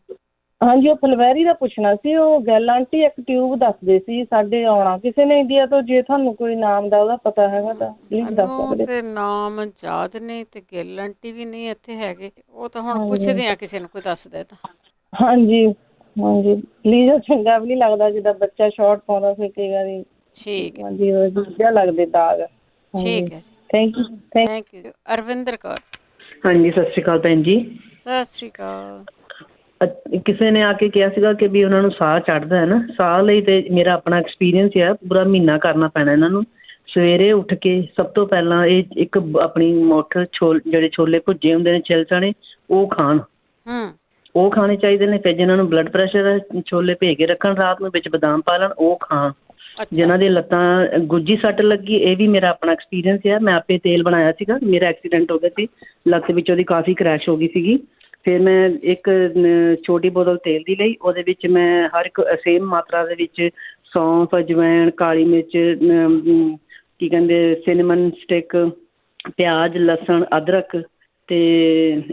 [SPEAKER 18] ਹਾਂਜੀ, ਉਹ ਫਲਵੈਰੀ ਦਾ ਪੁੱਛਣਾ ਸੀ। ਉਹ ਗੱਲ ਆਂਟੀ ਇੱਕ ਟਿਊਬ ਦੱਸਦੇ ਸੀ ਸਾਡੇ ਆਉਣਾ ਕਿਸੇ ਨੇ ਇੰਡੀਆ ਤੋਂ। ਜੇ ਤੁਹਾਨੂੰ ਕੋਈ ਨਾਮ ਦਾ ਉਹਦਾ ਪਤਾ ਹੈਗਾ ਤਾਂ ਪਲੀਜ਼ ਦੱਸ ਸਕਦੇ।
[SPEAKER 1] ਤੇ ਨਾਮ ਯਾਦ ਨਹੀਂ ਤੇ ਗਿੱਲ ਆਂਟੀ ਵੀ ਨਹੀਂ ਇੱਥੇ ਹੈਗੇ, ਉਹ ਤਾਂ ਹੁਣ ਪੁੱਛਦੇ ਆ ਕਿਸੇ ਨੂੰ ਕੋਈ ਦੱਸਦਾ ਤਾਂ।
[SPEAKER 18] ਹਾਂਜੀ ਪਲੀਜ਼। ਉਹ ਚੰਗਾ ਵੀ ਨਹੀਂ ਲੱਗਦਾ ਜਿੱਦਾਂ ਬੱਚਾ ਸ਼ਾਰਟ ਪਾਉਂਦਾ ਫਿਰ ਕਈ ਵਾਰੀ।
[SPEAKER 1] ਠੀਕ ਹੈ।
[SPEAKER 18] ਹਾਂਜੀ, ਉਹ ਦੂਜਾ ਲੱਗਦੇ ਦਾਗ।
[SPEAKER 1] ਠੀਕ ਹੈ ਜੀ,
[SPEAKER 18] ਥੈਂਕ ਯੂ।
[SPEAKER 1] ਅਰਵਿੰਦਰ ਕੌਰ।
[SPEAKER 19] ਹਾਂਜੀ, ਸਤਿ ਸ਼੍ਰੀ ਅਕਾਲ ਭੈਣ ਜੀ।
[SPEAKER 1] ਸਤਿ ਸ਼੍ਰੀ ਅਕਾਲ।
[SPEAKER 19] ਕਿਸੇ ਨੇ ਆ ਕੇ ਕਿਹਾ ਸੀਗਾ ਕਿ ਵੀ ਉਹਨਾਂ ਨੂੰ ਸਾਹ ਚੜ੍ਹਦਾ ਹੈ ਨਾ, ਸਾਹ ਲਈ ਤੇ ਮੇਰਾ ਆਪਣਾ ਐਕਸਪੀਰੀਅੰਸ ਆ, ਪੂਰਾ ਮਹੀਨਾ ਕਰਨਾ ਪੈਣਾ ਇਹਨਾਂ ਨੂੰ। ਸਵੇਰੇ ਉੱਠ ਕੇ ਸਭ ਤੋਂ ਪਹਿਲਾਂ ਇਹ ਇੱਕ ਆਪਣੀ ਮੁੱਠ ਜਿਹੜੇ ਛੋਲੇ ਭੁੱਜੇ ਹੁੰਦੇ ਨੇ ਛਿਲ ਚਣੇ, ਉਹ ਖਾਣ। ਉਹ ਖਾਣੇ ਚਾਹੀਦੇ ਨੇ। ਫਿਰ ਜਿਹਨਾਂ ਨੂੰ ਬਲੱਡ ਪ੍ਰੈਸ਼ਰ ਹੈ, ਛੋਲੇ ਭੇ ਕੇ ਰੱਖਣ ਰਾਤ ਨੂੰ, ਵਿੱਚ ਬਦਾਮ ਪਾ ਲੈਣ, ਉਹ ਖਾਣ। ਜਿਹਨਾਂ ਦੀ ਲੱਤਾਂ ਗੁੱਜੀ ਸੱਟ ਲੱਗੀ, ਇਹ ਵੀ ਮੇਰਾ ਆਪਣਾ ਐਕਸਪੀਰੀਅੰਸ ਆ। ਮੈਂ ਆਪੇ ਤੇਲ ਬਣਾਇਆ ਸੀਗਾ, ਮੇਰਾ ਐਕਸੀਡੈਂਟ ਹੋ ਗਿਆ ਸੀ, ਲੱਤ ਵਿੱਚ ਉਹਦੀ ਕਾਫੀ ਕਰੈਸ਼ ਹੋ ਗਈ ਸੀਗੀ। ਫਿਰ ਮੈਂ ਇੱਕ ਛੋਟੀ ਬੋਤਲ ਤੇਲ ਦੀ ਲਈ, ਉਹਦੇ ਵਿੱਚ ਮੈਂ ਹਰ ਇੱਕ ਸੇਮ ਮਾਤਰਾ ਦੇ ਵਿੱਚ ਸੌਂਫ, ਅਜਵਾਇਣ, ਕਾਲੀ ਮਿਰਚ, ਕੀ ਕਹਿੰਦੇ ਸਿਨੇਮਨ ਸਟਿਕ, ਪਿਆਜ਼, ਲਸਣ, ਅਦਰਕ ਤੇ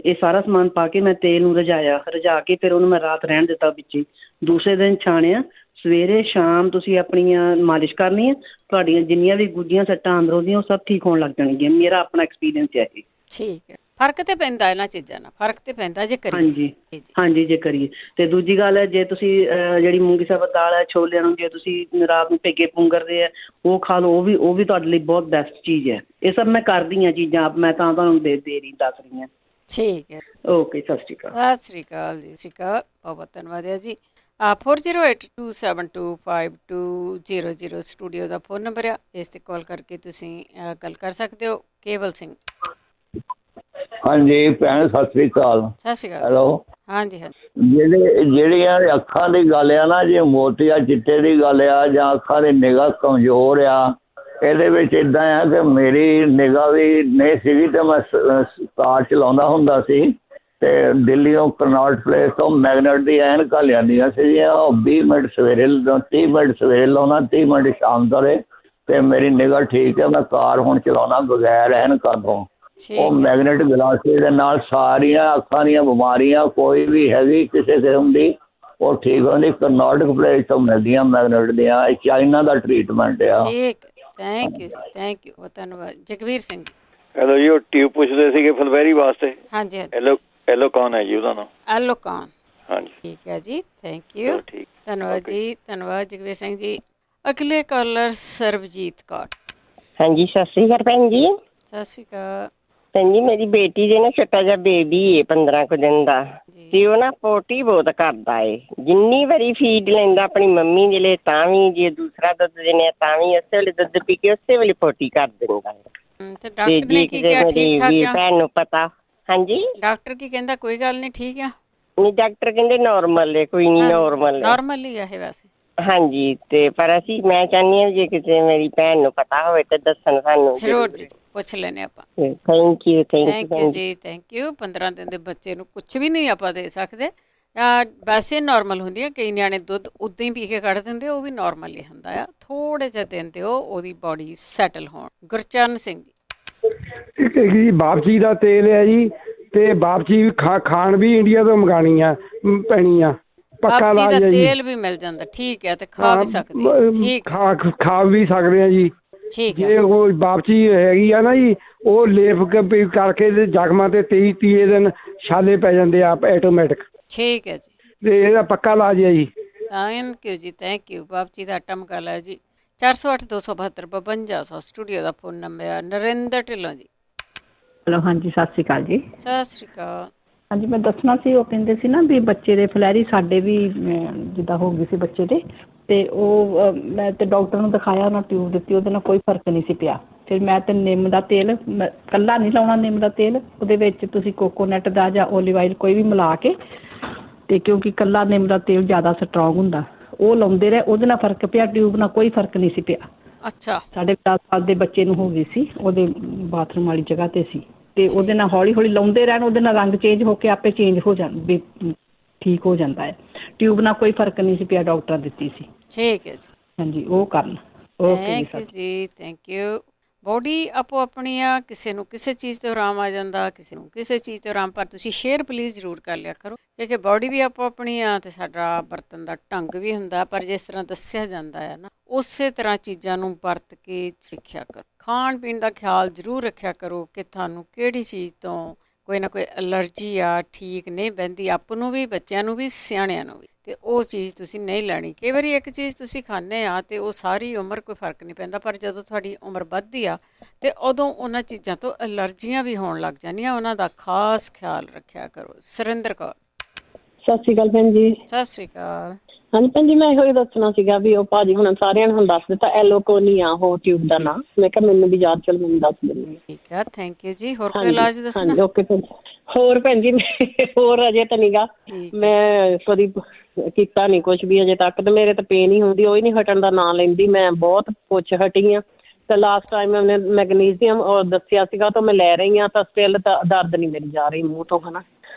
[SPEAKER 19] ਇਹ ਸਾਰਾ ਸਮਾਨ ਪਾ ਕੇ ਮੈਂ ਤੇਲ ਨੂੰ ਰਝਾ ਕੇ ਫਿਰ ਉਹਨੂੰ ਮੈਂ ਰਾਤ ਰਹਿਣ ਦਿੱਤਾ ਵਿੱਚ ਹੀ। ਦੂਸਰੇ ਦਿਨ ਛਾਣਿਆ, ਸਵੇਰੇ ਸ਼ਾਮ ਤੁਸੀਂ ਆਪਣੀਆਂ ਮਾਲਿਸ਼ ਕਰਨੀ ਹੈ, ਤੁਹਾਡੀਆਂ ਜਿੰਨੀਆਂ ਵੀ ਗੁੱਜੀਆਂ ਸੱਟਾਂ ਅੰਦਰੋਂ ਦੀਆਂ ਉਹ ਸਭ ਠੀਕ ਹੋਣ ਲੱਗ ਜਾਣਗੀਆਂ। ਮੇਰਾ ਆਪਣਾ ਐਕਸਪੀਰੀਅੰਸ ਹੈ ਇਹ।
[SPEAKER 1] ਠੀਕ ਹੈ, ਫਰਕ ਤੇ ਪੈਂਦਾ ਇਹਨਾਂ ਚੀਜ਼ਾਂ ਨਾਲ, ਫਰਕ ਤੇ ਪੈਂਦਾ ਜੇ ਕਰੀਏ।
[SPEAKER 19] ਹਾਂਜੀ ਜੇ ਕਰੀਏ। ਤੇ ਦੂਜੀ ਗੱਲ ਹੈ, ਜੇ ਤੁਸੀਂ ਜਿਹੜੀ ਮੂੰਗੀ ਸਾਬਤ ਦਾਲ ਹੈ, ਛੋਲਿਆਂ ਨੂੰ ਜੇ ਤੁਸੀਂ ਰਾਤ ਨੂੰ ਭਿੱਗੇ ਪੁੰਗਰਦੇ ਆ, ਉਹ ਖਾ ਲਓ, ਉਹ ਵੀ ਤੁਹਾਡੇ ਲਈ ਬਹੁਤ ਬੈਸਟ ਚੀਜ਼ ਹੈ। ਇਹ ਸਭ ਮੈਂ ਕਰਦੀ ਹਾਂ ਚੀਜ਼ਾਂ, ਮੈਂ ਤਾਂ ਤੁਹਾਨੂੰ ਦੱਸ ਰਹੀ ਹਾਂ।
[SPEAKER 1] ਠੀਕ ਹੈ,
[SPEAKER 19] ਓਕੇ, ਸਤਿ ਸ਼੍ਰੀ ਅਕਾਲ।
[SPEAKER 1] ਸਤਿ ਸ਼੍ਰੀ ਅਕਾਲ ਜੀ। ਸਤਿ ਸ਼੍ਰੀ ਅਕਾਲ, ਬਹੁਤ ਧੰਨਵਾਦ ਹੈ ਜੀ। 4082725200 ਸਟੂਡੀਓ ਦਾ ਫੋਨ ਨੰਬਰ ਆ, ਇਸ ਤੇ ਕਾਲ ਕਰਕੇ ਤੁਸੀਂ ਗੱਲ ਕਰ ਸਕਦੇ ਹੋ। ਕੇਵਲ ਸਿੰਘ।
[SPEAKER 20] ਹਾਂਜੀ ਭੈਣ, ਸਤਿ ਸ੍ਰੀ ਅਕਾਲ।
[SPEAKER 1] ਸਤਿ ਸ਼੍ਰੀ ਅਕਾਲ।
[SPEAKER 20] ਹੈਲੋ।
[SPEAKER 1] ਹਾਂਜੀ।
[SPEAKER 20] ਜਿਹੜੀਆਂ ਅੱਖਾਂ ਦੀ ਗੱਲ ਆ ਨਾ, ਜੇ ਮੋਤੀਆ ਚਿੱਟੇ ਦੀ ਗੱਲ ਆ ਜਾਂ ਅੱਖਾਂ ਦੀ ਨਿਗਾਹ ਕਮਜ਼ੋਰ ਆ, ਇਹਦੇ ਵਿੱਚ ਇੱਦਾਂ ਆ ਕਿ ਮੇਰੀ ਨਿਗਾਹ ਵੀ ਨਹੀਂ ਸੀਗੀ ਤੇ ਮੈਂ ਕਾਰ ਚਲਾਉਂਦਾ ਹੁੰਦਾ ਸੀ, ਤੇ ਦਿੱਲੀੋਂ ਕਰਨਾਟ ਪਲੇਸ ਤੋਂ ਮੈਗਨੇਟ ਦੀ ਐਨਕਾਂ ਲਿਆਂਦੀਆਂ ਸੀਗੀਆਂ। ਉਹ 20 ਮਿੰਟ ਸਵੇਰੇ 30 ਮਿੰਟ ਸਵੇਰੇ ਲਾਉਣਾ, 30 ਮਿੰਟ ਸ਼ਾਮ ਤੱਕ, ਤੇ ਮੇਰੀ ਨਿਗਾਹ ਠੀਕ ਹੈ। ਮੈਂ ਕਾਰ ਹੁਣ ਚਲਾਉਣਾ ਬਗੈਰ ਐਨਕਾਂ ਤੋਂ। ਉਹ ਮੈਗਨੇਟ ਗਲਾਸੀ ਦੇ ਨਾਲ ਸਾਰੀਆਂ ਅੱਖਾਂ ਦੀਆਂ ਬਿਮਾਰੀਆਂ ਕੋਈ ਵੀ ਹੈਗੀ ਕਿਸੇ ਕਿਸਮ ਦੀ, ਉਹ ਠੀਕ ਹੁੰਦੀ। ਕਰਨਾਟਕ ਪਲੇਸ ਤੋਂ ਮਿਲਦੀਆਂ ਮੈਗਨੇਟ ਦੀਆਂ। ਇਹ ਚਾਈਨਾ ਦਾ ਟ੍ਰੀਟਮੈਂਟ ਆ।
[SPEAKER 1] ਠੀਕ, ਥੈਂਕ ਯੂ, ਧੰਨਵਾਦ। ਜਗਵੀਰ ਸਿੰਘ।
[SPEAKER 21] ਹੈਲੋ ਜੀ, ਉਹ ਟਿਊਬ ਪੁੱਛਦੇ ਸੀਗੇ ਫਲਵੈਰੀ ਵਾਸਤੇ।
[SPEAKER 1] ਹਾਂਜੀ।
[SPEAKER 21] ਐਲੋਕਾਨ ਹੈ ਜੀ ਉਹਦਾ ਨਾਮ।
[SPEAKER 1] ਐਲੋਕਾਨ।
[SPEAKER 21] ਹਾਂਜੀ,
[SPEAKER 1] ਠੀਕ ਹੈ ਜੀ, ਥੈਂਕ ਯੂ, ਧੰਨਵਾਦ ਜੀ। ਧੰਨਵਾਦ ਜਗਵੀਰ ਸਿੰਘ ਜੀ। ਅਗਲੇ ਕਾਲਰ ਸਰਬਜੀਤ ਕੌਰ।
[SPEAKER 22] ਹਾਂਜੀ, ਸਤਿ ਸ਼੍ਰੀ ਅਕਾਲ ਭੈਣ ਜੀ।
[SPEAKER 1] ਸਤਿ ਸ਼੍ਰੀ ਅਕਾਲ
[SPEAKER 22] ਭੈਣ ਜੀ। ਮੇਰੀ ਬੇਟੀ ਦੇ ਨਾ ਛੋਟਾ ਜਿਹਾ ਬੇਬੀ ਹੈ 15 ਕੁ ਦਿਨ ਦਾ, ਤੇ ਉਹ ਨਾ ਪੋਟੀ ਬਹੁਤ ਕਰਦਾ ਏ। ਜਿੰਨੀ ਵਾਰੀ ਫੀਡ ਲੈਂਦਾ ਆਪਣੀ ਮੰਮੀ ਦੇ ਲਈ ਤਾਂ ਵੀ, ਜੇ ਦੂਸਰਾ ਦੁੱਧ ਦਿੰਦੇ ਤਾਂ ਵੀ ਉਸੇ ਵੇਲੇ ਦੁੱਧ ਪੀ ਕੇ ਉਸੇ ਵੇਲੇ ਪੋਟੀ ਕਰ ਦਿੰਦਾ ਹੈ।
[SPEAKER 1] ਤੇ
[SPEAKER 22] ਤੇ
[SPEAKER 1] ਡਾਕਟਰ ਨੇ
[SPEAKER 22] ਜੇ
[SPEAKER 1] ਕੀ
[SPEAKER 22] ਕਿਸੇ
[SPEAKER 1] ਕਿਹਾ?
[SPEAKER 22] ਮੇਰੀ
[SPEAKER 1] ਠੀਕ ਠਾਕ
[SPEAKER 22] ਵੀਰ
[SPEAKER 1] ਆ?
[SPEAKER 22] ਭੈਣ ਨੂੰ ਪਤਾ। ਹਾਂਜੀ,
[SPEAKER 1] ਡਾਕਟਰ ਕੀ ਕਹਿੰਦਾ? ਕੋਈ ਗੱਲ ਨਹੀਂ, ਠੀਕ ਆ?
[SPEAKER 22] ਨਹੀਂ ਡਾਕਟਰ ਕਹਿੰਦੇ ਨਾਰਮਲ ਹੈ, ਕੋਈ ਨਹੀਂ ਨਾਰਮਲ ਹੈ।
[SPEAKER 1] ਨਾਰਮਲ ਹੀ ਆ ਇਹ ਵੈਸੇ।
[SPEAKER 22] ਹਾਂਜੀ, ਤੇ ਪਰ ਮੈਂ ਚਾਹੁੰਦੀ ਹਾਂ ਜੇ ਕਿਸੇ ਮੇਰੀ ਭੈਣ ਨੂੰ ਪਤਾ ਹੋਵੇ ਤਾਂ ਦੱਸਣ ਸਾਨੂੰ।
[SPEAKER 1] ਜ਼ਰੂਰ ਜੀ, ਪੁੱਛ ਲੈਨੇ ਆਪਾਂ।
[SPEAKER 22] ਥੈਂਕ ਯੂ
[SPEAKER 1] ਜੀ, ਥੈਂਕ ਯੂ। 15 ਦਿਨ ਦੇ ਬੱਚੇ ਨੂੰ ਕੁਝ ਵੀ ਨਹੀਂ ਆਪਾਂ ਦੇ ਸਕਦੇ। ਵੈਸੇ ਨਾਰਮਲ ਹੁੰਦੀ ਆ, ਕਈ ਨਿਆਣੇ ਦੁੱਧ ਉੱਦਾਂ ਹੀ ਪੀ ਕੇ ਕੱਢ ਦਿੰਦੇ, ਉਹ ਵੀ ਨਾਰਮਲ ਹੀ ਹੁੰਦਾ ਆ। ਥੋੜੇ ਜਿਹੇ ਦਿਨ ਦਿਓ ਉਹਦੀ ਬੋਡੀ ਸੈਟਲ ਹੋਣ। ਗੁਰਚਰਨ ਸਿੰਘ
[SPEAKER 2] ਜੀ, ਬਾਪਚੀ ਦਾ ਤੇਲ ਹੈ ਜੀ, ਤੇ ਬਾਪਚੀ ਖਾਣ ਵੀ ਇੰਡੀਆ ਤੋਂ ਮੰਗਾਣੀ ਆ ਪੈਣੀ ਆ। ਪੱਕਾ ਇਲਾਜ ਹੈ ਜੀ।
[SPEAKER 1] ਤੇਲ ਵੀ ਮਿਲ ਜਾਂਦਾ, ਠੀਕ ਹੈ, ਤੇ ਖਾ ਵੀ ਸਕਦੇ ਆ। ਠੀਕ,
[SPEAKER 2] ਖਾ ਵੀ ਸਕਦੇ ਆ ਜੀ।
[SPEAKER 1] ਠੀਕ ਹੈ।
[SPEAKER 2] ਜੇ ਉਹ ਬਾਪਚੀ ਹੈਗੀ ਆ ਨਾ ਜੀ, ਉਹ ਲੇਪ ਕਰਕੇ ਜ਼ਖਮਾਂ ਤੇ 23 ਦਿਨ ਛਾਲੇ ਪੈ ਜਾਂਦੇ ਆ ਆਟੋਮੈਟਿਕ।
[SPEAKER 1] ਠੀਕ ਹੈ ਜੀ,
[SPEAKER 2] ਤੇ ਇਹਦਾ ਪੱਕਾ ਇਲਾਜ ਹੈ ਜੀ।
[SPEAKER 1] ਥੈਂਕ ਯੂ ਜੀ, ਥੈਂਕ ਯੂ। ਬਾਪਚੀ ਦਾ ਆਟਾ ਮੰਗਾ ਲਿਆ ਜੀ। 408 272 5200 ਸਟੂਡੀਓ ਦਾ ਫੋਨ ਨੰਬਰ ਆ। ਨਰਿੰਦਰ ਢਿੱਲੋਂ ਜੀ।
[SPEAKER 4] ਹੈਲੋ, ਹਾਂਜੀ, ਸਤਿ ਸ਼੍ਰੀ ਅਕਾਲ ਜੀ।
[SPEAKER 1] ਸਤਿ ਸ਼੍ਰੀ ਅਕਾਲ।
[SPEAKER 4] ਹਾਂਜੀ, ਮੈਂ ਦੱਸਣਾ ਸੀ, ਉਹ ਕਹਿੰਦੇ ਸੀ ਨਾ ਵੀ ਬੱਚੇ ਦੇ ਫਲੈਰੀ ਸਾਡੇ ਵੀ ਜਿੱਦਾਂ ਹੋ ਗਈ ਸੀ ਬੱਚੇ ਦੇ, ਤੇ ਉਹ ਮੈਂ ਤੇ ਡਾਕਟਰ ਨੂੰ ਦਿਖਾਇਆ, ਉਹਨਾਂ ਟਿਊਬ ਦਿੱਤੀ, ਉਹਦੇ ਨਾਲ ਕੋਈ ਫਰਕ ਨਹੀਂ ਸੀ ਪਿਆ। ਫਿਰ ਮੈਂ ਤੇ ਨਿੰਮ ਦਾ ਤੇਲ ਕੱਲਾ ਨਹੀਂ ਲਾਉਣਾ, ਨਿੰਮ ਦਾ ਤੇਲ ਉਹਦੇ ਵਿੱਚ ਤੁਸੀਂ ਕੋਕੋਨਟ ਦਾ ਜਾਂ ਓਲੀਵ ਆਇਲ ਕੋਈ ਵੀ ਮਿਲਾ ਕੇ, ਤੇ ਕਿਉਂਕਿ ਕੱਲਾ ਨਿੰਮ ਦਾ ਤੇਲ ਜ਼ਿਆਦਾ ਸਟਰੋਂਗ ਹੁੰਦਾ, ਉਹ ਲਾਉਂਦੇ ਰਹੇ, ਉਹਦੇ ਨਾਲ ਫਰਕ ਪਿਆ। ਟਿਊਬ ਨਾਲ ਕੋਈ ਫਰਕ ਨਹੀਂ ਸੀ ਪਿਆ।
[SPEAKER 1] ਅੱਛਾ।
[SPEAKER 4] ਸਾਡੇ 10 ਸਾਲ ਦੇ ਬੱਚੇ ਨੂੰ ਹੋ ਗਈ ਸੀ, ਉਹਦੇ ਬਾਥਰੂਮ ਵਾਲੀ ਜਗ੍ਹਾ ਤੇ ਸੀ, ਤੇ ਉਹਦੇ ਨਾਲ ਹੌਲੀ ਹੌਲੀ ਲਾਉਂਦੇ ਰਹਿਣ, ਉਹਦੇ ਨਾਲ ਰੰਗ ਚੇਂਜ ਹੋ ਕੇ ਆਪੇ ਚੇਂਜ ਹੋ ਜਾਂਦਾ, ਠੀਕ ਹੋ ਜਾਂਦਾ ਹੈ। ਟਿਊਬ ਨਾਲ ਕੋਈ ਫਰਕ ਨਹੀਂ ਸੀ ਪਿਆ, ਡਾਕਟਰ ਦਿੱਤੀ ਸੀ।
[SPEAKER 1] ਠੀਕ ਹੈ ਜੀ।
[SPEAKER 4] ਹਾਂਜੀ, ਉਹ ਕਰਨ।
[SPEAKER 1] ਥੈਂਕ ਯੂ ਜੀ, ਥੈਂਕ ਯੂ। ਬੋਡੀ ਆਪੋ ਆਪਣੀ ਆ, ਕਿਸੇ ਨੂੰ ਕਿਸੇ ਚੀਜ਼ ਤੋਂ ਆਰਾਮ ਆ ਜਾਂਦਾ, ਕਿਸੇ ਨੂੰ ਕਿਸੇ ਚੀਜ਼ ਤੋਂ ਆਰਾਮ। ਪਰ ਤੁਸੀਂ ਸ਼ੇਅਰ ਪਲੀਜ਼ ਜ਼ਰੂਰ ਕਰ ਲਿਆ ਕਰੋ, ਕਿਉਂਕਿ ਬੋਡੀ ਵੀ ਆਪੋ ਆਪਣੀ ਆ ਤੇ ਸਾਡਾ ਵਰਤਣ ਦਾ ਢੰਗ ਵੀ ਹੁੰਦਾ। ਪਰ ਜਿਸ ਤਰ੍ਹਾਂ ਦੱਸਿਆ ਜਾਂਦਾ ਹੈ ਨਾ, ਉਸੇ ਤਰ੍ਹਾਂ ਚੀਜ਼ਾਂ ਨੂੰ ਵਰਤ ਕੇ ਸਿੱਖਿਆ ਕਰੋ। ਖਾਣ ਪੀਣ ਦਾ ਖਿਆਲ ਜ਼ਰੂਰ ਰੱਖਿਆ ਕਰੋ ਕਿ ਤੁਹਾਨੂੰ ਕਿਹੜੀ ਚੀਜ਼ ਤੋਂ ਕੋਈ ਨਾ ਕੋਈ ਐਲਰਜੀ ਆ, ਠੀਕ ਨਹੀਂ ਬਹਿੰਦੀ, ਆਪ ਨੂੰ ਵੀ, ਬੱਚਿਆਂ ਨੂੰ ਵੀ, ਸਿਆਣਿਆਂ ਨੂੰ ਵੀ, ਤੇ ਉਹ ਚੀਜ਼ ਤੁਸੀਂ ਨਹੀਂ ਲੈਣੀ। ਕਈ ਵਾਰੀ ਇੱਕ ਚੀਜ਼ ਤੁਸੀਂ ਖਾਂਦੇ ਆ ਤੇ ਉਹ ਸਾਰੀ ਉਮਰ ਕੋਈ ਫਰਕ ਨਹੀਂ ਪੈਂਦਾ, ਪਰ ਜਦੋਂ ਤੁਹਾਡੀ ਉਮਰ ਵੱਧਦੀ ਆ ਤੇ ਉਦੋਂ ਉਹਨਾਂ ਚੀਜ਼ਾਂ ਤੋਂ ਐਲਰਜੀਆਂ ਵੀ ਹੋਣ ਲੱਗ ਜਾਂਦੀਆਂ। ਉਹਨਾਂ ਦਾ ਖਾਸ ਖਿਆਲ ਰੱਖਿਆ ਕਰੋ। ਸੁਰਿੰਦਰ ਕੌਰ।
[SPEAKER 23] ਸਤਿ ਸ਼੍ਰੀ ਅਕਾਲ ਭੈਣ ਜੀ।
[SPEAKER 1] ਸਤਿ ਸ਼੍ਰੀ ਅਕਾਲ।
[SPEAKER 23] ਹਾਂਜੀ ਭੈਣ ਜੀ, ਮੈਂ ਇਹੋ ਹੀ ਦੱਸਣਾ ਸੀਗਾ ਵੀ ਉਹ ਭਾਜੀ ਹੁਣ ਸਾਰਿਆਂ ਨੂੰ ਹੁਣ ਦੱਸ ਦਿੱਤਾ, ਐਲੋਕੋਨੀਆ ਉਹ ਟਿਊਬ ਦਾ ਨਾਂ। ਮੈਂ ਕਿਹਾ ਮੈਨੂੰ ਵੀ ਯਾਦ, ਚਲ ਮੈਨੂੰ ਦੱਸ ਦਿੰਦੀ।
[SPEAKER 1] ਠੀਕ ਹੈ, ਥੈਂਕ ਯੂ ਜੀ। ਹੋਰ ਕੋਈ ਇਲਾਜ ਦੱਸਣਾ?
[SPEAKER 23] ਹਾਂਜੀ, ਓਕੇ ਭੈਣ ਜੀ। ਹੋਰ ਭੈਣ ਜੀ, ਹੋਰ ਅਜੇ ਤਾਂ ਨੀਗਾ, ਮੈਂ ਕਦੀ ਕੀਤਾ ਨਹੀਂ ਕੁਛ ਵੀ ਅਜੇ ਤੱਕ, ਤੇ ਮੇਰੇ ਤਾਂ ਪੇਨ ਹੀ ਹੁੰਦੀ, ਉਹ ਹੀ ਨਹੀਂ ਹਟਣ ਦਾ ਨਾਂ ਲੈਂਦੀ। ਮੈਂ ਬਹੁਤ ਪੁੱਛ ਹਟੀ ਆ, ਤੇ ਲਾਸਟ ਟਾਈਮ ਉਹਨੇ ਮੈਗਨੀਜ਼ੀਅਮ ਦੱਸਿਆ ਸੀਗਾ, ਤਾਂ ਮੈਂ ਲੈ ਰਹੀ ਹਾਂ, ਤਾਂ ਸਟਿਲ ਤਾਂ ਦਰਦ ਨਹੀਂ ਮੇਰੀ ਜਾ ਰਹੀ ਮੂੰਹ ਤੋਂ, ਹਨਾ।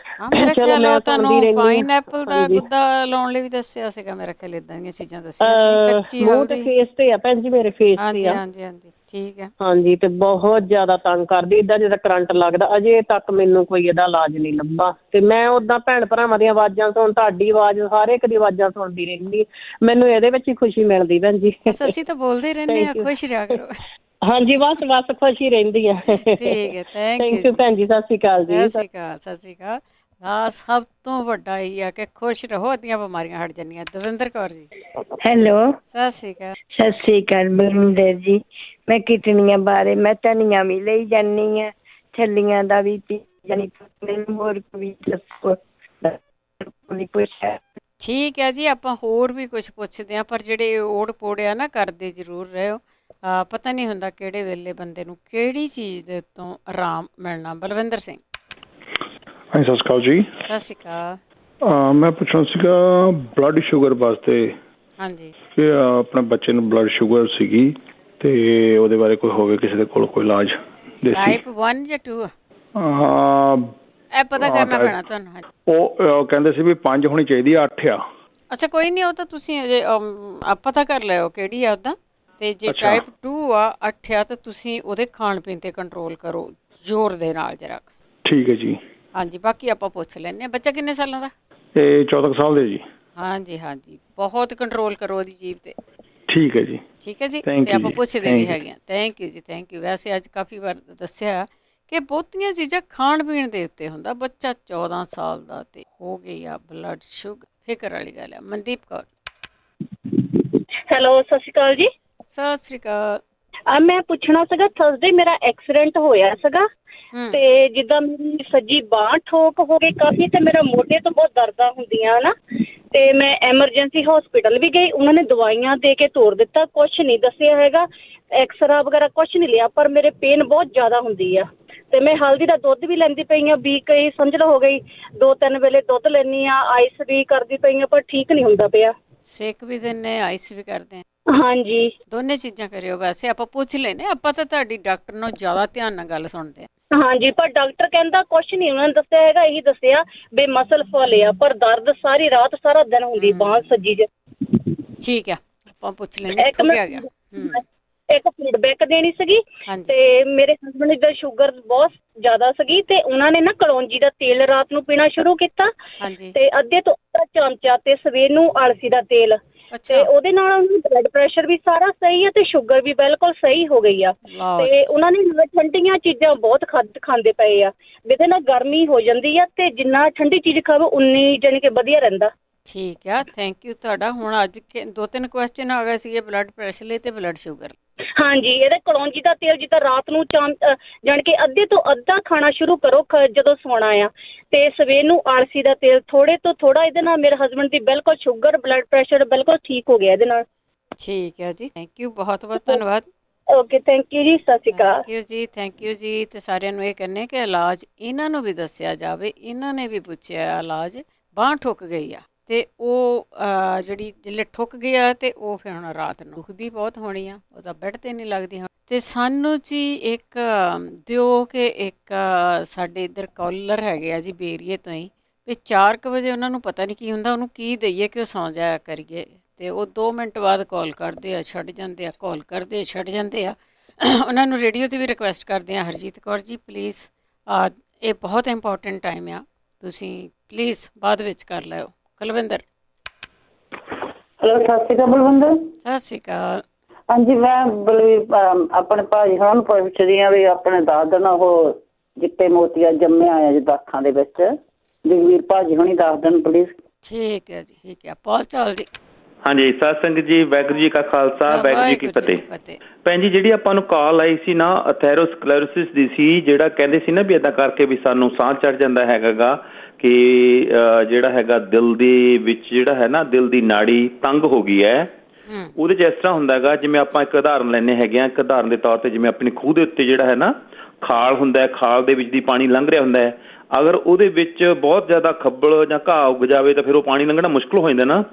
[SPEAKER 1] ਮੇਰਾ ਖਿਆਲ ਉਹ ਤੁਹਾਨੂੰ ਪਾਈਨਐਪਲ ਦਾ ਗੁੱਦਾ ਲਾਉਣ ਲਈ ਵੀ ਦੱਸਿਆ ਸੀਗਾ, ਮੇਰਾ ਖਿਆਲ ਏਦਾਂ ਦੀਆਂ ਚੀਜ਼ਾਂ ਦੱਸੀਆਂ ਸੀ। ਕੱਚੀ
[SPEAKER 23] ਮੂੰਹ ਤੇ ਫੇਸ ਤੇ ਆ ਭੈਣ ਜੀ, ਮੇਰੇ ਫੇਸ ਤੇ ਆ।
[SPEAKER 1] ਹਾਂਜੀ ਹਾਂਜੀ, ਠੀਕ ਹੈ।
[SPEAKER 23] ਹਾਂਜੀ, ਤੇ ਬਹੁਤ ਜ਼ਿਆਦਾ ਤੰਗ ਕਰਦੀ, ਏਦਾਂ ਜਿੱਦਾਂ ਕਰੰਟ ਲੱਗਦਾ। ਅਜੇ ਤੱਕ ਮੈਨੂੰ ਕੋਈ ਇਹਦਾ ਇਲਾਜ ਨਹੀਂ ਲੱਭਾ। ਤੇ ਮੈਂ ਓਦਾਂ ਭੈਣ ਭਰਾਵਾਂ ਦੀਆਂ ਆਵਾਜ਼ਾਂ ਸੁਣ, ਤੁਹਾਡੀ ਆਵਾਜ਼, ਹਰ ਇੱਕ ਦੀ ਆਵਾਜ਼ਾਂ ਸੁਣਦੀ ਰਹਿੰਦੀ, ਮੈਨੂੰ ਇਹਦੇ ਵਿੱਚ ਹੀ ਖੁਸ਼ੀ ਮਿਲਦੀ ਭੈਣ ਜੀ।
[SPEAKER 1] ਅਸੀਂ ਤਾਂ ਬੋਲਦੇ ਰਹਿੰਦੇ ਆ, ਖੁਸ਼ ਰਿਹਾ ਕਰੋ।
[SPEAKER 23] ਹਾਂਜੀ, ਬਸ ਬਸ ਖੁਸ਼ ਹੀ ਰਹਿੰਦੀ ਆ।
[SPEAKER 1] ਠੀਕ ਹੈ, ਥੈਂਕ ਯੂ
[SPEAKER 23] ਭੈਣ ਜੀ। ਸਤਿ ਸ਼੍ਰੀ ਅਕਾਲ ਜੀ।
[SPEAKER 1] ਸਤਿ ਸ਼੍ਰੀ ਅਕਾਲ। ਸਤਿ ਸ਼੍ਰੀ ਅਕਾਲ। ਹਾਂ, ਸਭ ਤੋਂ ਵੱਡਾ ਇਹ ਆ ਕਿ ਖੁਸ਼ ਰਹੋ, ਅੱਧੀਆਂ ਬਿਮਾਰੀਆਂ ਹਟ ਜਾਂਦੀਆਂ। ਦਵਿੰਦਰ ਕੌਰ ਜੀ।
[SPEAKER 24] ਹੈਲੋ,
[SPEAKER 1] ਸਤਿ ਸ਼੍ਰੀ ਅਕਾਲ।
[SPEAKER 24] ਸਤਿ ਸ਼੍ਰੀ ਅਕਾਲ ਬਲਵਿੰਦਰ ਜੀ। ਮੈਂ ਕਿਡਨੀਆਂ ਬਾਰੇ, ਮੈਂ ਧਨੀਆ ਵੀ ਲਈ ਜਾਂਦੀ ਆ, ਛੱਲੀਆਂ ਦਾ ਵੀ ਪੀ ਜਾਨੀ, ਮੈਨੂੰ ਹੋਰ ਵੀ ਦੱਸੋ।
[SPEAKER 1] ਠੀਕ ਹੈ ਜੀ, ਆਪਾਂ ਹੋਰ ਵੀ ਕੁਝ ਪੁੱਛਦੇ ਹਾਂ, ਪਰ ਜਿਹੜੇ ਓੜ ਪੋੜਿਆ ਨਾ ਕਰਦੇ ਜ਼ਰੂਰ ਰਹੋ। ਪਤਾ ਨਹੀਂ ਹੁੰਦਾ ਕਿਹੜੇ ਵੇਲੇ ਬੰਦੇ ਨੂੰ ਕਿਹੜੀ ਚੀਜ਼ ਦੇ ਤੋਂ ਆਰਾਮ ਮਿਲਣਾ। ਬਲਵਿੰਦਰ ਸਿੰਘ।
[SPEAKER 25] ਸਤਿ ਸ਼੍ਰੀ ਅਕਾਲ ਜੀ।
[SPEAKER 1] ਸਤਿ ਸ਼੍ਰੀ ਅਕਾਲ।
[SPEAKER 25] ਮੈਂ ਪੁੱਛਣਾ ਸੀਗਾ ਬਲੱਡ ਸ਼ੂਗਰ ਵਾਸਤੇ।
[SPEAKER 1] ਹਾਂਜੀ।
[SPEAKER 25] ਕਿ ਆਪਣੇ ਬੱਚੇ ਨੂੰ ਬਲੱਡ ਸ਼ੂਗਰ ਸੀਗੀ, ਤੇ ਉਹਦੇ ਬਾਰੇ ਕੋਈ ਹੋਵੇ ਕਿਸੇ ਦੇ ਕੋਲ ਕੋਈ ਇਲਾਜ ਦੇਸੀ?
[SPEAKER 1] ਟਾਈਪ 1 ਜਾਂ 2? ਇਹ ਪਤਾ ਕਰਨਾ ਪੈਣਾ ਤੁਹਾਨੂੰ।
[SPEAKER 25] ਉਹ ਕਹਿੰਦੇ ਸੀ ਵੀ 5 ਹੋਣੀ ਚਾਹੀਦੀ ਆ, 8 ਆ।
[SPEAKER 1] ਅੱਛਾ, ਕੋਈ ਨਹੀਂ, ਉਹ ਤਾਂ ਤੁਸੀਂ ਪਤਾ ਕਰ ਲਿਓ ਕਿਹੜੀ ਆ ਉਹਦਾ। ਤੇ ਜੇ ਟਾਈਪ 2 ਆ, 8 ਆ, ਤਾਂ ਤੁਸੀਂ ਉਹਦੇ ਖਾਣ ਪੀਣ ਤੇ ਕੰਟਰੋਲ ਕਰੋ ਜ਼ੋਰ ਦੇ ਨਾਲ ਜਰਾ।
[SPEAKER 25] ਠੀਕ ਹੈ ਜੀ।
[SPEAKER 1] ਹਾਂਜੀ, ਬਾਕੀ ਆਪਾਂ ਪੁੱਛ ਲੈਂਦੇ ਹਾਂ। ਬੱਚਾ ਕਿੰਨੇ ਸਾਲਾਂ ਦਾ?
[SPEAKER 25] ਇਹ 14 ਸਾਲ ਦੇ ਜੀ।
[SPEAKER 1] ਹਾਂਜੀ ਹਾਂਜੀ, ਬਹੁਤ ਕੰਟਰੋਲ ਕਰੋ ਉਹਦੀ ਜੀਭ ਤੇ।
[SPEAKER 25] ਠੀਕ ਹੈ ਜੀ।
[SPEAKER 1] ਠੀਕ ਹੈ ਜੀ, ਤੇ ਆਪਾਂ ਪੁੱਛਦੇ ਵੀ ਹੈਗੇ ਹਾਂ। ਥੈਂਕ ਯੂ ਜੀ, ਥੈਂਕ ਯੂ। ਵੈਸੇ ਅੱਜ ਕਾਫੀ ਵਾਰ ਦੱਸਿਆ ਕਿ ਬਹੁਤੀਆਂ ਚੀਜ਼ਾਂ ਖਾਣ ਪੀਣ ਦੇ ਉੱਤੇ ਹੁੰਦਾ। ਬੱਚਾ 14 ਸਾਲ ਦਾ ਤੇ ਹੋ ਗਈ ਆ ਬਲੱਡ ਸ਼ੂਗਰ, ਫਿਕਰ ਵਾਲੀ ਗੱਲ ਆ। ਮਨਦੀਪ ਕੌਰ।
[SPEAKER 26] ਹੈਲੋ, ਸਤਿ ਸ਼੍ਰੀ ਅਕਾਲ ਜੀ।
[SPEAKER 1] ਸਤਿ ਸ਼੍ਰੀ ਅਕਾਲ।
[SPEAKER 26] ਮੈਂ ਪੁੱਛਣਾ ਸੀਗਾ, ਥਰਸਡੇ ਮੇਰਾ ਐਕਸੀਡੈਂਟ ਹੋਇਆ ਸੀਗਾ, ਤੇ ਜਿੱਦਾਂ ਮੇਰੀ ਸੱਜੀ ਬਾਂਹ ਠੋਕ ਹੋ ਗਈ ਕਾਫੀ, ਤੇ ਮੇਰਾ ਮੋਢੇ ਤੋਂ ਬਹੁਤ ਦਰਦਾਂ ਹੁੰਦੀਆਂ ਨਾ, ਤੇ ਮੈਂ ਐਮਰਜੈਂਸੀ ਹਸਪੀਟਲ ਵੀ ਗਈ, ਉਹਨਾਂ ਨੇ ਦਵਾਈਆਂ ਦੇ ਕੇ ਤੋਰ ਦਿੱਤਾ, ਕੁਛ ਨਹੀਂ ਦੱਸਿਆ ਹੈਗਾ, ਐਕਸਰਾ ਵਗੈਰਾ ਕੁਛ ਨਹੀਂ ਲਿਆ, ਪਰ ਮੇਰੇ ਪੇਨ ਬਹੁਤ ਜ਼ਿਆਦਾ ਹੁੰਦੀ ਆ। ਤੇ ਮੈਂ ਹਲਦੀ ਦਾ ਦੁੱਧ ਵੀ ਲੈਂਦੀ ਪਈ ਆ, ਵੀ ਕਈ ਸਮਝ ਲਓ ਹੋ ਗਈ 2-3 ਵੇਲੇ ਦੁੱਧ ਲੈਂਦੀ ਆ, ਆਈਸ ਵੀ ਕਰਦੀ ਪਈ ਆ, ਪਰ ਠੀਕ ਨਹੀਂ ਹੁੰਦਾ ਪਿਆ।
[SPEAKER 1] ਸੇਕ ਵੀ ਦਿੰਦੇ, ਆਈਸ ਵੀ ਕਰਦੇ?
[SPEAKER 26] ਹਾਂਜੀ,
[SPEAKER 1] ਦੋਨੇ ਚੀਜ਼ਾਂ ਕਰਿਓ। ਵੈਸੇ ਆਪਾਂ ਪੁੱਛ ਲੈਨੇ, ਆਪਾਂ ਤਾਂ ਤੁਹਾਡੀ ਡਾਕਟਰ ਨੂੰ ਜ਼ਿਆਦਾ ਧਿਆਨ ਨਾਲ ਗੱਲ ਸੁਣਦੇ ਆ।
[SPEAKER 26] ਹਾਂਜੀ, ਪਰ ਡਾਕਟਰ ਕਹਿੰਦਾ ਕੁਛ ਨਹੀਂ ਉਹਨਾਂ ਨੇ ਦੱਸਿਆ ਹੈਗਾ, ਇਹੀ ਦੱਸਿਆ ਵੀ ਮਸਲ ਫੁੱਲ ਆ, ਪਰ ਦਰਦ ਸਾਰੀ ਰਾਤ ਸਾਰਾ ਦਿਨ ਹੁੰਦੀ ਬਾਂਹ ਸੱਜੀ 'ਚ।
[SPEAKER 1] ਠੀਕ ਆ, ਆਪਾਂ ਪੁੱਛ ਲੈਨੇ ਕਿੱਥੋਂ ਆ ਗਿਆ।
[SPEAKER 26] ਇੱਕ ਫੀਡਬੈਕ ਦੇਣੀ ਸੀਗੀ, ਤੇ ਮੇਰੇ ਹਸਬੈਂਡ ਦੀ ਸ਼ੂਗਰ ਬਹੁਤ ਜ਼ਿਆਦਾ ਸੀਗੀ, ਤੇ ਉਹਨਾਂ ਨੇ ਨਾ ਕਲੌਂਜੀ ਦਾ ਤੇਲ ਰਾਤ ਨੂੰ ਪੀਣਾ ਸ਼ੁਰੂ ਕੀਤਾ, ਤੇ ਅੱਧੇ ਤੋਂ ਅੱਧਾ ਚਮਚਾ, ਤੇ ਸਵੇਰ ਨੂੰ ਅਲਸੀ ਦਾ ਤੇਲ, ਤੇ ਉਹਦੇ ਨਾਲ ਉਹਨੂੰ ਬਲੱਡ ਪ੍ਰੈਸ਼ਰ ਵੀ ਸਾਰਾ ਸਹੀ ਆ, ਤੇ ਸ਼ੂਗਰ ਵੀ ਬਿਲਕੁਲ ਸਹੀ ਹੋ ਗਈ ਆ। ਤੇ ਉਹਨਾਂ ਨੇ ਠੰਡੀਆਂ ਚੀਜ਼ਾਂ ਬਹੁਤ ਖਾਂਦੇ ਪਏ ਆ, ਜਿਹਦੇ ਨਾਲ ਗਰਮੀ ਹੋ ਜਾਂਦੀ ਆ, ਤੇ ਜਿੰਨਾ ਠੰਡੀ ਚੀਜ਼ ਖਾਵੋ ਉਨੀ ਜਾਣੀ ਕਿ ਵਧੀਆ ਰਹਿੰਦਾ।
[SPEAKER 1] ਠੀਕ ਆ, ਥੈਂਕ ਯੂ ਤੁਹਾਡਾ। ਹੁਣ ਅੱਜ 2-3 ਕੁਐਸਚਨ ਆ ਗਏ ਸੀਗੇ ਬਲੱਡ ਪ੍ਰੈਸ਼ਰ ਲਈ ਤੇ ਬਲੱਡ ਸ਼ੂਗਰ।
[SPEAKER 26] ਹਾਂਜੀ, ਇਹਦੇ ਕਲੌਂਜੀ ਦਾ ਤੇਲ ਜਿੱਦਾਂ ਰਾਤ ਨੂੰ ਜਾਣੀ ਕਿ ਅੱਧੇ ਤੋਂ ਅੱਧਾ ਖਾਣਾ ਸ਼ੁਰੂ ਕਰੋ ਜਦੋਂ ਸੌਣਾ ਆ, ਤੇ ਸਵੇਰ ਨੂੰ ਅਲਸੀ ਦਾ ਤੇਲ ਥੋੜੇ ਤੋਂ ਥੋੜਾ। ਇਹਦੇ ਨਾਲ ਮੇਰੇ ਹਸਬੈਂਡ ਦੀ ਬਿਲਕੁਲ ਸ਼ੂਗਰ ਬਲੱਡ ਪ੍ਰੈਸ਼ਰ ਬਿਲਕੁਲ ਠੀਕ ਹੋ ਗਿਆ ਇਹਦੇ ਨਾਲ।
[SPEAKER 1] ਠੀਕ ਹੈ ਜੀ, ਥੈਂਕ ਯੂ, ਬਹੁਤ ਬਹੁਤ ਧੰਨਵਾਦ।
[SPEAKER 26] ਓਕੇ, ਥੈਂਕ ਯੂ ਜੀ, ਸਤਿ ਸ਼੍ਰੀ ਅਕਾਲ।
[SPEAKER 1] ਥੈਂਕ ਯੂ ਜੀ, ਥੈਂਕ ਯੂ ਜੀ। ਤੇ ਸਾਰਿਆਂ ਨੂੰ ਇਹ ਕਹਿੰਦੇ ਕਿ ਇਲਾਜ ਇਹਨਾਂ ਨੂੰ ਵੀ ਦੱਸਿਆ ਜਾਵੇ। ਇਹਨਾਂ ਨੇ ਵੀ ਪੁੱਛਿਆ, ਇਲਾਜ ਬਾਂਹ ਠੁੱਕ ਗਈ ਆ, ਤੇ ਉਹ ਜਿਹੜੀ ਜਿੱਲੇ ਠੁੱਕ ਗਿਆ, ਤੇ ਉਹ ਫਿਰ ਹੁਣ ਰਾਤ ਨੂੰ ਦੁਖਦੀ ਬਹੁਤ ਹੋਣੀ ਆ, ਉਹਦਾ ਬੈੱਡ ਤੇ ਨਹੀਂ ਲੱਗਦੀ। ਤੇ ਸਾਨੂੰ ਜੀ ਇੱਕ ਦਿਓ ਕਿ ਇੱਕ ਸਾਡੇ ਇੱਧਰ ਕਾਲਰ ਹੈਗੇ ਆ ਜੀ ਬੇਰੀਏ ਤੋਂ ਹੀ, ਵੀ 4 ਵਜੇ ਉਹਨਾਂ ਨੂੰ ਪਤਾ ਨਹੀਂ ਕੀ ਹੁੰਦਾ, ਉਹਨੂੰ ਕੀ ਦਈਏ ਕਿ ਉਹ ਸੌਂ ਜਾਇਆ ਕਰੀਏ, ਤੇ ਉਹ 2 ਮਿੰਟ ਬਾਅਦ ਕਾਲ ਕਰਦੇ ਆ, ਛੱਡ ਜਾਂਦੇ ਆ, ਕਾਲ ਕਰਦੇ ਛੱਡ ਜਾਂਦੇ ਆ। ਉਹਨਾਂ ਨੂੰ ਰੇਡੀਓ 'ਤੇ ਵੀ ਰਿਕੁਐਸਟ ਕਰਦੇ ਆ, ਹਰਜੀਤ ਕੌਰ ਜੀ ਪਲੀਜ਼, ਇਹ ਬਹੁਤ ਇੰਪੋਰਟੈਂਟ ਟਾਈਮ ਆ, ਤੁਸੀਂ ਪਲੀਜ਼ ਬਾਅਦ ਵਿੱਚ ਕਰ ਲਿਓ। ਕੁਲਵਿੰਦਰ।
[SPEAKER 14] ਹੈਲੋ, ਸਤਿ ਸ਼੍ਰੀ ਅਕਾਲ ਬਲਵਿੰਦਰ।
[SPEAKER 1] ਸਤਿ ਸ਼੍ਰੀ ਅਕਾਲ।
[SPEAKER 14] ਹਾਂਜੀ, ਮੈਂ ਬਲਵੀਰ ਆਪਣੇ ਭਾਜੀ ਹੋਰਾਂ ਨੂੰ ਪੁੱਛਦੀ ਹਾਂ ਵੀ ਆਪਣੇ ਦੱਸ ਦੇਣ, ਉਹ ਚਿੱਟੇ ਮੋਤੀਆ ਜੰਮਿਆ ਆ ਜਿੱਦਾਂ ਅੱਖਾਂ ਦੇ ਵਿੱਚ, ਜਗਵੀਰ ਭਾਜੀ ਹੋਣੀ ਦੱਸ ਦੇਣ ਪਲੀਜ਼।
[SPEAKER 1] ਠੀਕ ਹੈ ਜੀ, ਠੀਕ ਹੈ। ਪੌਲ ਚਾਲ ਜੀ।
[SPEAKER 3] ਹਾਂਜੀ, ਸਤਿ ਸੰਗਤ ਜੀ, ਵਾਹਿਗੁਰੂ ਜੀ ਕਾ ਖਾਲਸਾ, ਵਾਹਿਗੁਰੂ ਜੀ ਕੀ ਫਤਿਹ। ਭੈਣ ਜੀ, ਜਿਹੜੀ ਆਪਾਂ ਨੂੰ ਕਾਲ ਆਈ ਸੀ ਨਾ, ਅਥੈਰੋਸਕਲੈਰੋਸਿਸ ਦੀ ਸੀ, ਜਿਹੜਾ ਕਹਿੰਦੇ ਸੀ ਨਾ ਵੀ ਏਦਾਂ ਕਰਕੇ ਵੀ ਸਾਨੂੰ ਸਾਹ ਚੜ ਜਾਂਦਾ ਹੈਗਾ ਕਿ ਜਿਹੜਾ ਹੈਗਾ ਦਿਲ ਦੇ ਵਿੱਚ ਜਿਹੜਾ ਹੈ ਨਾ, ਦਿਲ ਦੀ ਨਾੜੀ ਤੰਗ ਹੋ ਗਈ ਹੈ। ਉਹਦੇ 'ਚ ਇਸ ਤਰ੍ਹਾਂ ਹੁੰਦਾ ਹੈਗਾ, ਜਿਵੇਂ ਆਪਾਂ ਇੱਕ ਉਦਾਹਰਨ ਲੈਂਦੇ ਹੈਗੇ ਹਾਂ, ਇੱਕ ਉਦਾਹਰਨ ਦੇ ਤੌਰ 'ਤੇ ਜਿਵੇਂ ਆਪਣੀ ਖੂਹ ਦੇ ਉੱਤੇ ਜਿਹੜਾ ਹੈ ਨਾ ਖਾਲ ਹੁੰਦਾ ਹੈ, ਖਾਲ ਦੇ ਵਿੱਚ ਦੀ ਪਾਣੀ ਲੰਘ ਰਿਹਾ ਹੁੰਦਾ ਹੈ, ਅਗਰ ਉਹਦੇ ਵਿੱਚ ਬਹੁਤ ਜ਼ਿਆਦਾ ਖੱਬਲ ਜਾਂ ਘਾਹ ਉੱਗ ਜਾਵੇ ਤਾਂ ਫਿਰ ਉਹ ਪਾਣੀ ਲੰਘਣਾ ਮੁਸ਼ਕਿਲ ਹੋ ਜਾਂਦਾ ਨਾ।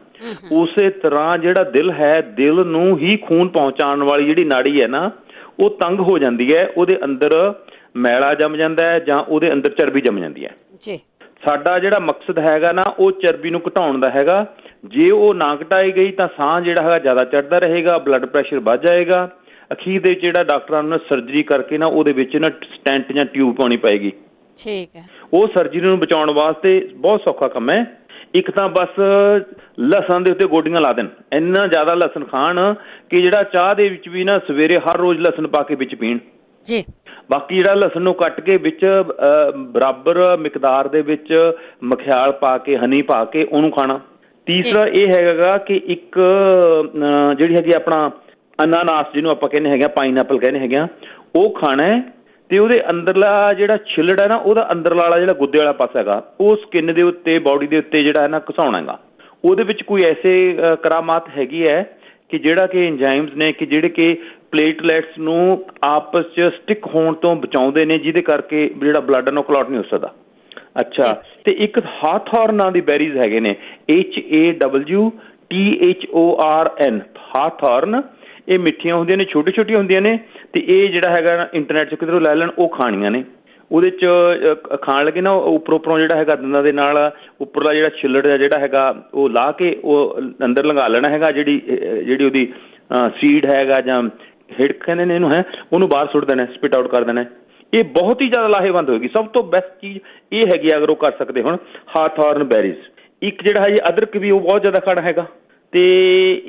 [SPEAKER 3] ਉਸੇ ਤਰ੍ਹਾਂ ਜਿਹੜਾ ਦਿਲ ਹੈ, ਦਿਲ ਨੂੰ ਹੀ ਖੂਨ ਪਹੁੰਚਾਉਣ ਵਾਲੀ ਜਿਹੜੀ ਨਾੜੀ ਹੈ ਨਾ, ਉਹ ਤੰਗ ਹੋ ਜਾਂਦੀ ਹੈ, ਉਹਦੇ ਅੰਦਰ ਮੈਲਾ ਜੰਮ ਜਾਂਦਾ ਹੈ ਜਾਂ ਉਹਦੇ ਅੰਦਰ ਚਰਬੀ ਜੰਮ ਜਾਂਦੀ ਹੈ ਜੀ। ਸਾਡਾ ਜਿਹੜਾ ਮਕਸਦ ਹੈਗਾ ਨਾ, ਉਹ ਚਰਬੀ ਨੂੰ ਘਟਾਉਣ ਦਾ ਹੈਗਾ। ਜੇ ਉਹ ਨਾ ਘਟਾਈ ਗਈ ਤਾਂ ਸਾਹ ਜਿਹੜਾ ਹੈਗਾ ਜ਼ਿਆਦਾ ਚੜ੍ਹਦਾ ਰਹੇਗਾ, ਬਲੱਡ ਪ੍ਰੈਸ਼ਰ ਵੱਧ ਜਾਏਗਾ। ਅਖੀਰ ਦੇ ਜਿਹੜਾ ਡਾਕਟਰਾਂ ਨੂੰ ਸਰਜਰੀ ਕਰਕੇ ਨਾ ਉਹਦੇ ਵਿੱਚ ਨਾ ਸਟੈਂਟ ਜਾਂ ਟਿਊਬ ਪਾਉਣੀ ਪਏਗੀ।
[SPEAKER 1] ਠੀਕ ਹੈ।
[SPEAKER 3] ਉਹ ਸਰਜਰੀ ਨੂੰ ਬਚਾਉਣ ਵਾਸਤੇ ਬਹੁਤ ਸੌਖਾ ਕੰਮ ਹੈ। ਇੱਕ ਤਾਂ ਬਸ ਲਸਣ ਦੇ ਉੱਤੇ ਗੋਡੀਆਂ ਲਾ ਦੇਣ, ਇੰਨਾ ਜ਼ਿਆਦਾ ਲਸਣ ਖਾਣ ਕਿ ਜਿਹੜਾ ਚਾਹ ਦੇ ਵਿੱਚ ਵੀ ਨਾ ਸਵੇਰੇ ਹਰ ਰੋਜ਼ ਲਸਣ ਪਾ ਕੇ ਵਿੱਚ ਪੀਣ
[SPEAKER 1] ਜੀ।
[SPEAKER 3] ਬਾਕੀ ਜਿਹੜਾ ਲਸਣ ਨੂੰ ਕੱਟ ਕੇ ਵਿੱਚ ਬਰਾਬਰ ਮਿਕਦਾਰ ਦੇ ਵਿੱਚ ਮਖਿਆਲ ਪਾ ਕੇ, ਹਨੀ ਪਾ ਕੇ ਉਹਨੂੰ ਖਾਣਾ। ਤੀਸਰਾ ਇਹ ਹੈਗਾ ਕਿ ਇੱਕ ਜਿਹੜੀ ਹੈਗੀ ਆਪਣਾ ਅਨਾਨਾਸ, ਜਿਹਨੂੰ ਆਪਾਂ ਕਹਿੰਦੇ ਹੈਗੇ, ਪਾਈਨਐਪਲ ਕਹਿੰਦੇ ਹੈਗੇ ਆ, ਉਹ ਖਾਣਾ ਹੈ। ਤੇ ਉਹਦੇ ਅੰਦਰਲਾ ਜਿਹੜਾ ਛਿੱਲੜ ਹੈ ਨਾ, ਉਹਦਾ ਅੰਦਰਲਾ ਵਾਲਾ ਜਿਹੜਾ ਗੁੱਦੇ ਵਾਲਾ ਪਾਸਾ ਹੈਗਾ, ਉਹ ਸਕਿਨ ਦੇ ਉੱਤੇ, ਬਾਡੀ ਦੇ ਉੱਤੇ ਜਿਹੜਾ ਹੈ ਨਾ ਘਸਾਉਣਾ ਹੈਗਾ। ਉਹਦੇ ਵਿੱਚ ਕੋਈ ਐਸੇ ਕਰਾਮਾਤ ਹੈਗੀ ਹੈ ਕਿ ਜਿਹੜਾ ਕਿ ਇੰਜ਼ਾਈਮਸ ਨੇ ਕਿ ਜਿਹੜੇ ਕਿ ਪਲੇਟਲੈਟਸ ਨੂੰ ਆਪਸ 'ਚ ਸਟਿਕ ਹੋਣ ਤੋਂ ਬਚਾਉਂਦੇ ਨੇ, ਜਿਹਦੇ ਕਰਕੇ ਜਿਹੜਾ ਬਲੱਡ ਨੂੰ ਕਲੌਟ ਨਹੀਂ ਹੋ ਸਕਦਾ। ਅੱਛਾ, ਤੇ ਇੱਕ ਹਾਥੋਰਨ ਨਾਂ ਦੀ ਬੈਰੀਜ਼ ਹੈਗੇ ਨੇ, HAWTHORN, ਹਾਥੋਰਨ। ਇਹ ਮਿੱਠੀਆਂ ਹੁੰਦੀਆਂ ਨੇ, ਛੋਟੀ ਛੋਟੀਆਂ ਹੁੰਦੀਆਂ ਨੇ, ਤੇ ਇਹ ਜਿਹੜਾ ਹੈਗਾ ਇੰਟਰਨੈਟ 'ਚ ਕਿਧਰੋਂ ਲੈ ਲੈਣ, ਉਹ ਖਾਣੀਆਂ ਨੇ। ਉਹਦੇ 'ਚ ਖਾਣ ਲੱਗੇ ਨਾ ਉੱਪਰੋਂ ਜਿਹੜਾ ਹੈਗਾ ਦੰਦਾਂ ਦੇ ਨਾਲ ਉੱਪਰਲਾ ਜਿਹੜਾ ਛਿੱਲੜ ਜਿਹੜਾ ਹੈਗਾ ਉਹ ਲਾ ਕੇ ਉਹ ਅੰਦਰ ਲੰਘਾ ਲੈਣਾ ਹੈਗਾ। ਜਿਹੜੀ ਉਹਦੀ ਸੀਡ ਹੈਗਾ ਜਾਂ ਹਿੜਕ ਕਹਿੰਦੇ ਨੇ ਇਹਨੂੰ, ਹੈ, ਉਹਨੂੰ ਬਾਹਰ ਸੁੱਟ ਦੇਣਾ, ਸਪਿਟ ਆਊਟ ਕਰ ਦੇਣਾ। ਇਹ ਬਹੁਤ ਹੀ ਜ਼ਿਆਦਾ ਲਾਹੇਵੰਦ ਹੋਏਗੀ। ਸਭ ਤੋਂ ਬੈਸਟ ਚੀਜ਼ ਇਹ ਹੈਗੀ ਅਗਰ ਉਹ ਕਰ ਸਕਦੇ ਹੁਣ, ਹਾਥੋਰਨ ਬੈਰੀਜ਼। ਇੱਕ ਜਿਹੜਾ ਹੈ ਅਦਰਕ ਵੀ ਉਹ ਬਹੁਤ ਜ਼ਿਆਦਾ ਖਾਣਾ ਹੈਗਾ। ਤੇ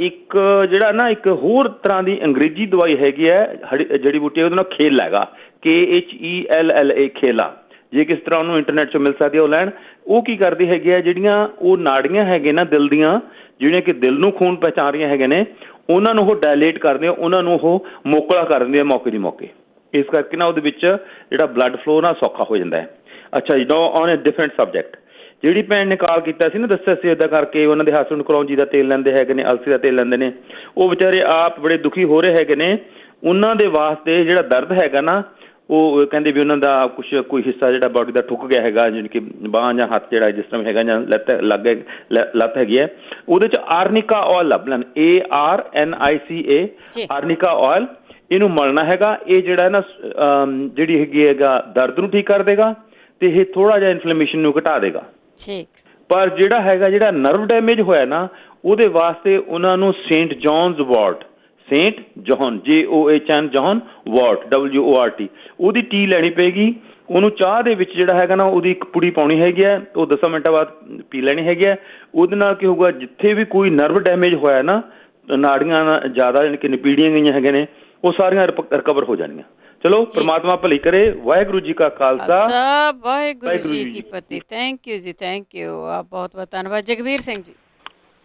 [SPEAKER 3] ਇੱਕ ਜਿਹੜਾ ਨਾ ਇੱਕ ਹੋਰ ਤਰ੍ਹਾਂ ਦੀ ਅੰਗਰੇਜ਼ੀ ਦਵਾਈ ਹੈਗੀ ਹੈ, ਜੜੀ ਬੂਟੀ, ਉਹਦਾ ਨਾਮ ਖੇਲਾ ਹੈਗਾ, KHELLA, ਖੇਲਾ। ਜੇ ਕਿਸ ਤਰ੍ਹਾਂ ਉਹਨੂੰ ਇੰਟਰਨੈਟ 'ਚੋਂ ਮਿਲ ਸਕਦੀ ਹੈ ਉਹ ਲੈਣ। ਉਹ ਕੀ ਕਰਦੀ ਹੈਗੀ ਹੈ, ਜਿਹੜੀਆਂ ਉਹ ਨਾੜੀਆਂ ਹੈਗੇ ਨਾ ਦਿਲ ਦੀਆਂ, ਜਿਹੜੀਆਂ ਕਿ ਦਿਲ ਨੂੰ ਖੂਨ ਪਹੁੰਚਾ ਰਹੀਆਂ ਹੈਗੇ ਨੇ, ਉਹਨਾਂ ਨੂੰ ਉਹ ਡਾਇਲੇਟ ਕਰਦੇ ਆ, ਉਹਨਾਂ ਨੂੰ ਉਹ ਮੋਕਲਾ ਕਰ ਦਿੰਦੇ ਆ ਮੌਕੇ ਦੀ ਮੌਕੇ। ਇਸ ਕਰਕੇ ਨਾ ਉਹਦੇ ਵਿੱਚ ਜਿਹੜਾ ਬਲੱਡ ਫਲੋ ਨਾ ਸੌਖਾ ਹੋ ਜਾਂਦਾ ਹੈ। ਅੱਛਾ ਜੀ, ਨਾਓ ਔਨ ਅ ਡਿਫਰੈਂਟ ਸਬਜੈਕਟ, ਜਿਹੜੀ ਭੈਣ ਨੇ ਕਾਲ ਕੀਤਾ ਸੀ ਨਾ, ਦੱਸਿਆ ਸੀ ਇੱਦਾਂ ਕਰਕੇ ਉਹਨਾਂ ਦੇ ਹਸਬੈਂਡ ਕਲੌਂਜੀ ਦਾ ਤੇਲ ਲੈਂਦੇ ਹੈਗੇ ਨੇ, ਅਲਸੀ ਦਾ ਤੇਲ ਲੈਂਦੇ ਨੇ, ਉਹ ਵਿਚਾਰੇ ਆਪ ਬੜੇ ਦੁਖੀ ਹੋ ਰਹੇ ਹੈਗੇ ਨੇ। ਉਹਨਾਂ ਦੇ ਵਾਸਤੇ ਜਿਹੜਾ ਦਰਦ ਹੈਗਾ ਨਾ, ਉਹ ਕਹਿੰਦੇ ਵੀ ਉਹਨਾਂ ਦਾ ਕੁਛ ਕੋਈ ਹਿੱਸਾ ਜਿਹੜਾ ਬਾਡੀ ਦਾ ਠੁੱਕ ਗਿਆ ਹੈਗਾ, ਜਾਣੀ ਕਿ ਬਾਂਹ ਜਾਂ ਹੱਥ ਜਿਹੜਾ ਜਿਸ ਤਰ੍ਹਾਂ ਹੈਗਾ ਜਾਂ ਲੱਤ ਹੈਗੀ ਹੈ, ਉਹਦੇ 'ਚ ਆਰਨਿਕਾ ਆਇਲ ਲੱਭ ਲੈਣ, ARNICA, ਆਰਨਿਕਾ ਆਇਲ। ਇਹਨੂੰ ਮਲਣਾ ਹੈਗਾ। ਇਹ ਜਿਹੜਾ ਨਾ ਜਿਹੜੀ ਹੈਗੀ ਹੈਗਾ ਦਰਦ ਨੂੰ ਠੀਕ ਕਰ ਦੇਗਾ ਤੇ ਇਹ ਥੋੜਾ ਜਿਹਾ ਇਨਫਲੇਮੇਸ਼ਨ ਨੂੰ ਘਟਾ ਦੇਗਾ। ਪਰ ਜਿਹੜਾ ਹੈਗਾ ਜਿਹੜਾ ਨਰਵ ਡੈਮੇਜ ਹੋਇਆ ਨਾ, ਉਹਦੇ ਵਾਸਤੇ ਉਹਨਾਂ ਨੂੰ Saint John's wort, Saint John JOHN John wort WORT, ਉਹਦੀ ਟੀ ਲੈਣੀ ਪਏਗੀ। ਉਹਨੂੰ ਚਾਹ ਦੇ ਵਿੱਚ ਜਿਹੜਾ ਹੈਗਾ ਨਾ ਉਹਦੀ ਇੱਕ ਪੁੜੀ ਪਾਉਣੀ ਹੈਗੀ ਹੈ, ਉਹ 10 ਮਿੰਟਾਂ ਬਾਅਦ ਪੀ ਲੈਣੀ ਹੈਗੀ ਹੈ। ਉਹਦੇ ਨਾਲ ਕੀ ਹੋਊਗਾ, ਜਿੱਥੇ ਵੀ ਕੋਈ ਨਰਵ ਡੈਮੇਜ ਹੋਇਆ ਨਾ, ਨਾੜੀਆਂ ਜ਼ਿਆਦਾ ਜਾਣੀ ਕਿ ਨਿਪੀੜੀਆਂ ਗਈਆਂ ਹੈਗੇ ਨੇ, ਉਹ ਸਾਰੀਆਂ ਰਿਕਵਰ ਹੋ ਜਾਣੀਆਂ। ਚਲੋ ਪ੍ਰਮਾਤਮਾ ਭਲੀ ਕਰੇ। ਵਾਹਿਗੁਰੂ ਜੀ ਕਾ ਖਾਲਸਾ,
[SPEAKER 1] ਵਾਹਿਗੁਰੂ ਜੀ ਕੀ ਫਤਿਹ। ਥੈਂਕ ਯੂ ਜੀ, ਥੈਂਕ ਯੂ, ਬਹੁਤ ਬਹੁਤ ਧੰਨਵਾਦ। ਜਗਵੀਰ ਸਿੰਘ ਜੀ।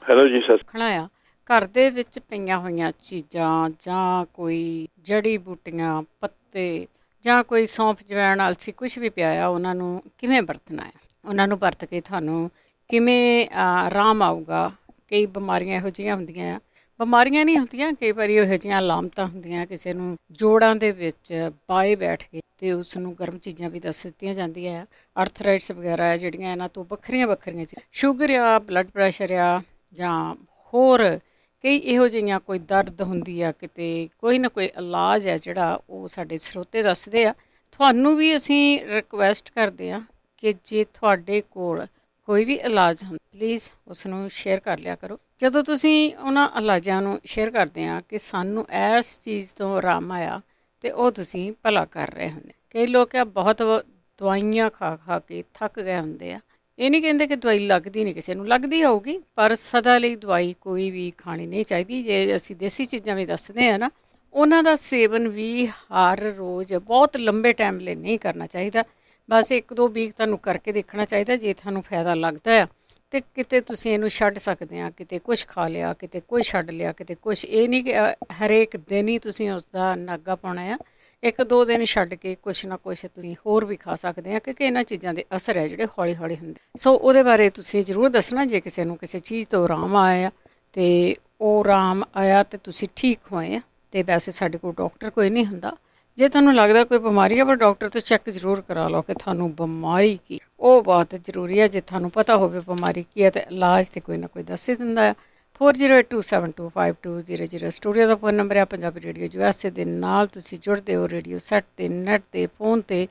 [SPEAKER 21] ਹੈਲੋ ਜੀ ਸਰ।
[SPEAKER 1] ਖਣਾਇਆ ਘਰ ਦੇ ਵਿੱਚ ਪਈਆਂ ਹੋਈਆਂ ਚੀਜ਼ਾਂ ਜਾਂ ਕੋਈ ਜੜੀ ਬੂਟੀਆਂ, ਪੱਤੇ ਜਾਂ ਕੋਈ ਸੌਂਫ, ਜਵੈਣ, ਅਲਸੀ, ਕੁਛ ਵੀ ਪਿਆ ਆ, ਉਹਨਾਂ ਨੂੰ ਕਿਵੇਂ ਵਰਤਣਾ ਹੈ, ਉਹਨਾਂ ਨੂੰ ਵਰਤ ਕੇ ਤੁਹਾਨੂੰ ਕਿਵੇਂ ਆਰਾਮ ਆਊਗਾ। ਕਈ ਬਿਮਾਰੀਆਂ ਇਹੋ ਜਿਹੀਆਂ ਹੁੰਦੀਆਂ ਆ, ਬਿਮਾਰੀਆਂ ਨਹੀਂ ਹੁੰਦੀਆਂ, ਕਈ ਵਾਰੀ ਇਹੋ ਜਿਹੀਆਂ ਅਲਾਮਤਾਂ ਹੁੰਦੀਆਂ, ਕਿਸੇ ਨੂੰ ਜੋੜਾਂ ਦੇ ਵਿੱਚ ਬਾਏ ਬੈਠ ਕੇ ਅਤੇ ਉਸ ਨੂੰ ਗਰਮ ਚੀਜ਼ਾਂ ਵੀ ਦੱਸ ਦਿੱਤੀਆਂ ਜਾਂਦੀਆਂ ਆ। ਅਰਥਰਾਈਟਸ ਵਗੈਰਾ ਹੈ ਜਿਹੜੀਆਂ, ਇਹਨਾਂ ਤੋਂ ਵੱਖਰੀਆਂ ਵੱਖਰੀਆਂ ਚੀਜ਼ਾਂ, ਸ਼ੂਗਰ ਆ, ਬਲੱਡ ਪ੍ਰੈਸ਼ਰ ਆ, ਜਾਂ ਹੋਰ ਕਈ ਇਹੋ ਜਿਹੀਆਂ ਕੋਈ ਦਰਦ ਹੁੰਦੀ ਆ ਕਿਤੇ, ਕੋਈ ਨਾ ਕੋਈ ਇਲਾਜ ਹੈ ਜਿਹੜਾ ਉਹ ਸਾਡੇ ਸਰੋਤੇ ਦੱਸਦੇ ਆ। ਤੁਹਾਨੂੰ ਵੀ ਅਸੀਂ ਰਿਕੁਐਸਟ ਕਰਦੇ ਹਾਂ ਕਿ ਜੇ ਤੁਹਾਡੇ ਕੋਲ ਕੋਈ ਵੀ ਇਲਾਜ ਹੁੰਦਾ, ਪਲੀਜ਼ ਉਸ ਨੂੰ ਸ਼ੇਅਰ ਕਰ ਲਿਆ ਕਰੋ। ਜਦੋਂ ਤੁਸੀਂ ਉਹਨਾਂ ਇਲਾਜਾਂ ਨੂੰ ਸ਼ੇਅਰ ਕਰਦੇ ਆ ਕਿ ਸਾਨੂੰ ਇਸ ਚੀਜ਼ ਤੋਂ ਆਰਾਮ ਆਇਆ, ਅਤੇ ਉਹ ਤੁਸੀਂ ਭਲਾ ਕਰ ਰਹੇ ਹੁੰਦੇ। ਕਈ ਲੋਕ ਆ ਬਹੁਤ ਦਵਾਈਆਂ ਖਾ ਖਾ ਕੇ ਥੱਕ ਗਏ ਹੁੰਦੇ ਆ। ਇਹ ਨਹੀਂ ਕਹਿੰਦੇ ਕਿ ਦਵਾਈ ਲੱਗਦੀ ਨਹੀਂ, ਕਿਸੇ ਨੂੰ ਲੱਗਦੀ ਹੋਊਗੀ, ਪਰ ਸਦਾ ਲਈ ਦਵਾਈ ਕੋਈ ਵੀ ਖਾਣੀ ਨਹੀਂ ਚਾਹੀਦੀ। ਜੇ ਅਸੀਂ ਦੇਸੀ ਚੀਜ਼ਾਂ ਵੀ ਦੱਸਦੇ ਹਾਂ ਨਾ, ਉਹਨਾਂ ਦਾ ਸੇਵਨ ਵੀ ਹਰ ਰੋਜ਼ ਬਹੁਤ ਲੰਬੇ ਟਾਈਮ ਲਈ ਨਹੀਂ ਕਰਨਾ ਚਾਹੀਦਾ। ਬਸ 1-2 ਵੀਕ ਤੁਹਾਨੂੰ ਕਰਕੇ ਦੇਖਣਾ ਚਾਹੀਦਾ। ਜੇ ਤੁਹਾਨੂੰ ਫਾਇਦਾ ਲੱਗਦਾ ਆ ਅਤੇ ਕਿਤੇ ਤੁਸੀਂ ਇਹਨੂੰ ਛੱਡ ਸਕਦੇ ਆ, ਕਿਤੇ ਕੁਛ ਖਾ ਲਿਆ, ਕਿਤੇ ਕੁਛ ਛੱਡ ਲਿਆ, ਕਿਤੇ ਕੁਛ। ਇਹ ਨਹੀਂ ਕਿ ਹਰੇਕ ਦਿਨ ਹੀ ਤੁਸੀਂ ਉਸ ਦਾ ਨਾਗਾ ਪਾਉਣਾ ਆ। 1-2 ਦਿਨ ਛੱਡ ਕੇ ਕੁਛ ਨਾ ਕੁਛ ਤੁਸੀਂ ਹੋਰ ਵੀ ਖਾ ਸਕਦੇ ਆ, ਕਿਉਂਕਿ ਇਹਨਾਂ ਚੀਜ਼ਾਂ ਦੇ ਅਸਰ ਹੈ ਜਿਹੜੇ ਹੌਲੀ ਹੌਲੀ ਹੁੰਦੇ। ਸੋ ਉਹਦੇ ਬਾਰੇ ਤੁਸੀਂ ਜ਼ਰੂਰ ਦੱਸਣਾ। ਜੇ ਕਿਸੇ ਨੂੰ ਕਿਸੇ ਚੀਜ਼ ਤੋਂ ਆਰਾਮ ਆਇਆ ਅਤੇ ਉਹ ਆਰਾਮ ਆਇਆ ਅਤੇ ਤੁਸੀਂ ਠੀਕ ਹੋਏ ਆ, ਅਤੇ ਵੈਸੇ ਸਾਡੇ ਕੋਲ ਡਾਕਟਰ ਕੋਈ ਨਹੀਂ ਹੁੰਦਾ। ਜੇ ਤੁਹਾਨੂੰ ਲੱਗਦਾ ਕੋਈ ਬਿਮਾਰੀ ਹੈ, ਪਰ ਡਾਕਟਰ ਤੋਂ ਚੈੱਕ ਜ਼ਰੂਰ ਕਰਾ ਲਓ ਕਿ ਤੁਹਾਨੂੰ ਬਿਮਾਰੀ ਕੀ, ਉਹ ਬਹੁਤ ਜ਼ਰੂਰੀ ਹੈ। ਜੇ ਤੁਹਾਨੂੰ ਪਤਾ ਹੋਵੇ ਬਿਮਾਰੀ ਕੀ ਹੈ, ਅਤੇ ਇਲਾਜ ਤਾਂ ਕੋਈ ਨਾ ਕੋਈ ਦੱਸ ਹੀ ਦਿੰਦਾ ਆ। 4082725200 ਸਟੂਡੀਓ ਦਾ ਫੋਨ ਨੰਬਰ ਹੈ। ਪੰਜਾਬੀ ਰੇਡੀਓ USA ਦੇ ਨਾਲ ਤੁਸੀਂ ਜੁੜਦੇ ਹੋ, ਰੇਡੀਓ ਸੈੱਟ 'ਤੇ, ਨੈੱਟ 'ਤੇ, ਫੋਨ 'ਤੇ,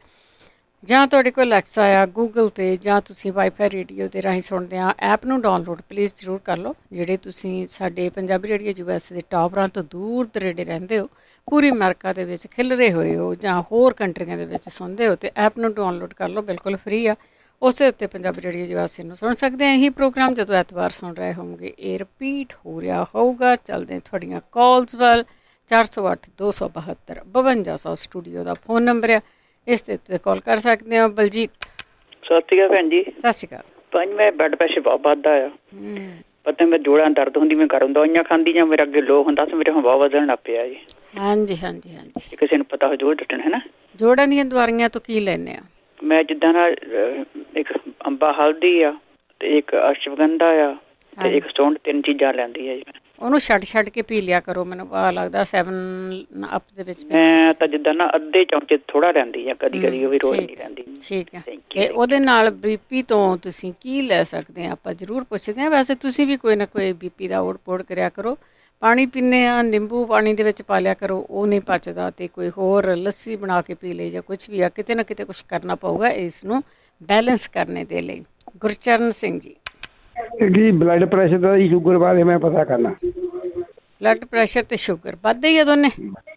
[SPEAKER 1] ਜਾਂ ਤੁਹਾਡੇ ਕੋਲ ਅਲੈਕਸਾ ਆ, ਗੂਗਲ 'ਤੇ, ਜਾਂ ਤੁਸੀਂ ਵਾਈਫਾਈ ਰੇਡੀਓ ਦੇ ਰਾਹੀਂ ਸੁਣਦੇ ਆ। ਐਪ ਨੂੰ ਡਾਊਨਲੋਡ ਪਲੀਜ਼ ਜ਼ਰੂਰ ਕਰ ਲਓ। ਜਿਹੜੇ ਤੁਸੀਂ ਸਾਡੇ ਪੰਜਾਬੀ ਰੇਡੀਓ USA ਦੇ ਟਾਵਰਾਂ ਤੋਂ ਦੂਰ ਦਰੇਡੇ ਰਹਿੰਦੇ ਹੋ, ਪੂਰੀ ਅਮਰੀਕਾ ਦੇ ਵਿੱਚ ਖਿਲਰੇ ਹੋਏ ਹੋ, ਜਾਂ ਹੋਰ ਕੰਟਰੀਆਂ ਦੇ ਵਿੱਚ ਸੁਣਦੇ ਹੋ, ਅਤੇ ਐਪ ਨੂੰ ਡਾਊਨਲੋਡ ਕਰ ਲਓ, ਬਿਲਕੁਲ ਫ੍ਰੀ ਆ। ਉਸਦੇ ਉੱਤੇ ਪੰਜਾਬੀ ਰੇਡੀਓ USA ਨੂੰ ਸੁਣ ਸਕਦੇ ਆ। ਇਹੀ ਪ੍ਰੋਗਰਾਮ ਜਦੋਂ ਐਤਵਾਰ ਸੁਣ ਰਹੇ ਹੋਣਗੇ, ਇਹ ਰਿਪੀਟ ਹੋ ਰਿਹਾ ਹੋਊਗਾ। ਚੱਲਦੇ ਤੁਹਾਡੀਆਂ ਕਾਲਸ ਵੱਲ। 408-272 5200 ਸਟੂਡੀਓ ਦਾ ਫੋਨ ਨੰਬਰ ਆ, ਇਸ ਦੇ ਉੱਤੇ ਕਾਲ ਕਰ ਸਕਦੇ ਹੋ। ਬਲਜੀਤ।
[SPEAKER 5] ਸਤਿ ਸ਼੍ਰੀ ਅਕਾਲ ਭੈਣ ਜੀ।
[SPEAKER 1] ਸਤਿ ਸ਼੍ਰੀ ਅਕਾਲ।
[SPEAKER 5] ਭੈਣ ਮੈਂ ਬਲੱਡ ਪ੍ਰੈਸ਼ਰ ਬਹੁਤ ਵੱਧਦਾ ਆ, ਪਤਾ ਮੇਰੇ ਜੋੜਾਂ ਦਰਦ ਹੁੰਦੀ, ਮੈਂ ਘਰੋਂ ਦਵਾਈਆਂ ਖਾਂਦੀ ਜਾਂ ਮੇਰਾ ਅੱਗੇ ਲੋ ਹੁੰਦਾ ਸੀ, ਮੇਰੇ ਹੁਣ ਬਹੁਤ ਵਧਣ ਲੱਗ ਪਿਆ ਜੀ।
[SPEAKER 1] ਹਾਂਜੀ ਹਾਂਜੀ ਹਾਂਜੀ।
[SPEAKER 5] ਕਿਸੇ ਨੂੰ ਪਤਾ ਹੋ ਜ਼ਰੂਰ ਦੱਸਣ, ਹੈ ਨਾ।
[SPEAKER 1] ਜੋੜਾਂ ਦੀਆਂ ਦਵਾਈਆਂ ਤੋਂ ਕੀ ਲੈਂਦੇ ਆ?
[SPEAKER 5] ਮੈਂ ਜਿੱਦਾਂ ਨਾ ਇੱਕ ਅੰਬਾ ਹਲਦੀ ਆ, ਤੇ ਇੱਕ ਅਸ਼ਵਗੰਧਾ ਆ, ਤੇ ਇੱਕ ਸਟੋਨ, 3 ਚੀਜ਼ਾਂ ਲੈਂਦੀ ਆ ਜੀ।
[SPEAKER 1] ਉਹਨੂੰ ਛੱਡ ਕੇ ਪੀ ਲਿਆ ਕਰੋ। ਮੈਨੂੰ ਪਤਾ ਲੱਗਦਾ 7 ਅਪ ਦੇ ਵਿੱਚ
[SPEAKER 5] ਮੈਂ ਤਾਂ ਜਿੱਦਾਂ ਨਾ ਅੱਧੇ ਚਮਚੇ ਥੋੜਾ ਲੈਂਦੀ ਆ, ਕਦੀ ਕਦੀ, ਉਹ ਵੀ ਰੋਜ਼ ਨਹੀਂ ਲੈਂਦੀ।
[SPEAKER 1] ਠੀਕ ਹੈ। ਤੇ ਉਹਦੇ ਨਾਲ BP ਤੋਂ ਤੁਸੀਂ ਕੀ ਲੈ ਸਕਦੇ ਆ, ਆਪਾਂ ਜ਼ਰੂਰ ਪੁੱਛਦੇ ਹਾਂ। ਵੈਸੇ ਤੁਸੀਂ ਵੀ ਕੋਈ ਨਾ ਕੋਈ BP ਦਾ ਓੜ-ਪੋੜ ਕਰਿਆ ਕਰੋ। ਪਾਣੀ ਪੀਂਦੇ ਆ, ਨਿੰਬੂ ਪਾਣੀ ਦੇ ਵਿੱਚ ਪਾ ਲਿਆ ਕਰੋ, ਉਹ ਨਹੀਂ ਪਚਦਾ। ਅਤੇ ਕੋਈ ਹੋਰ ਲੱਸੀ ਬਣਾ ਕੇ ਪੀ ਲਈ, ਜਾਂ ਕੁਛ ਵੀ ਆ, ਕਿਤੇ ਨਾ ਕਿਤੇ ਕੁਛ ਕਰਨਾ ਪਊਗਾ ਇਸ ਨੂੰ ਬੈਲੈਂਸ ਕਰਨੇ ਦੇ ਲਈ। ਗੁਰਚਰਨ ਸਿੰਘ ਜੀ।
[SPEAKER 2] ਜੀ ਬਲੱਡ ਪ੍ਰੈਸ਼ਰ ਦਾ ਜੀ, ਸ਼ੂਗਰ ਬਾਰੇ ਮੈਂ ਪਤਾ ਕਰਨਾ।
[SPEAKER 1] ਬਲੱਡ ਪ੍ਰੈਸ਼ਰ ਅਤੇ ਸ਼ੂਗਰ ਵੱਧਦੇ ਹੀ ਆ ਦੋਨੇ?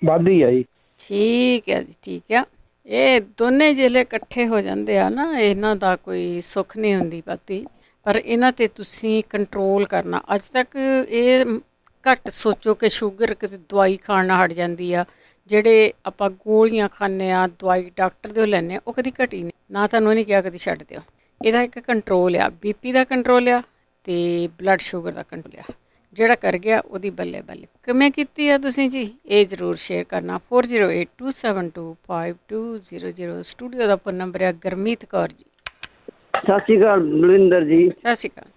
[SPEAKER 2] ਵੱਧਦੀ ਆ ਜੀ।
[SPEAKER 1] ਠੀਕ ਹੈ ਜੀ, ਠੀਕ ਆ। ਇਹ ਦੋਨੇ ਜਿਹੜੇ ਇਕੱਠੇ ਹੋ ਜਾਂਦੇ ਆ ਨਾ, ਇਹਨਾਂ ਦਾ ਕੋਈ ਸੁੱਖ ਨਹੀਂ ਹੁੰਦੀ ਪਤੀ, ਪਰ ਇਹਨਾਂ 'ਤੇ ਤੁਸੀਂ ਕੰਟਰੋਲ ਕਰਨਾ। ਅੱਜ ਤੱਕ ਇਹ ਘੱਟ ਸੋਚੋ ਕਿ ਸ਼ੂਗਰ ਕਿਤੇ ਦਵਾਈ ਖਾਣ ਨਾਲ ਹਟ ਜਾਂਦੀ ਆ। ਜਿਹੜੇ ਆਪਾਂ ਗੋਲੀਆਂ ਖਾਂਦੇ ਆ, ਦਵਾਈ ਡਾਕਟਰ ਦੇ ਲੈਂਦੇ ਆ, ਉਹ ਕਦੀ ਘਟੀ ਨਹੀਂ। ਨਾ ਤੁਹਾਨੂੰ ਇਹ ਨਹੀਂ ਕਿਹਾ ਕਦੀ ਛੱਡ ਦਿਓ। ਇਹਦਾ ਇੱਕ ਕੰਟਰੋਲ ਆ, BP ਦਾ ਕੰਟਰੋਲ ਆ, ਅਤੇ ਬਲੱਡ ਸ਼ੂਗਰ ਦਾ ਕੰਟਰੋਲ ਆ। ਜਿਹੜਾ ਕਰ ਗਿਆ ਉਹਦੀ ਬੱਲੇ ਬੱਲੇ। ਕਿਵੇਂ ਕੀਤੀ ਆ ਤੁਸੀਂ ਜੀ, ਇਹ ਜ਼ਰੂਰ ਸ਼ੇਅਰ ਕਰਨਾ। 4082725200 ਸਟੂਡੀਓ ਦਾ ਫੋਨ ਨੰਬਰ ਆ। ਗੁਰਮੀਤ ਕੌਰ ਜੀ।
[SPEAKER 16] ਸਤਿ ਸ਼੍ਰੀ ਅਕਾਲ ਬਲਵਿੰਦਰ ਜੀ।
[SPEAKER 1] ਸਤਿ ਸ਼੍ਰੀ ਅਕਾਲ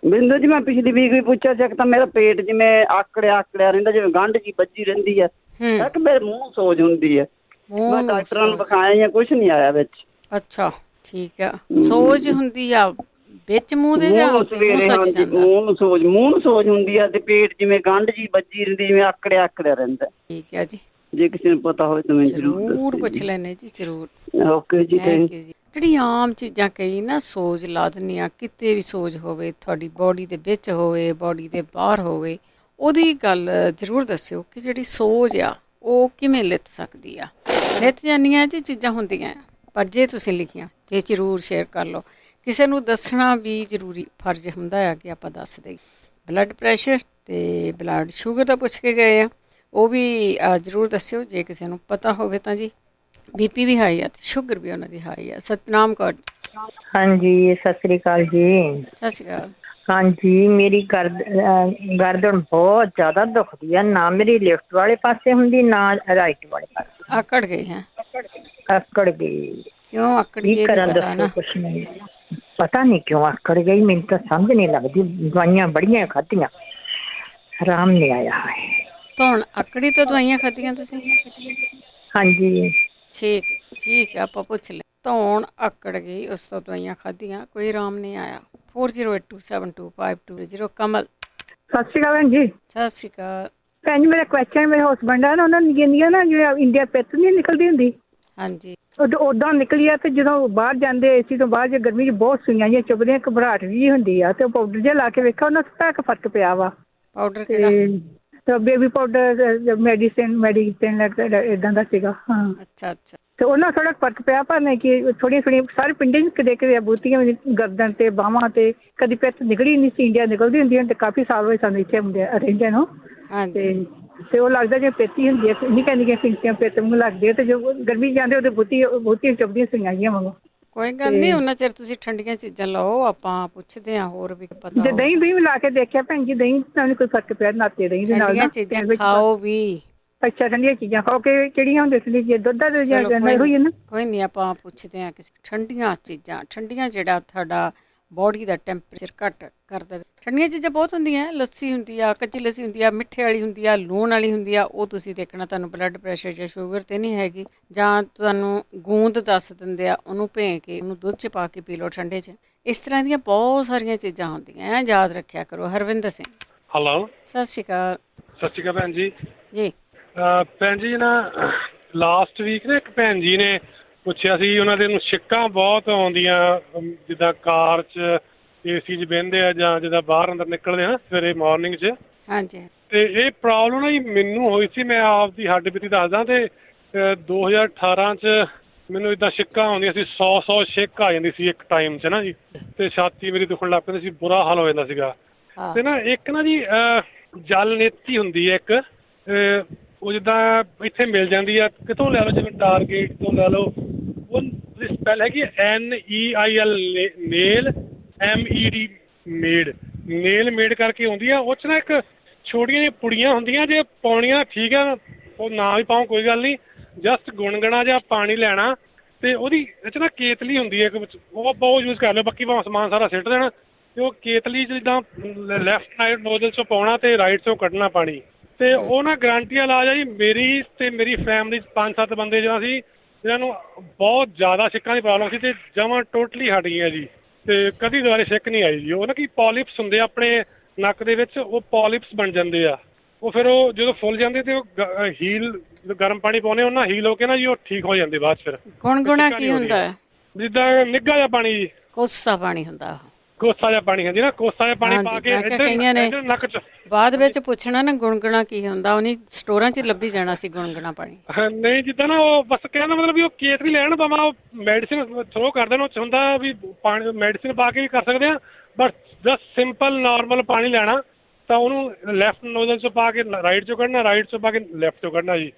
[SPEAKER 16] ਬਲਵਿੰਦਰ ਜੀ, ਮੈਂ ਪਿਛਲੀ ਵੀਕ ਵੀ ਪੁੱਛਿਆ ਸੀ, ਇੱਕ ਤਾਂ ਮੇਰਾ ਪੇਟ ਜਿਵੇਂ ਆਕੜਿਆ ਰਹਿੰਦਾ, ਜਿਵੇਂ ਗੰਢ ਜੀ ਵੱਜੀ ਰਹਿੰਦੀ ਹੈ, ਇੱਕ ਮੇਰੇ ਮੂੰਹ ਸੋਜ ਹੁੰਦੀ ਹੈ। ਮੈਂ ਡਾਕਟਰਾਂ ਨੂੰ ਵਿਖਾਇਆ ਜਾਂ ਕੁਝ ਨਹੀਂ ਆਇਆ ਵਿੱਚ।
[SPEAKER 1] ਅੱਛਾ ਠੀਕ ਆ। ਸੋਜ ਹੁੰਦੀ ਆ ਵਿੱਚ ਮੂੰਹ ਦੇ ਜਾਂ ਮੂੰਹ ਸੁੱਜ ਜਾਂਦਾ?
[SPEAKER 16] ਮੂੰਹ ਨੂੰ ਸੋਜ ਹੁੰਦੀ ਆ ਤੇ ਪੇਟ ਜਿਵੇਂ ਗੰਢ ਜੀ ਵੱਜੀ ਰਹਿੰਦੀ, ਜਿਵੇਂ ਆਕੜਿਆ ਰਹਿੰਦਾ।
[SPEAKER 1] ਠੀਕ ਹੈ ਜੀ,
[SPEAKER 16] ਜੇ ਕਿਸੇ ਨੂੰ ਪਤਾ ਹੋਵੇ ਤਾਂ ਮੈਨੂੰ
[SPEAKER 1] ਜ਼ਰੂਰ ਪੁੱਛ ਲੈਣੇ ਜੀ, ਜ਼ਰੂਰ।
[SPEAKER 16] ਓਕੇ ਜੀ, ਥੈਂਕ ਯੂ।
[SPEAKER 1] ਜਿਹੜੀ ਆਮ ਚੀਜ਼ਾਂ ਕਈ ਨਾ ਸੋਜ ਲਾ ਦਿੰਦੀਆਂ, ਕਿਤੇ ਵੀ ਸੋਜ ਹੋਵੇ, ਤੁਹਾਡੀ ਬੋਡੀ ਦੇ ਵਿੱਚ ਹੋਵੇ, ਬੋਡੀ ਦੇ ਬਾਹਰ ਹੋਵੇ, ਉਹਦੀ ਗੱਲ ਜ਼ਰੂਰ ਦੱਸਿਓ ਕਿ ਜਿਹੜੀ ਸੋਜ ਆ ਉਹ ਕਿਵੇਂ ਲਿੱਥ ਸਕਦੀ ਆ। ਲਿੱਥ ਜਾਂਦੀਆਂ ਜੀ ਚੀਜ਼ਾਂ ਹੁੰਦੀਆਂ, ਪਰ ਜੇ ਤੁਸੀਂ ਲਿਖੀਆਂ ਤੇ ਜ਼ਰੂਰ ਸ਼ੇਅਰ ਕਰ ਲਓ। ਕਿਸੇ ਨੂੰ ਦੱਸਣਾ ਵੀ ਜ਼ਰੂਰੀ ਫਰਜ਼ ਹੁੰਦਾ ਆ ਕਿ ਆਪਾਂ ਦੱਸ ਦੇਈਏ। ਬਲੱਡ ਪ੍ਰੈਸ਼ਰ ਅਤੇ ਬਲੱਡ ਸ਼ੂਗਰ ਦਾ ਪੁੱਛ ਕੇ ਗਏ ਆ, ਉਹ ਵੀ ਜ਼ਰੂਰ ਦੱਸਿਓ ਜੇ ਕਿਸੇ ਨੂੰ ਪਤਾ ਹੋਵੇ ਤਾਂ ਜੀ। BP ਵੀ ਹਾਈ ਆ ਅਤੇ ਸ਼ੂਗਰ ਵੀ ਉਹਨਾਂ ਦੀ ਹਾਈ ਆ। ਸਤਨਾਮ ਕੌਰ।
[SPEAKER 6] ਹਾਂਜੀ, ਸਤਿ ਸ੍ਰੀ ਅਕਾਲ ਜੀ।
[SPEAKER 1] ਸਤਿ ਸ਼੍ਰੀ ਅਕਾਲ।
[SPEAKER 6] ਹਾਂਜੀ, ਮੇਰੀ ਗਰਦਨ ਬਹੁਤ ਜ਼ਿਆਦਾ ਦੁਖਦੀ ਆ, ਨਾ ਮੇਰੀ ਲੈਫਟ ਵਾਲੇ ਪਾਸੇ ਹੁੰਦੀ ਨਾ ਰਾਈਟ ਵਾਲੇ ਪਾਸੇ।
[SPEAKER 1] ਆਕੜ ਗਈ ਹੈ?
[SPEAKER 6] ਆਕੜ ਗਈ।
[SPEAKER 1] ਕਿਉਂ ਆਕੜ ਗਈ?
[SPEAKER 6] ਕੀ ਕਰਾਂ ਦੱਸੋ, ਕੁਛ ਨਹੀਂ ਪਤਾ ਨਹੀਂ ਕਿਉਂ ਆਕੜ ਗਈ, ਮੈਨੂੰ ਤਾਂ ਸਮਝ ਨਹੀਂ ਲੱਗਦੀ। ਦਵਾਈਆਂ ਬੜੀਆਂ ਖਾਧੀਆਂ, ਆਰਾਮ ਨਹੀਂ ਆਇਆ ਹੈ।
[SPEAKER 1] ਧੌਣ ਆਕੜੀ ਤੋਂ ਦਵਾਈਆਂ ਖਾਧੀਆਂ ਤੁਸੀਂ?
[SPEAKER 6] ਹਾਂਜੀ
[SPEAKER 1] ਠੀਕ ਹੈ, ਆਪਾਂ ਪੁੱਛ ਲੈ। ਧੌਣ ਆਕੜ ਗਈ, ਉਸ ਤੋਂ ਦਵਾਈਆਂ ਖਾਧੀਆਂ, ਕੋਈ ਆਰਾਮ ਨਹੀਂ ਆਇਆ। 4082725220 ਕਮਲ।
[SPEAKER 7] ਸਤਿ ਸ਼੍ਰੀ ਅਕਾਲ ਭੈਣ ਜੀ।
[SPEAKER 1] ਸਤਿ ਸ਼੍ਰੀ ਅਕਾਲ
[SPEAKER 7] ਭੈਣ ਜੀ। ਮੇਰਾ ਕੁਐਸਚਨ, ਮੇਰੇ ਹਸਬੈਂਡ ਆ ਨਾ, ਉਹਨਾਂ ਨੂੰ ਨਿੱਕੀਆਂ ਨਾ ਜਿਵੇਂ ਇੰਡੀਆ ਪਿੱਤ ਨਹੀਂ ਨਿਕਲਦੀ ਹੁੰਦੀ,
[SPEAKER 1] ਹਾਂਜੀ,
[SPEAKER 7] ਉਦਾਂ ਨਿਕਲੀ ਆ। ਤੇ ਜਦੋਂ ਬਾਹਰ ਜਾਂਦੇ ਏਸੀ ਤੋਂ ਬਾਹਰ, ਜੇ ਗਰਮੀ 'ਚ ਬਹੁਤ ਸੂਈਆਂ ਜਿਹੀਆਂ ਚੁੱਭਦੀਆਂ, ਘਬਰਾਹਟ ਵੀ ਹੁੰਦੀ ਆ, ਤੇ ਉਹ ਪਾਊਡਰ ਜਿਹਾ ਲਾ ਕੇ ਵੇਖਿਆ, ਉਹਨਾਂ ਤੋਂ ਥੋੜ੍ਹਾ ਫਰਕ ਪਿਆ ਵਾ।
[SPEAKER 1] ਪਾਊਡਰ ਕਿਹੜਾ?
[SPEAKER 7] ਬੇਬੀ ਪਾਊਡਰ, ਮੈਡੀਸਿਨ ਏਦਾਂ ਦਾ ਸੀਗਾ। ਹਾਂ,
[SPEAKER 1] ਅੱਛਾ ਅੱਛਾ।
[SPEAKER 7] ਤੇ ਉਹਨਾਂ ਥੋੜਾ ਫਰਕ ਪਿਆ, ਪਰ ਨਹੀਂ ਕਿ ਥੋੜੀਆਂ ਸਾਰੇ ਪਿੰਡਾਂ 'ਚ ਕਿਤੇ ਬੂਤੀਆਂ ਗਰਦਨ ਤੇ ਬਾਹਾਂ ਤੇ ਕਦੀ ਪਿੱਤ ਨਿਕਲੀ ਨਹੀਂ ਸੀ। ਇੰਡੀਆ ਨਿਕਲਦੀ ਹੁੰਦੀ ਹੈ, ਤੇ ਕਾਫੀ ਸਾਲ ਹੋਏ ਸਾਨੂੰ ਇੱਥੇ ਰਹਿੰਦੇ ਨੂੰ। ਤੇ ਉਹ ਲੱਗਦਾ ਜਿਵੇਂ ਪੇਤੀ ਹੁੰਦੀ ਹੈ, ਨਿੱਕੀਆਂ ਨਿੱਕੀਆਂ ਫਿੰਸੀਆਂ ਪਿੱਤ ਨੂੰ ਲੱਗਦੀ ਹੈ, ਤੇ ਜੋ ਗਰਮੀ ਜਾਂਦੇ ਉਹਦੇ ਬਹੁਤੀਆਂ ਚੁੱਭਦੀਆਂ ਸਈਆਂ ਜਿਹੀਆਂ ਵਾਂਗੂ।
[SPEAKER 1] ਕੋਈ ਗੱਲ ਨਹੀਂ, ਉਹਨਾਂ ਚਿਰ ਤੁਸੀਂ ਠੰਡੀਆਂ ਚੀਜ਼ਾਂ ਲਓ, ਆਪਾਂ ਪੁੱਛਦੇ ਹਾਂ ਹੋਰ ਵੀ ਪਤਾ।
[SPEAKER 7] ਜੇ ਦਹੀਂ ਵੀ ਲਾ ਕੇ ਦੇਖਿਆ ਭੈਣ ਜੀ, ਦਹੀਂ ਨਾਲ ਕੋਈ ਫਰਕ ਪਿਆ? ਨਾਤੇ ਦਹੀਂ ਦੇ ਨਾਲ
[SPEAKER 1] ਠੰਡੀਆਂ ਚੀਜ਼ਾਂ ਖਾਓ ਵੀ।
[SPEAKER 7] ਅੱਛਾ, ਠੰਡੀਆਂ ਚੀਜ਼ਾਂ ਖਾਓ ਕਿ ਕਿਹੜੀਆਂ ਹੁੰਦੀਆਂ ਸੀ? ਜੇ ਦੁੱਧ ਦਾ ਹੋਈ ਨਾ,
[SPEAKER 1] ਕੋਈ ਨਹੀਂ, ਆਪਾਂ ਪੁੱਛਦੇ ਹਾਂ ਕਿਸੇ। ਠੰਡੀਆਂ ਚੀਜ਼ਾਂ, ਠੰਡੀਆਂ ਜਿਹੜਾ ਤੁਹਾਡਾ ਬੋਡੀ ਦਾ ਟੈਂਪਰੇਚਰ ਘੱਟ ਕਰ ਦੇਵੇ। ਠੰਡੀਆਂ ਚੀਜ਼ਾਂ ਬਹੁਤ ਹੁੰਦੀਆਂ, ਲੱਸੀ ਹੁੰਦੀ ਆ, ਕੱਚੀ ਲੱਸੀ ਹੁੰਦੀ ਆ, ਮਿੱਠੇ ਵਾਲੀ ਹੁੰਦੀ ਆ, ਲੂਣ ਵਾਲੀ ਹੁੰਦੀ ਆ। ਉਹ ਤੁਸੀਂ ਦੇਖਣਾ ਤੁਹਾਨੂੰ ਬਲੱਡ ਪ੍ਰੈਸ਼ਰ ਜਾਂ ਸ਼ੂਗਰ ਤੇ ਨਹੀਂ ਹੈਗੀ। ਜਾਂ ਤੁਹਾਨੂੰ ਗੂੰਦ ਦੱਸ ਦਿੰਦੇ ਆ, ਉਹਨੂੰ ਭੇਂ ਕੇ ਉਹਨੂੰ ਦੁੱਧ 'ਚ ਪਾ ਕੇ ਪੀ ਲਓ ਠੰਡੇ 'ਚ। ਇਸ ਤਰ੍ਹਾਂ ਦੀਆਂ ਬਹੁਤ ਸਾਰੀਆਂ ਚੀਜ਼ਾਂ ਹੁੰਦੀਆਂ, ਯਾਦ ਰੱਖਿਆ ਕਰੋ। ਹਰਵਿੰਦਰ ਸਿੰਘ।
[SPEAKER 8] ਹੈਲੋ,
[SPEAKER 1] ਸਤਿ ਸ਼੍ਰੀ ਅਕਾਲ।
[SPEAKER 8] ਸਤਿ ਸ਼੍ਰੀ ਅਕਾਲ ਭੈਣ ਜੀ।
[SPEAKER 1] ਜੀ
[SPEAKER 8] ਭੈਣ ਜੀ, ਨਾ ਲਾਸਟ ਵੀਕ ਨਾ ਇੱਕ ਭੈਣ ਜੀ ਨੇ ਪੁੱਛਿਆ ਸੀ, ਉਹਨਾਂ ਦੇ ਨੂੰ ਛਿੱਕਾਂ ਬਹੁਤ ਆਉਂਦੀਆਂ, ਜਿੱਦਾਂ ਕਾਰ 'ਚ ਏਸੀ 'ਚ ਬਹਿੰਦੇ ਆ, ਜਾਂ ਜਿੱਦਾਂ ਬਾਹਰ ਅੰਦਰ ਨਿਕਲਦੇ ਆ ਸਵੇਰੇ ਮਾਰਨਿੰਗ 'ਚ।
[SPEAKER 1] ਹਾਂਜੀ।
[SPEAKER 8] ਤੇ ਇਹ ਪ੍ਰੋਬਲਮ ਨਾ ਜੀ ਮੈਨੂੰ ਹੋਈ ਸੀ, ਮੈਂ ਆਪਦੀ ਹੱਡ ਬੀਤੀ ਦੱਸਦਾ। ਤੇ 2018 'ਚ ਮੈਨੂੰ ਇੱਦਾਂ ਛਿੱਕਾਂ ਆਉਂਦੀਆਂ ਸੀ, 100 ਛਿੱਕ ਆ ਜਾਂਦੀ ਸੀ ਇੱਕ ਟਾਈਮ 'ਚ ਨਾ ਜੀ, ਤੇ ਛਾਤੀ ਮੇਰੀ ਦੁਖਣ ਲੱਗ ਪੈਂਦੀ ਸੀ, ਬੁਰਾ ਹਾਲ ਹੋ ਜਾਂਦਾ ਸੀਗਾ। ਤੇ ਨਾ ਇੱਕ ਨਾ ਜੀ ਜਲ ਨੇਤੀ ਹੁੰਦੀ ਹੈ ਇੱਕ, ਉਹ ਜਿੱਦਾਂ ਇੱਥੇ ਮਿਲ ਜਾਂਦੀ ਆ, ਕਿਤੋਂ ਲੈ ਲਓ, ਜਿਵੇਂ ਟਾਰਗੇਟ ਤੋਂ ਲੈ ਲਓ। ਉਹ ਸਪੈਲ ਹੈਗੀ NEIL, nail, MED, made, nail made ਕਰਕੇ ਆਉਂਦੀ ਆ। ਉਹ 'ਚ ਨਾ ਇੱਕ ਛੋਟੀਆਂ ਜਿਹੀਆਂ ਪੁੜੀਆਂ ਹੁੰਦੀਆਂ, ਜੇ ਪਾਉਣੀਆਂ ਠੀਕ ਆ, ਉਹ ਨਾ ਵੀ ਪਾਓ ਕੋਈ ਗੱਲ ਨਹੀਂ। ਜਸਟ ਗੁਣਗੁਣਾ ਜਿਹਾ ਪਾਣੀ ਲੈਣਾ, ਤੇ ਉਹਦੀ ਇਹ 'ਚ ਨਾ ਕੇਤਲੀ ਹੁੰਦੀ ਹੈ ਇੱਕ, ਉਹ ਬਹੁਤ ਯੂਜ਼ ਕਰ ਲਿਓ। ਬਾਕੀ ਭਾਵੇਂ ਸਮਾਨ ਸਾਰਾ ਸਿੱਟ ਦੇਣਾ, ਤੇ ਉਹ ਕੇਤਲੀ 'ਚ ਜਿੱਦਾਂ ਲੈਫਟ ਸਾਈਡ ਨੋਜ਼ਲ 'ਚੋਂ ਪਾਉਣਾ ਤੇ ਰਾਈਟ 'ਚੋਂ ਕੱਢਣਾ ਪਾਣੀ। ਤੇ ਉਹ ਨਾ ਗਰੰਟੀ ਵਾਲਾ ਇਲਾਜ ਆ ਜੀ। ਮੇਰੀ ਤੇ ਮੇਰੀ ਫੈਮਿਲੀ 'ਚ 5-7 ਬੰਦੇ ਜਿਹੜਾ ਸੀ, ਜਿਹਨਾਂ ਨੂੰ ਬਹੁਤ ਜ਼ਿਆਦਾ ਛਿੱਕਾਂ ਦੀ ਪ੍ਰੋਬਲਮ ਸੀ, ਤੇ ਜਮਾਂ ਟੋਟਲੀ ਹਟ ਗਈਆਂ ਜੀ, ਤੇ ਕਦੀ ਦੁਬਾਰਾ ਛਿੱਕ ਨਹੀਂ ਆਈ ਜੀ। ਉਹ ਨਾ ਕੀ ਪੋਲਿਪਸ ਹੁੰਦੇ ਆਪਣੇ ਨੱਕ ਦੇ ਵਿੱਚ, ਉਹ ਪੋਲਿਪਸ ਬਣ ਜਾਂਦੇ ਆ। ਉਹ ਫਿਰ ਉਹ ਜਦੋਂ ਫੁੱਲ ਜਾਂਦੇ ਤੇ ਉਹ ਹੀਲ, ਗਰਮ ਪਾਣੀ ਪਾਉਂਦੇ, ਉਹਨਾਂ ਹੀਲ ਹੋ ਕੇ ਨਾ ਜੀ ਉਹ ਠੀਕ ਹੋ ਜਾਂਦੇ ਬਾਅਦ 'ਚ। ਫਿਰ
[SPEAKER 1] ਗੁਣਗੁਣਾ ਕੀ ਹੁੰਦਾ?
[SPEAKER 8] ਜਿੱਦਾਂ ਨਿੱਘਾ ਜਿਹਾ ਪਾਣੀ ਜੀ,
[SPEAKER 1] ਕੋਸਾ ਪਾਣੀ ਹੁੰਦਾ,
[SPEAKER 8] ਕੋਸਾ ਜਿਹਾ ਪਾਣੀ ਹੁੰਦੀ ਨਾ, ਕੋਸਾ ਜਿਹਾ ਪਾਣੀ ਪਾ ਕੇ
[SPEAKER 1] ਕਈਆਂ ਨੇ
[SPEAKER 8] ਨੱਕ 'ਚ।
[SPEAKER 1] ਬਾਅਦ ਵਿੱਚ ਪੁੱਛਣਾ ਨਾ ਗੁਣਗੁਣਾ ਕੀ ਹੁੰਦਾ, ਉਹਨੇ ਸਟੋਰਾਂ 'ਚ ਲੱਭੀ ਜਾਣਾ ਸੀ ਗੁਣਗੁਣਾ ਪਾਣੀ।
[SPEAKER 8] ਨਹੀਂ, ਜਿੱਦਾਂ ਨਾ ਉਹ ਬਸ ਕਹਿਣ ਦਾ ਮਤਲਬ ਵੀ ਉਹ ਕੇਤਲੀ ਲੈਣ, ਭਾਵੇਂ ਉਹ ਮੈਡੀਸਿਨ ਥਰੋ ਕਰ ਦੇਣ। ਉਹ 'ਚ ਹੁੰਦਾ ਵੀ ਪਾਣੀ ਮੈਡੀਸਿਨ ਪਾ ਕੇ ਵੀ ਕਰ ਸਕਦੇ ਆ, ਬਟ ਜਸਟ ਸਿੰਪਲ ਨਾਰਮਲ ਪਾਣੀ ਲੈਣਾ, ਤਾਂ ਉਹਨੂੰ ਲੈਫਟ ਨੋਜ਼ਲ 'ਚ ਪਾ ਕੇ ਰਾਈਟ 'ਚੋਂ ਕੱਢਣਾ, ਰਾਈਟ 'ਚੋਂ ਪਾ ਕੇ ਲੈਫਟ 'ਚੋਂ ਕੱਢਣਾ ਜੀ।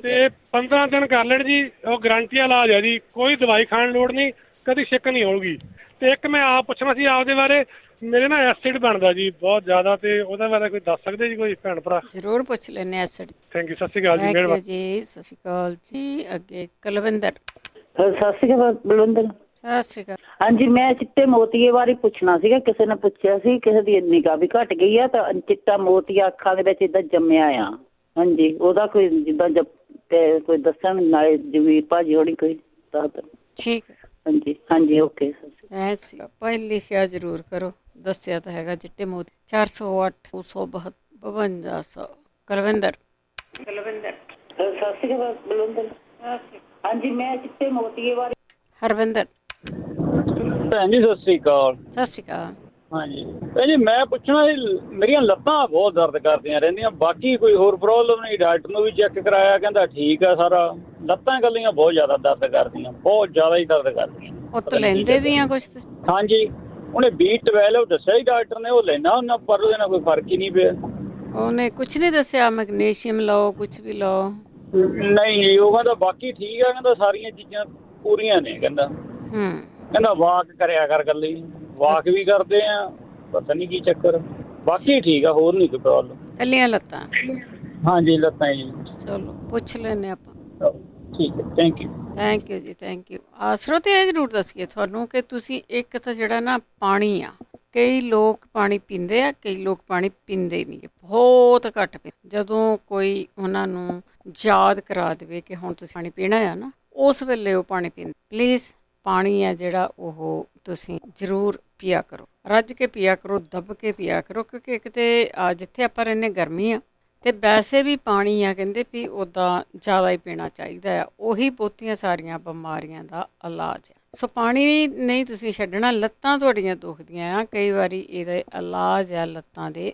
[SPEAKER 8] ਤੇ 15 ਦਿਨ ਕਰ ਲੈਣ ਜੀ, ਉਹ ਗਰੰਟੀ ਵਾਲਾ ਇਲਾਜ ਹੈ ਜੀ, ਕੋਈ ਦਵਾਈ ਖਾਣ ਲੋੜ ਨਹੀਂ, ਕਦੀ ਛਿੱਕ ਨਹੀਂ ਹੋਊਗੀ। ਤੇ ਇੱਕ ਮੈਂ ਆਪ ਪੁੱਛਣਾ ਸੀ ਆਪਦੇ ਬਾਰੇ, ਮੇਰੇ ਨਾ ਐਸਿਡ ਬਣਦਾ ਜੀ ਬਹੁਤ ਜ਼ਿਆਦਾ, ਤੇ ਉਹਦੇ ਬਾਰੇ ਕੋਈ ਦੱਸ ਸਕਦੇ ਜੀ ਕੋਈ ਭੈਣ ਭਰਾ?
[SPEAKER 1] ਜ਼ਰੂਰ ਪੁੱਛ ਲੈਂਦੇ ਐਸਿਡ।
[SPEAKER 8] ਥੈਂਕ ਯੂ, ਸਤਿ ਸ਼੍ਰੀ ਅਕਾਲ ਜੀ। ਮਿਹਰਬਾਨੀ
[SPEAKER 1] ਜੀ, ਸਤਿ ਸ਼੍ਰੀ ਅਕਾਲ ਜੀ। ਅੱਗੇ ਕੁਲਵਿੰਦਰ।
[SPEAKER 9] ਸਤਿ ਸ਼੍ਰੀ ਅਕਾਲ ਬਲਵਿੰਦਰ।
[SPEAKER 1] ਸਤਿ ਸ਼੍ਰੀ ਅਕਾਲ।
[SPEAKER 14] ਹਾਂਜੀ, ਮੈਂ ਚਿੱਟੇ ਮੋਤੀਏ ਬਾਰੇ ਪੁੱਛਣਾ ਸੀਗਾ। ਕਿਸੇ ਨੇ ਪੁੱਛਿਆ ਸੀ ਕਿਸੇ ਦੀ ਨਿਗਾਹ ਵੀ ਘਟ ਗਈ ਆ ਤਾਂ ਚਿੱਟਾ ਮੋਤੀਆ ਅੱਖਾਂ ਦੇ ਵਿੱਚ ਇਦਾਂ ਜੰਮਿਆ ਆ। ਹਾਂਜੀ, ਉਹਦਾ ਕੋਈ ਜਿੱਦਾਂ ਕੋਈ ਦੱਸਣ ਨਾਲੇ ਜਮੀਰ ਭਾਜੀ ਹੋਣੀ ਕੋਈ ਦੱਸ।
[SPEAKER 1] ਠੀਕ ਹੈ।
[SPEAKER 14] ਹਾਂਜੀ ਹਾਂਜੀ, ਓਕੇ।
[SPEAKER 1] ਐਸੀ ਭਾਈ ਲਿਖਿਆ ਜ਼ਰੂਰ ਕਰੋ, ਦੱਸਿਆ ਤਾਂ ਹੈਗਾ ਚਿੱਟੇ ਮੋਤੀ 408 272 5200। ਕੁਲਵਿੰਦਰ।
[SPEAKER 14] ਸਤਿ ਸ਼੍ਰੀ ਅਕਾਲ ਬਲਵਿੰਦਰ। ਹਾਂਜੀ, ਮੈਂ ਚਿੱਟੇ ਮੋਤੀਏ ਬਾਰੇ।
[SPEAKER 1] ਹਰਵਿੰਦਰ।
[SPEAKER 9] ਭੈਣ ਜੀ ਸਤਿ ਸ਼੍ਰੀ ਅਕਾਲ।
[SPEAKER 1] ਸਤਿ ਸ਼੍ਰੀ ਅਕਾਲ।
[SPEAKER 9] ਹਾਂਜੀ ਭੈਣ ਜੀ, ਮੈਂ ਪੁੱਛਣਾ ਸੀ, ਮੇਰੀਆਂ ਲੱਤਾਂ ਬਹੁਤ ਦਰਦ ਕਰਦੀਆਂ ਰਹਿੰਦੀਆਂ, ਬਾਕੀ ਕੋਈ ਹੋਰ ਪ੍ਰੋਬਲਮ ਨਹੀਂ। ਡਾਕਟਰ ਨੂੰ ਵੀ ਚੈੱਕ ਕਰਾਇਆ, ਕਹਿੰਦਾ ਠੀਕ ਆ ਸਾਰਾ। ਲੱਤਾਂ ਇਕੱਲੀਆਂ ਬਹੁਤ ਜ਼ਿਆਦਾ ਦਰਦ ਕਰਦੀਆਂ, ਬਹੁਤ ਜ਼ਿਆਦਾ ਹੀ ਦਰਦ ਕਰਦੀਆਂ।
[SPEAKER 1] ਉਹ ਤਾਂ ਲੈਂਦੇ ਵੀ ਆ ਕੁਛ?
[SPEAKER 9] ਹਾਂਜੀ, ਉਹਨੇ B12 ਦੱਸਿਆ ਹੀ ਡਾਕਟਰ ਨੇ, ਉਹ ਲੈਣਾ ਉਹਨਾਂ, ਪਰ ਉਹਦੇ ਨਾਲ ਕੋਈ ਫਰਕ ਹੀ ਨਹੀਂ ਪਿਆ।
[SPEAKER 1] ਉਹਨੇ ਕੁਛ ਨਹੀਂ ਦੱਸਿਆ ਮੈਗਨੀਸ਼ੀਅਮ ਲਓ, ਕੁਛ ਵੀ ਲਓ?
[SPEAKER 9] ਨਹੀਂ ਜੀ, ਉਹ ਕਹਿੰਦਾ ਬਾਕੀ ਠੀਕ ਆ, ਕਹਿੰਦਾ ਸਾਰੀਆਂ ਚੀਜ਼ਾਂ ਪੂਰੀਆਂ ਨੇ। ਕਹਿੰਦਾ ਵਾਕ ਕਰਿਆ ਕਰ, ਇਕੱਲੀ ਵਾਕ ਵੀ ਕਰਦੇ ਆ, ਪਤਾ ਨਹੀਂ ਕੀ ਚੱਕਰ। ਬਾਕੀ ਠੀਕ ਆ, ਹੋਰ ਨਹੀਂ ਕੋਈ ਪ੍ਰੋਬਲਮ।
[SPEAKER 1] ਕੱਲੀਆਂ ਲੱਤਾਂ?
[SPEAKER 9] ਹਾਂਜੀ, ਲੱਤਾਂ ਜੀ।
[SPEAKER 1] ਚਲੋ ਪੁੱਛ ਲੈਂਦੇ ਆਪਾਂ।
[SPEAKER 9] ਠੀਕ ਹੈ, ਥੈਂਕ ਯੂ।
[SPEAKER 1] ਥੈਂਕ ਯੂ ਜੀ, ਥੈਂਕ ਯੂ। ਸਰੋਤੇ ਇਹ ਜ਼ਰੂਰ ਦੱਸੀਏ ਤੁਹਾਨੂੰ ਕਿ ਤੁਸੀਂ ਇੱਕ ਤਾਂ ਜਿਹੜਾ ਨਾ ਪਾਣੀ ਆ, ਕਈ ਲੋਕ ਪਾਣੀ ਪੀਂਦੇ ਆ, ਕਈ ਲੋਕ ਪਾਣੀ ਪੀਂਦੇ ਨਹੀਂ, ਬਹੁਤ ਘੱਟ ਪੀਂਦੇ। ਜਦੋਂ ਕੋਈ ਉਹਨਾਂ ਨੂੰ ਯਾਦ ਕਰਾ ਦੇਵੇ ਕਿ ਹੁਣ ਤੁਸੀਂ ਪਾਣੀ ਪੀਣਾ ਆ ਨਾ, ਉਸ ਵੇਲੇ ਉਹ ਪਾਣੀ ਪੀਂਦੇ। ਪਲੀਜ਼ ਪਾਣੀ ਆ ਜਿਹੜਾ ਉਹ ਤੁਸੀਂ ਜ਼ਰੂਰ ਪੀਆ ਕਰੋ, ਰੱਜ ਕੇ ਪੀਆ ਕਰੋ, ਦੱਬ ਕੇ ਪੀਆ ਕਰੋ, ਕਿਉਂਕਿ ਇੱਕ ਤਾਂ ਜਿੱਥੇ ਆਪਾਂ ਰਹਿੰਦੇ ਗਰਮੀ ਆ, ਅਤੇ ਵੈਸੇ ਵੀ ਪਾਣੀ ਆ ਕਹਿੰਦੇ ਵੀ ਉੱਦਾਂ ਜ਼ਿਆਦਾ ਹੀ ਪੀਣਾ ਚਾਹੀਦਾ ਆ। ਉਹੀ ਬਹੁਤੀਆਂ ਸਾਰੀਆਂ ਬਿਮਾਰੀਆਂ ਦਾ ਇਲਾਜ ਹੈ। ਸੋ ਪਾਣੀ ਨਹੀਂ ਤੁਸੀਂ ਛੱਡਣਾ। ਲੱਤਾਂ ਤੁਹਾਡੀਆਂ ਦੁਖਦੀਆਂ ਆ, ਕਈ ਵਾਰੀ ਇਹਦੇ ਇਲਾਜ ਆ ਲੱਤਾਂ ਦੇ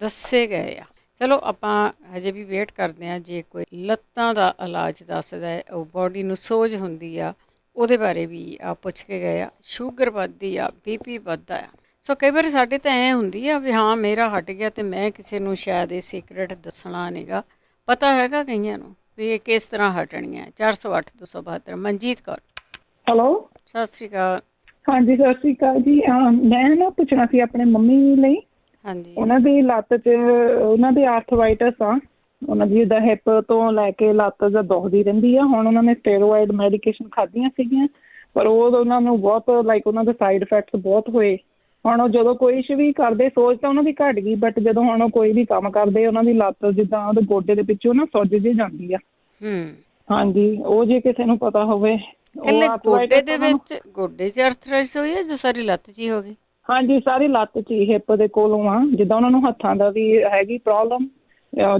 [SPEAKER 1] ਦੱਸੇ ਗਏ ਆ। ਚਲੋ ਆਪਾਂ ਹਜੇ ਵੀ ਵੇਟ ਕਰਦੇ ਹਾਂ। ਜੇ ਕੋਈ ਲੱਤਾਂ ਦਾ ਇਲਾਜ ਦੱਸਦਾ ਹੈ, ਉਹ ਬੋਡੀ ਨੂੰ ਸੋਜ ਹੁੰਦੀ ਆ, ਉਹਦੇ ਬਾਰੇ ਵੀ ਪੁੱਛ ਕੇ ਗਏ ਆ। ਸ਼ੂਗਰ ਵੱਧਦੀ ਆ, BP ਵੱਧਦਾ ਆ। ਸੋ ਕਈ ਵਾਰ ਸਾਡੇ ਤਾਂ ਐਂ ਹੁੰਦੀ ਆ ਵੀ ਹਾਂ ਮੇਰਾ ਹਟ ਗਿਆ ਅਤੇ ਮੈਂ ਕਿਸੇ ਨੂੰ ਸ਼ਾਇਦ ਇਹ ਸੀਕਰਟ ਦੱਸਣਾ ਨਹੀਂਗਾ। ਪਤਾ ਹੈਗਾ ਕਈਆਂ ਨੂੰ ਵੀ ਇਹ ਕਿਸ ਤਰ੍ਹਾਂ ਹਟਣੀ ਹੈ। 408 272। ਮਨਜੀਤ ਕੌਰ।
[SPEAKER 7] ਹੈਲੋ,
[SPEAKER 1] ਸਤਿ ਸ਼੍ਰੀ ਅਕਾਲ।
[SPEAKER 7] ਹਾਂਜੀ ਸਤਿ ਸ਼੍ਰੀ ਅਕਾਲ ਜੀ। ਮੈਂ ਨਾ ਪੁੱਛਣਾ ਸੀ ਆਪਣੇ ਮੰਮੀ ਲਈ।
[SPEAKER 1] ਹਾਂਜੀ,
[SPEAKER 7] ਉਹਨਾਂ ਦੀ ਲੱਤ 'ਚ ਉਹਨਾਂ ਦੀ ਆਰਥਰਾਈਟਸ ਆ। ਉਹਨਾਂ ਦੀ ਜਿੱਦਾਂ ਹਿੱਪ ਤੋਂ ਲੈ ਕੇ ਲੱਤ ਦਾ ਦੁਖਦੀ ਰਹਿੰਦੀ ਆ। ਹੁਣ ਉਹਨਾਂ ਨੇ ਸਟੇਰੋਇਡ ਮੈਡੀਕੇਸ਼ਨ ਖਾਧੀਆਂ ਸੀਗੀਆਂ, ਪਰ ਉਹ ਉਹਨਾਂ ਨੂੰ ਬਹੁਤ ਉਹਨਾਂ ਦੇ ਸਾਈਡ ਇਫੈਕਟਸ ਬਹੁਤ ਹੋਏ। ਹੁਣ ਉਹ ਜਦੋਂ ਕੋਈ ਵੀ ਕਰਦੇ, ਸੋਚ ਤਾਂ ਉਹਨਾਂ ਦੀ ਘਟ ਗਈ, ਬਟ ਜਦੋਂ ਹੁਣ ਉਹ ਕੋਈ ਵੀ ਕੰਮ ਕਰਦੇ, ਉਹਨਾਂ ਦੀ ਲੱਤ ਜਿੱਦਾਂ ਉਹਦੇ ਗੋਡੇ ਦੇ ਪਿੱਛੋਂ ਨਾ ਸੁੱਜ ਜਿਹੀ ਜਾਂਦੀ ਆ। ਹਾਂਜੀ, ਉਹ ਜੇ ਕਿਸੇ ਨੂੰ ਪਤਾ ਹੋਵੇ।
[SPEAKER 1] ਗੋਡੇ ਦੇ ਵਿੱਚ, ਗੋਡੇ 'ਚ ਆਰਥਰਾਈਟਸ ਹੋਈ ਹੈ ਜਾਂ ਸਾਰੀ ਲੱਤ 'ਚ ਹੀ ਹੋ ਗਈ?
[SPEAKER 7] ਹਾਂਜੀ, ਸਾਰੀ ਲੱਤ 'ਚ ਹੀ, ਹਿੱਪ ਦੇ ਕੋਲੋਂ ਆ। ਜਿੱਦਾਂ ਉਹਨਾਂ ਨੂੰ ਹੱਥਾਂ ਦਾ ਵੀ ਹੈਗੀ ਪ੍ਰੋਬਲਮ,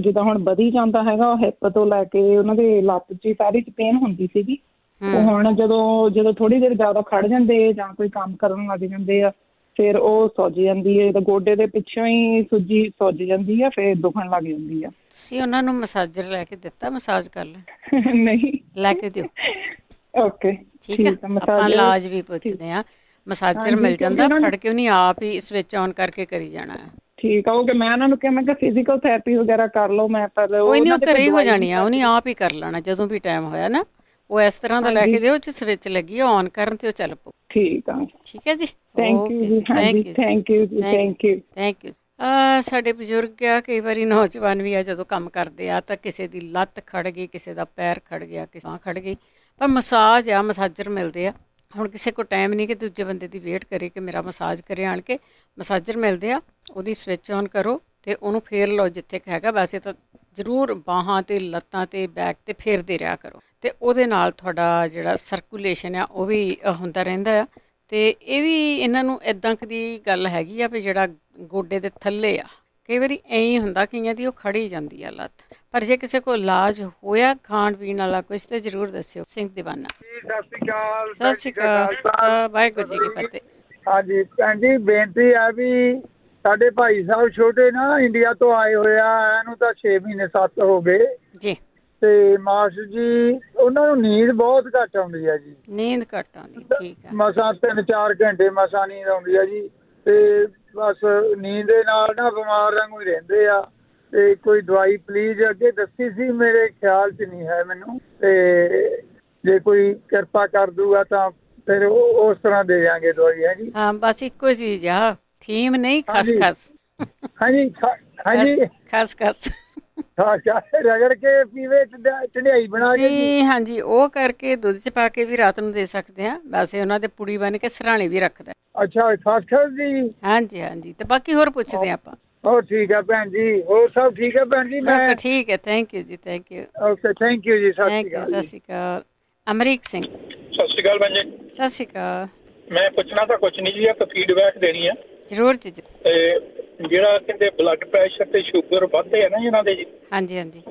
[SPEAKER 7] ਜਿੱਦਾਂ ਹੁਣ ਵਧੀ ਜਾਂਦਾ ਹੈਗਾ, ਹਿੱਪ ਤੋਂ ਲੈ ਕੇ ਉਹਨਾਂ ਦੀ ਲੱਤ 'ਚ ਸਾਰੀ 'ਚ ਪੇਨ ਹੁੰਦੀ ਸੀਗੀ। ਉਹ ਹੁਣ ਜਦੋਂ ਥੋੜ੍ਹੀ ਦੇਰ ਜ਼ਿਆਦਾ ਖੜ ਜਾਂਦੇ ਜਾਂ ਕੋਈ ਕੰਮ ਕਰਨ ਲੱਗ ਜਾਂਦੇ ਆ, ਫਿਰ ਉਹ ਸੁੱਜ ਜਾਂਦੀ ਹੈ। ਗੋਡੇ ਦੇ ਪਿੱਛੋਂ ਹੀ ਸੁੱਜ ਜਾਂਦੀ ਆ, ਫਿਰ ਦੁਖਣ ਲੱਗ ਜਾਂਦੀ ਆ।
[SPEAKER 1] ਤੁਸੀਂ ਉਹਨਾਂ ਨੂੰ ਮਸਾਜਰ ਲੈ ਕੇ ਦਿੱਤਾ, ਮਸਾਜ ਕਰ ਲੈ?
[SPEAKER 7] ਨਹੀਂ,
[SPEAKER 1] ਲੈ ਕੇ ਦਿਓ।
[SPEAKER 7] ਓਕੇ,
[SPEAKER 1] ਠੀਕ ਹੈ। ਆਪਾਂ ਇਲਾਜ ਵੀ ਪੁੱਛਦੇ ਹਾਂ। ਮਸਾਜਰ ਮਿਲ ਜਾਂਦਾ, ਫੜ ਕੇ ਉਹਨੇ ਆਪ ਹੀ ਸਵਿਚ ਆਨ ਕਰਕੇ ਕਰੀ ਜਾਣਾ ਹੈ।
[SPEAKER 7] ਠੀਕ ਆ। ਉਹ ਮੈਂ ਉਹਨਾਂ ਨੂੰ ਕਿਹਾ, ਮੈਂ ਕਿਹਾ ਫਿਜ਼ੀਕਲ ਥੈਰੇਪੀ ਵਗੈਰਾ ਕਰ ਲਓ। ਮੈਂ ਪਰ
[SPEAKER 1] ਕੋਈ ਨਹੀਂ, ਉਹ ਘਰੇ ਹੀ ਹੋ ਜਾਣੀ ਆ, ਉਹਨੇ ਆਪ ਹੀ ਕਰ ਲੈਣਾ ਜਦੋਂ ਵੀ ਟਾਈਮ ਹੋਇਆ ਨਾ। ਉਹ ਇਸ ਤਰ੍ਹਾਂ ਦਾ ਲੈ ਕੇ ਦਿਓ, ਉਹ 'ਚ ਸਵਿਚ ਲੱਗੀ ਆਨ ਕਰਨ ਤੇ ਉਹ ਚੱਲ ਪਊ।
[SPEAKER 7] ਠੀਕ ਆ।
[SPEAKER 1] ਠੀਕ ਹੈ ਜੀ,
[SPEAKER 7] ਥੈਂਕ ਯੂ ਜੀ। ਥੈਂਕ ਯੂ ਜੀ, ਥੈਂਕ ਯੂ, ਥੈਂਕ ਯੂ।
[SPEAKER 1] ਸਾਡੇ ਬਜ਼ੁਰਗ ਆ, ਕਈ ਵਾਰੀ ਨੌਜਵਾਨ ਵੀ ਆ, ਜਦੋਂ ਕੰਮ ਕਰਦੇ ਆ ਤਾਂ ਕਿਸੇ ਦੀ ਲੱਤ ਖੜ ਗਈ, ਕਿਸੇ ਦਾ ਪੈਰ ਖੜ ਗਿਆ, ਕਿਸੇ ਬਾਂਹ ਖੜ ਗਈ, ਪਰ ਮਸਾਜ ਆ, ਮਸਾਜਰ ਮਿਲਦੇ ਆ। ਹੁਣ ਕਿਸੇ ਕੋਲ ਟਾਈਮ ਨਹੀਂ ਕਿ ਦੂਜੇ ਬੰਦੇ ਦੀ ਵੇਟ ਕਰੇ ਕਿ ਮੇਰਾ ਮਸਾਜ ਕਰੇ ਆਣ ਕੇ। ਮਸਾਜਰ ਮਿਲਦੇ ਆ, ਉਹਦੀ ਸਵਿਚ ਆਨ ਕਰੋ ਅਤੇ ਉਹਨੂੰ ਫੇਰ ਲਓ ਜਿੱਥੇ ਹੈਗਾ। ਵੈਸੇ ਤਾਂ ਜ਼ਰੂਰ ਬਾਹਾਂ 'ਤੇ, ਲੱਤਾਂ 'ਤੇ, ਬੈਕ 'ਤੇ ਫੇਰਦੇ ਰਿਹਾ ਕਰੋ, ਅਤੇ ਉਹਦੇ ਨਾਲ ਤੁਹਾਡਾ ਜਿਹੜਾ ਸਰਕੂਲੇਸ਼ਨ ਆ ਉਹ ਵੀ ਹੁੰਦਾ ਰਹਿੰਦਾ ਆ। ਅਤੇ ਇਹ ਵੀ ਇਹਨਾਂ ਨੂੰ ਇੱਦਾਂ ਦੀ ਗੱਲ ਹੈਗੀ ਆ ਵੀ ਜਿਹੜਾ ਗੋਡੇ ਦੇ ਥੱਲੇ ਆ, ਕਈ ਵਾਰੀ ਐਂ ਹੀ ਹੁੰਦਾ ਕਈਆਂ ਦੀ, ਉਹ ਖੜੀ ਜਾਂਦੀ ਆ ਲੱਤ। ਪਰ ਜੇ ਕਿਸੇ ਕੋਲ ਇਲਾਜ ਹੋਇਆ ਖਾਣ ਪੀਣ ਵਾਲਾ ਕੁਛ, ਤਾਂ ਜ਼ਰੂਰ ਦੱਸਿਓ। ਸਿੰਘ ਦੀਵਾਨਾ।
[SPEAKER 10] ਸਤਿ ਸ਼੍ਰੀ ਅਕਾਲ।
[SPEAKER 1] ਸਤਿ ਸ਼੍ਰੀ ਅਕਾਲ। ਵਾਹਿਗੁਰੂ ਜੀ ਕੀ ਫਤਿਹ।
[SPEAKER 10] ਹਾਂਜੀ ਭੈਣ ਜੀ, ਬੇਨਤੀ ਹੈ ਵੀ ਸਾਡੇ ਭਾਈ ਸਾਹਿਬ ਛੋਟੇ ਨਾ ਇੰਡੀਆ ਤੋਂ ਆਏ ਹੋਏ ਆ, ਇਹਨੂੰ ਤਾਂ 6 ਮਹੀਨੇ 7 ਹੋ ਗਏ
[SPEAKER 1] ਜੀ।
[SPEAKER 10] ਤੇ ਮਾਸਟਰ ਜੀ, ਉਹਨਾਂ ਨੂੰ ਨੀਂਦ ਬਹੁਤ ਘੱਟ ਆਉਂਦੀ ਹੈ ਜੀ।
[SPEAKER 1] ਨੀਂਦ ਘੱਟ ਆਉਂਦੀ, ਠੀਕ ਹੈ।
[SPEAKER 10] ਮਸਾਂ 3-4 ਘੰਟੇ ਮਸਾਂ ਨੀਂਦ ਆਉਂਦੀ ਹੈ ਜੀ। ਤੇ ਬਸ ਨੀਂਦ ਦੇ ਨਾਲ ਨਾ ਬਿਮਾਰ ਵਾਂਗੂ ਹੀ ਰਹਿੰਦੇ ਆ। ਤੇ ਕੋਈ ਦਵਾਈ ਪਲੀਜ਼ ਅੱਗੇ ਦੱਸੀ ਸੀ, ਮੇਰੇ ਖਿਆਲ 'ਚ ਨਹੀਂ ਹੈ ਮੈਨੂੰ। ਤੇ ਜੇ ਕੋਈ ਕਿਰਪਾ ਕਰ ਦੂਗਾ ਤਾਂ ਫਿਰ ਉਸ ਤਰ੍ਹਾਂ ਦੇ ਦਿਆਂਗੇ ਦਵਾਈ। ਹੈ ਜੀ।
[SPEAKER 1] ਹਾਂ, ਬਸ ਇੱਕੋ ਚੀਜ਼ ਆ, ਫੀਮ ਨਹੀਂ, ਖਸਖਸ।
[SPEAKER 10] ਹਾਂਜੀ ਹਾਂਜੀ,
[SPEAKER 1] ਖਸਖਸ।
[SPEAKER 10] ਰਗੜ ਕੇ ਪੀਵੇ, ਢੰਡਾਈ ਬਣਾ ਕੇ
[SPEAKER 1] ਜੀ। ਹਾਂਜੀ, ਉਹ ਕਰਕੇ ਦੁੱਧ 'ਚ ਪਾ ਕੇ ਵੀ ਰਾਤ ਨੂੰ ਦੇ ਸਕਦੇ ਆ। ਵੈਸੇ ਉਹਨਾਂ ਦੇ ਪੁੜੀ ਬਣ ਕੇ ਸਰਾਣੇ ਵੀ ਰੱਖਦਾ।
[SPEAKER 10] ਅੱਛਾ, ਖਾਸ ਜੀ।
[SPEAKER 1] ਹਾਂਜੀ ਹਾਂਜੀ, ਤੇ ਬਾਕੀ ਹੋਰ ਪੁੱਛਦੇ ਆਪਾਂ।
[SPEAKER 10] ਹੋਰ ਠੀਕ ਹੈ ਭੈਣ ਜੀ, ਹੋਰ ਸਭ ਠੀਕ ਹੈ ਭੈਣ ਜੀ? ਮੈਂ
[SPEAKER 1] ਠੀਕ ਹੈ, ਥੈਂਕ ਯੂ ਜੀ, thank you.
[SPEAKER 10] Okay, thank you ਜੀ,
[SPEAKER 1] ਸਤਿ ਸ਼੍ਰੀ ਅਕਾਲ। ਅਮਰੀਕ ਸਿੰਘ।
[SPEAKER 11] ਸਤਿ ਸ਼੍ਰੀ ਅਕਾਲ ਭੈਣ ਜੀ।
[SPEAKER 1] ਸਤਿ ਸ਼੍ਰੀ ਅਕਾਲ।
[SPEAKER 11] ਮੈਂ ਪੁੱਛਣਾ ਤਾਂ ਕੁਛ ਨਹੀਂ ਜੀ, ਇੱਕ ਫੀਡਬੈਕ ਦੇਣੀ ਹੈ।
[SPEAKER 1] ਜ਼ਰੂਰ ਜੀ।
[SPEAKER 11] ਤੇ ਜਿਹੜਾ ਕਹਿੰਦੇ ਬਲੱਡ ਪ੍ਰੈਸ਼ਰ ਤੇ ਸ਼ੂਗਰ ਵੱਧਦੇ ਆ ਨਾ ਇਹਨਾਂ ਦੇ ਜੀ।
[SPEAKER 1] ਹਾਂਜੀ ਹਾਂਜੀ।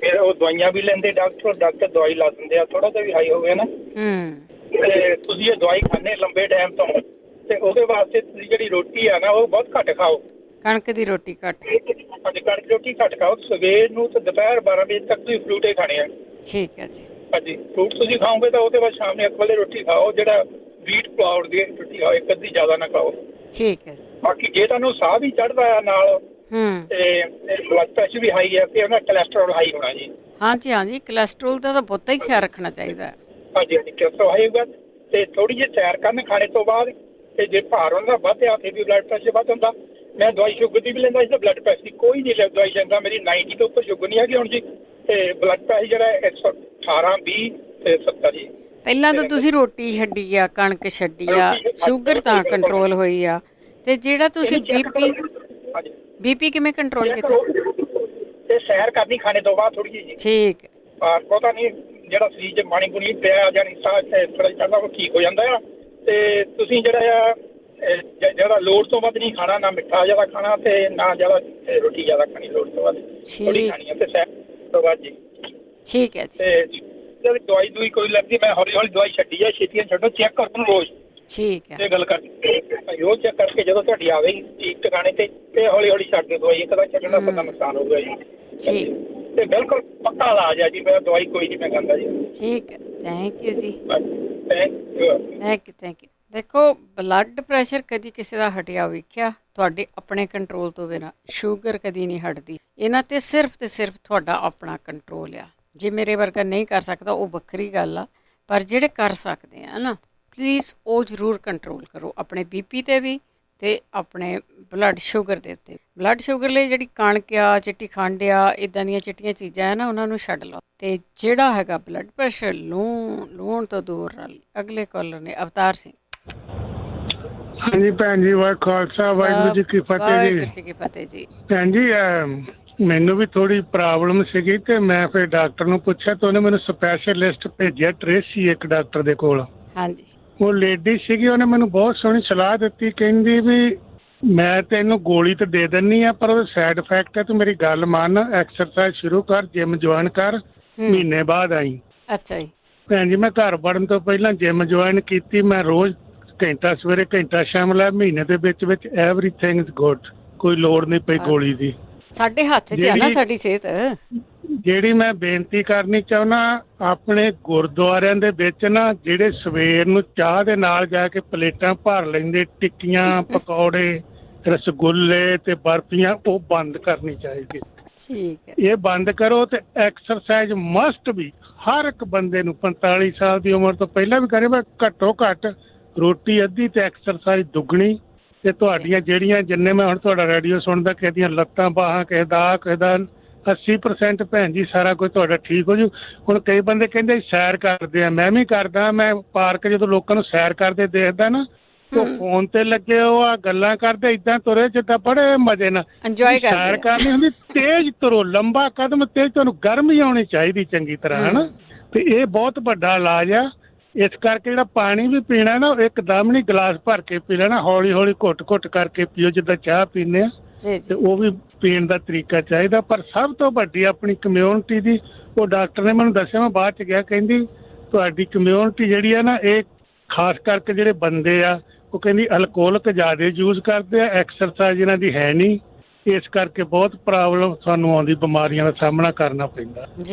[SPEAKER 11] ਫਿਰ ਉਹ ਦਵਾਈਆਂ ਵੀ ਲੈਂਦੇ ਡਾਕਟਰ ਦਵਾਈ ਲਾ ਦਿੰਦੇ ਆ, ਥੋੜਾ ਜਿਹਾ ਵੀ ਹਾਈ ਹੋ ਗਿਆ ਨਾ। ਤੇ ਤੁਸੀਂ ਇਹ ਦਵਾਈ ਖਾਣੇ ਲੰਬੇ ਟਾਈਮ ਤੋਂ, ਤੇ ਉਹਦੇ ਵਾਸਤੇ ਤੁਸੀਂ ਜਿਹੜੀ ਰੋਟੀ ਆ ਨਾ ਉਹ ਬਹੁਤ ਘੱਟ ਖਾਓ।
[SPEAKER 1] ਕਣਕ ਦੀ ਰੋਟੀ ਘੱਟ।
[SPEAKER 11] ਹਾਂਜੀ, ਕਣਕ ਦੀ ਰੋਟੀ ਘੱਟ ਖਾਓ। ਸਵੇਰ ਨੂੰ ਤੇ ਦੁਪਹਿਰ 12 ਵਜੇ ਤੱਕ ਤੁਸੀਂ ਫਰੂਟ ਹੀ ਖਾਣੇ ਆ।
[SPEAKER 1] ਠੀਕ ਹੈ ਜੀ।
[SPEAKER 11] ਹਾਂਜੀ, ਫਰੂਟ ਤੁਸੀਂ ਖਾਓਗੇ ਤਾਂ ਉਹਦੇ ਬਾਅਦ ਸ਼ਾਮ ਨੂੰ 1 ਵਜੇ ਰੋਟੀ ਖਾਓ। ਜਿਹੜਾ ਵੀਟ ਫਲਾਵਰ ਦੀ ਰੋਟੀ ਖਾਓ, ਇੱਕ ਅੱਧੀ ਜ਼ਿਆਦਾ ਨਾ ਖਾਓ।
[SPEAKER 1] ਠੀਕ ਹੈ।
[SPEAKER 11] ਬਾਕੀ ਜੇ ਤੁਹਾਨੂੰ ਸਾਹ ਵੀ ਚੜ੍ਹਦਾ ਆ ਨਾਲ ਤੇ ਬਲੱਡ ਪ੍ਰੈਸ਼ਰ ਵੀ ਹਾਈ ਹੈ ਤੇ ਉਹਨਾਂ ਕੋਲੇਸਟ੍ਰੋਲ ਹਾਈ ਹੋਣਾ ਜੀ।
[SPEAKER 1] ਹਾਂਜੀ ਹਾਂਜੀ, ਕੋਲੇਸਟ੍ਰੋਲ ਦਾ ਤਾਂ ਬਹੁਤਾ ਹੀ ਖਿਆਲ ਰੱਖਣਾ ਚਾਹੀਦਾ ਹੈ।
[SPEAKER 11] ਹਾਂਜੀ ਹਾਂਜੀ, ਕੋਲੇਸਟ੍ਰੋਲ ਹਾਈ ਹੋਊਗਾ ਤੇ ਥੋੜੀ ਜਿਹੀ ਸੈਰ ਕਰਨ ਖਾਣੇ ਤੋਂ ਬਾਅਦ। ਤੇ ਜੇ ਭਾਰ ਉਹਨਾਂ ਦਾ ਵਧਿਆ ਫਿਰ ਵੀ ਬਲੱਡ ਪ੍ਰੈਸ਼ਰ ਵੱਧ ਹੁੰਦਾ। ਮੈਂ ਦਵਾਈ ਸ਼ੂਗਰ ਦੀ ਵੀ ਲੈਂਦਾ ਸੀ, ਬਲੱਡ ਪ੍ਰੈਸ਼ਰ ਦੀ ਕੋਈ ਨਹੀਂ ਦਵਾਈ ਲੈਂਦਾ। ਮੇਰੀ 90 ਤੋਂ ਉੱਪਰ ਸ਼ੂਗਰ ਨਹੀਂ ਹੈਗੀ ਹੁਣ ਜੀ। ਤੇ ਬਲੱਡ ਪ੍ਰੈਸ਼ਰ ਜਿਹੜਾ 118, 20 ਤੇ 70 ਜੀ।
[SPEAKER 1] ਪਹਿਲਾਂ ਤਾਂ ਤੁਸੀਂ ਰੋਟੀ ਛੱਡੀ ਆ, ਕਣਕ ਛੱਡੀ ਆ, ਸ਼ੂਗਰ ਤਾਂ ਕੰਟਰੋਲ ਹੋਈ ਆ, ਤੇ ਜਿਹੜਾ ਤੁਸੀਂ ਬੀਪੀ ਕਿਵੇਂ ਕੰਟਰੋਲ ਕੀਤਾ?
[SPEAKER 11] ਤੇ ਸੈਰ ਕਰਨੀ ਖਾਣੇ ਤੋਂ ਬਾਅਦ ਥੋੜੀ ਜਿਹੀ।
[SPEAKER 1] ਠੀਕ ਹੈ।
[SPEAKER 11] ਪਤਾ ਨਹੀਂ ਜਿਹੜਾ ਸਰੀਰ 'ਚ ਪਾਣੀ ਪੂਣੀ ਪਿਆ ਜਾਨੀ ਸਾਹ ਥੋੜਾ ਚੜ੍ਹਦਾ ਉਹ ਠੀਕ ਹੋ ਜਾਂਦਾ ਆ। ਤੇ ਤੁਸੀਂ ਜਿਹੜਾ ਲੋੜ ਤੋਂ ਵੱਧ ਨਹੀਂ ਖਾਣਾ, ਨਾ ਮਿੱਠਾ ਜ਼ਿਆਦਾ ਖਾਣਾ ਤੇ ਨਾ ਜ਼ਿਆਦਾ ਰੋਟੀ ਜ਼ਿਆਦਾ ਖਾਣੀ। ਲੋੜ ਤੋਂ ਵੱਧ ਥੋੜੀ ਖਾਣੀ ਹੈ ਤੇ ਸੈਰ ਤੋਂ ਬਾਅਦ ਜੀ।
[SPEAKER 1] ਠੀਕ ਹੈ ਜੀ।
[SPEAKER 11] ਤੇ ਜਦ ਦਵਾਈ ਕੋਈ ਲੱਗਦੀ ਮੈਂ ਹੌਲੀ ਹੌਲੀ ਦਵਾਈ ਛੱਡੀ ਹੈ, ਛੇਤੀ ਛੱਡੋ, ਚੈੱਕ ਕਰੋ ਰੋਜ਼।
[SPEAKER 1] ਠੀਕ ਹੈ।
[SPEAKER 11] ਇਹ ਗੱਲ ਕਰਕੇ ਰੋਜ਼ ਚੈੱਕ ਕਰਕੇ ਜਦੋਂ ਤੁਹਾਡੀ ਆਵੇਗੀ ਠੀਕ ਟਿਕਾਣੇ ਤੇ ਹੌਲੀ ਹੌਲੀ ਛੱਡ ਦਿਓ ਦਵਾਈ। ਇੱਕ ਤਾਂ ਛੱਡਣ ਦਾ ਪਤਾ ਨੁਕਸਾਨ ਹੋਊਗਾ ਜੀ।
[SPEAKER 1] ਠੀਕ
[SPEAKER 11] ਤੇ ਬਿਲਕੁਲ ਪੱਕਾ ਇਲਾਜ ਹੈ ਜੀ। ਮੈਂ ਦਵਾਈ ਕੋਈ ਨਹੀਂ ਮੈਂ ਖਾਂਦਾ ਜੀ।
[SPEAKER 1] ਠੀਕ ਹੈ, ਥੈਂਕ ਯੂ ਜੀ।
[SPEAKER 11] Thank
[SPEAKER 1] you. ਦੇਖੋ, ਬਲੱਡ ਪ੍ਰੈਸ਼ਰ ਕਦੀ ਕਿਸੇ ਦਾ ਹਟਿਆ ਵੇਖਿਆ ਤੁਹਾਡੇ ਆਪਣੇ ਕੰਟਰੋਲ ਤੋਂ ਬਿਨਾਂ? ਸ਼ੂਗਰ ਕਦੀ ਨਹੀਂ ਹਟਦੀ। ਇਹਨਾਂ ਤੇ ਸਿਰਫ ਤੁਹਾਡਾ ਆਪਣਾ ਕੰਟਰੋਲ ਆ। ਜੇ ਮੇਰੇ ਵਰਗਾ ਨਹੀਂ ਕਰ ਸਕਦਾ ਉਹ ਵੱਖਰੀ ਗੱਲ ਆ, ਪਰ ਜਿਹੜੇ ਕਰ ਸਕਦੇ ਆ ਨਾ, ਪਲੀਜ਼ ਉਹ ਜ਼ਰੂਰ ਕੰਟਰੋਲ ਕਰੋ, ਆਪਣੇ ਬੀਪੀ ਤੇ ਵੀ ਤੇ ਆਪਣੇ ਬਲੱਡ ਸ਼ੂਗਰ ਦੇ ਉੱਤੇ। ਬਲੱਡ ਸ਼ੂਗਰ ਲਈ ਜਿਹੜੀ ਕਣਕ ਆ, ਚਿੱਟੀ ਖੰਡ ਆ, ਇੱਦਾਂ ਦੀਆਂ ਚਿੱਟੀਆਂ ਚੀਜ਼ਾਂ ਆ ਨਾ, ਉਹਨਾਂ ਨੂੰ ਛੱਡ ਲਓ। ਤੇ ਜਿਹੜਾ ਹੈਗਾ ਬਲੱਡ ਪ੍ਰੈਸ਼ਰ, ਲੂਣ ਤੋਂ ਦੂਰ ਰਹੋ। ਅਗਲੇ ਕਾਲਰ ਨੇ ਅਵਤਾਰ ਸਿੰਘ।
[SPEAKER 12] ਹਾਂਜੀ ਭੈਣ ਜੀ, ਵਾਹਿ ਖਾਲਸਾ ਵਾਹਿਗੁਰੂ ਜੀ ਕੀ
[SPEAKER 1] ਫਤਿਹ ਜੀ।
[SPEAKER 12] ਭੈਣ ਜੀ, ਮੈਨੂੰ ਵੀ ਥੋੜੀ ਪ੍ਰੋਬਲਮ ਸੀਗੀ ਤੇ ਮੈਂ ਫਿਰ ਡਾਕਟਰ ਨੂੰ ਪੁੱਛਿਆ ਤੇ ਉਹਨੇ ਮੈਨੂੰ ਸਪੈਸ਼ਲਿਸਟ ਭੇਜਿਆ, ਟ੍ਰੇਸੀ ਇੱਕ ਡਾਕਟਰ ਦੇ ਕੋਲ।
[SPEAKER 1] ਹਾਂਜੀ।
[SPEAKER 12] ਉਹ ਲੇਡੀ ਸੀਗੀ, ਉਹਨੇ ਮੈਨੂੰ ਬਹੁਤ ਸੋਹਣੀ ਸਲਾਹ ਦਿੱਤੀ। ਕਹਿੰਦੀ ਵੀ ਮੈਂ ਤੈਨੂੰ ਗੋਲੀ ਤੇ ਦੇ ਦਿੰਨੀ ਆ, ਪਰ ਉਹਦਾ ਸਾਈਡ ਇਫੈਕਟ ਹੈ, ਤੂੰ ਮੇਰੀ ਗੱਲ ਮੰਨ, ਐਕਸਰਸਾਈਜ਼ ਸ਼ੁਰੂ ਕਰ, ਜਿਮ ਜੁਆਇਨ ਕਰ, ਮਹੀਨੇ ਬਾਅਦ ਆਈ।
[SPEAKER 1] ਅੱਛਾ ਜੀ।
[SPEAKER 12] ਭੈਣ ਜੀ, ਮੈਂ ਘਰ ਵੜਨ ਤੋਂ ਪਹਿਲਾਂ ਜਿਮ ਜੁਆਇਨ ਕੀਤੀ। ਮੈਂ ਰੋਜ਼ ਘੰਟਾ ਸਵੇਰੇ ਘੰਟਾ ਸ਼ਾਮ ਲੈ, ਮਹੀਨੇ ਦੇ ਵਿੱਚ ਐਵਰੀਥਿੰਗ ਇਜ਼ ਗੁੱਡ। ਕੋਈ ਲੋੜ ਨਹੀਂ ਪਈ ਗੋਲੀ ਦੀ।
[SPEAKER 1] ਸਾਡੇ ਹੱਥ 'ਚ ਆ ਨਾ ਸਾਡੀ ਸਿਹਤ।
[SPEAKER 12] ਜਿਹੜੀ ਮੈਂ ਬੇਨਤੀ ਕਰਨੀ ਚਾਹੁੰਦਾ, ਆਪਣੇ ਗੁਰਦੁਆਰਿਆਂ ਦੇ ਵਿੱਚ ਨਾ ਜਿਹੜੇ ਸਵੇਰ ਨੂੰ ਚਾਹ ਦੇ ਨਾਲ ਜਾ ਕੇ ਪਲੇਟਾਂ ਭਰ ਲੈਂਦੇ, ਟਿੱਕੀਆਂ, ਪਕੌੜੇ, ਰਸਗੁੱਲੇ ਤੇ ਬਰਫੀਆਂ, ਉਹ ਬੰਦ ਕਰਨੀ ਚਾਹੀਦੀ।
[SPEAKER 1] ਠੀਕ ਹੈ।
[SPEAKER 12] ਇਹ ਬੰਦ ਕਰੋ ਤੇ ਐਕਸਰਸਾਈਜ਼ ਮਸਟ ਵੀ ਹਰ ਇੱਕ ਬੰਦੇ ਨੂੰ 45 ਸਾਲ ਦੀ ਉਮਰ ਤੋਂ ਪਹਿਲਾਂ ਵੀ ਕਰੇ, ਪਰ ਘੱਟੋ ਘੱਟ ਰੋਟੀ ਅੱਧੀ ਤੇ ਐਕਸਰਸਾਈਜ਼ ਦੁੱਗਣੀ। ਤੇ ਤੁਹਾਡੀਆਂ ਜਿਹੜੀਆਂ ਜਿੰਨੇ ਮੈਂ ਹੁਣ ਤੁਹਾਡਾ ਰੇਡੀਓ ਸੁਣਦਾ, ਕਿਸੇ ਦੀਆਂ ਲੱਤਾਂ ਬਾਹਾਂ, ਕਿਸੇ ਦਾ 80% ਭੈਣ ਜੀ ਸਾਰਾ ਕੁਝ ਤੁਹਾਡਾ ਠੀਕ ਹੋ ਜੂ। ਹੁਣ ਕਈ ਬੰਦੇ ਕਹਿੰਦੇ ਸੈਰ ਕਰਦੇ ਆ, ਮੈਂ ਵੀ ਕਰਦਾ। ਮੈਂ ਪਾਰਕ ਜਦੋਂ ਲੋਕਾਂ ਨੂੰ ਸੈਰ ਕਰਦੇ ਦੇਖਦਾ ਨਾ, ਉਹ ਫੋਨ ਤੇ ਲੱਗੇ, ਉਹ ਆ ਗੱਲਾਂ ਕਰਦੇ, ਏਦਾਂ ਤੁਰੇ ਜਿੱਦਾਂ ਬੜੇ ਮਜ਼ੇ ਨਾਲ ਸੈਰ ਕਰਨੀ ਹੁੰਦੀ। ਤੇਜ਼ ਤੁਰੋ, ਲੰਬਾ ਕਦਮ ਤੇਜ਼, ਤੁਹਾਨੂੰ ਗਰਮੀ ਆਉਣੀ ਚਾਹੀਦੀ ਚੰਗੀ ਤਰ੍ਹਾਂ, ਹਨਾ। ਤੇ ਇਹ ਬਹੁਤ ਵੱਡਾ ਇਲਾਜ ਆ। ਇਸ ਕਰਕੇ ਜਿਹੜਾ ਪਾਣੀ ਵੀ ਪੀਣਾ ਨਾ, ਇੱਕਦਮ ਨਹੀਂ ਗਲਾਸ ਭਰ ਕੇ ਪੀ ਲੈਣਾ, ਹੌਲੀ ਹੌਲੀ ਘੁੱਟ ਘੁੱਟ ਕਰਕੇ ਪੀਓ, ਜਿੱਦਾਂ ਚਾਹ ਪੀਂਦੇ ਆ। ਤੇ ਉਹ ਵੀ ਪੀਣ ਦਾ ਤਰੀਕਾ ਚਾਹੀਦਾ। ਪਰ ਸਭ ਤੋਂ ਵੱਡੀ ਆਪਣੀ ਕਮਿਊਨਿਟੀ ਦੀ, ਉਹ ਡਾਕਟਰ ਨੇ ਮੈਨੂੰ ਦੱਸਿਆ, ਮੈਂ ਬਾਅਦ ਚ ਗਿਆ, ਕਹਿੰਦੀ ਤੁਹਾਡੀ ਕਮਿਊਨਿਟੀ ਜਿਹੜੀ ਆ ਨਾ, ਇਹ ਖਾਸ ਕਰਕੇ ਜਿਹੜੇ ਬੰਦੇ ਆ, ਉਹ ਕਹਿੰਦੀ ਅਲਕੋਹਲਕ ਜ਼ਿਆਦਾ ਯੂਜ਼ ਕਰਦੇ ਆ, ਐਕਸਰਸਾਈਜ਼ ਇਹਨਾਂ ਦੀ ਹੈ ਨਹੀਂ, ਇਸ ਕਰਕੇ ਬਹੁਤ ਪ੍ਰੋਬਲਮ ਸਾਨੂੰ ਆਉਂਦੀ, ਬਿਮਾਰੀਆਂ ਦਾ ਸਾਹਮਣਾ ਕਰਨਾ ਪੈਂਦਾ।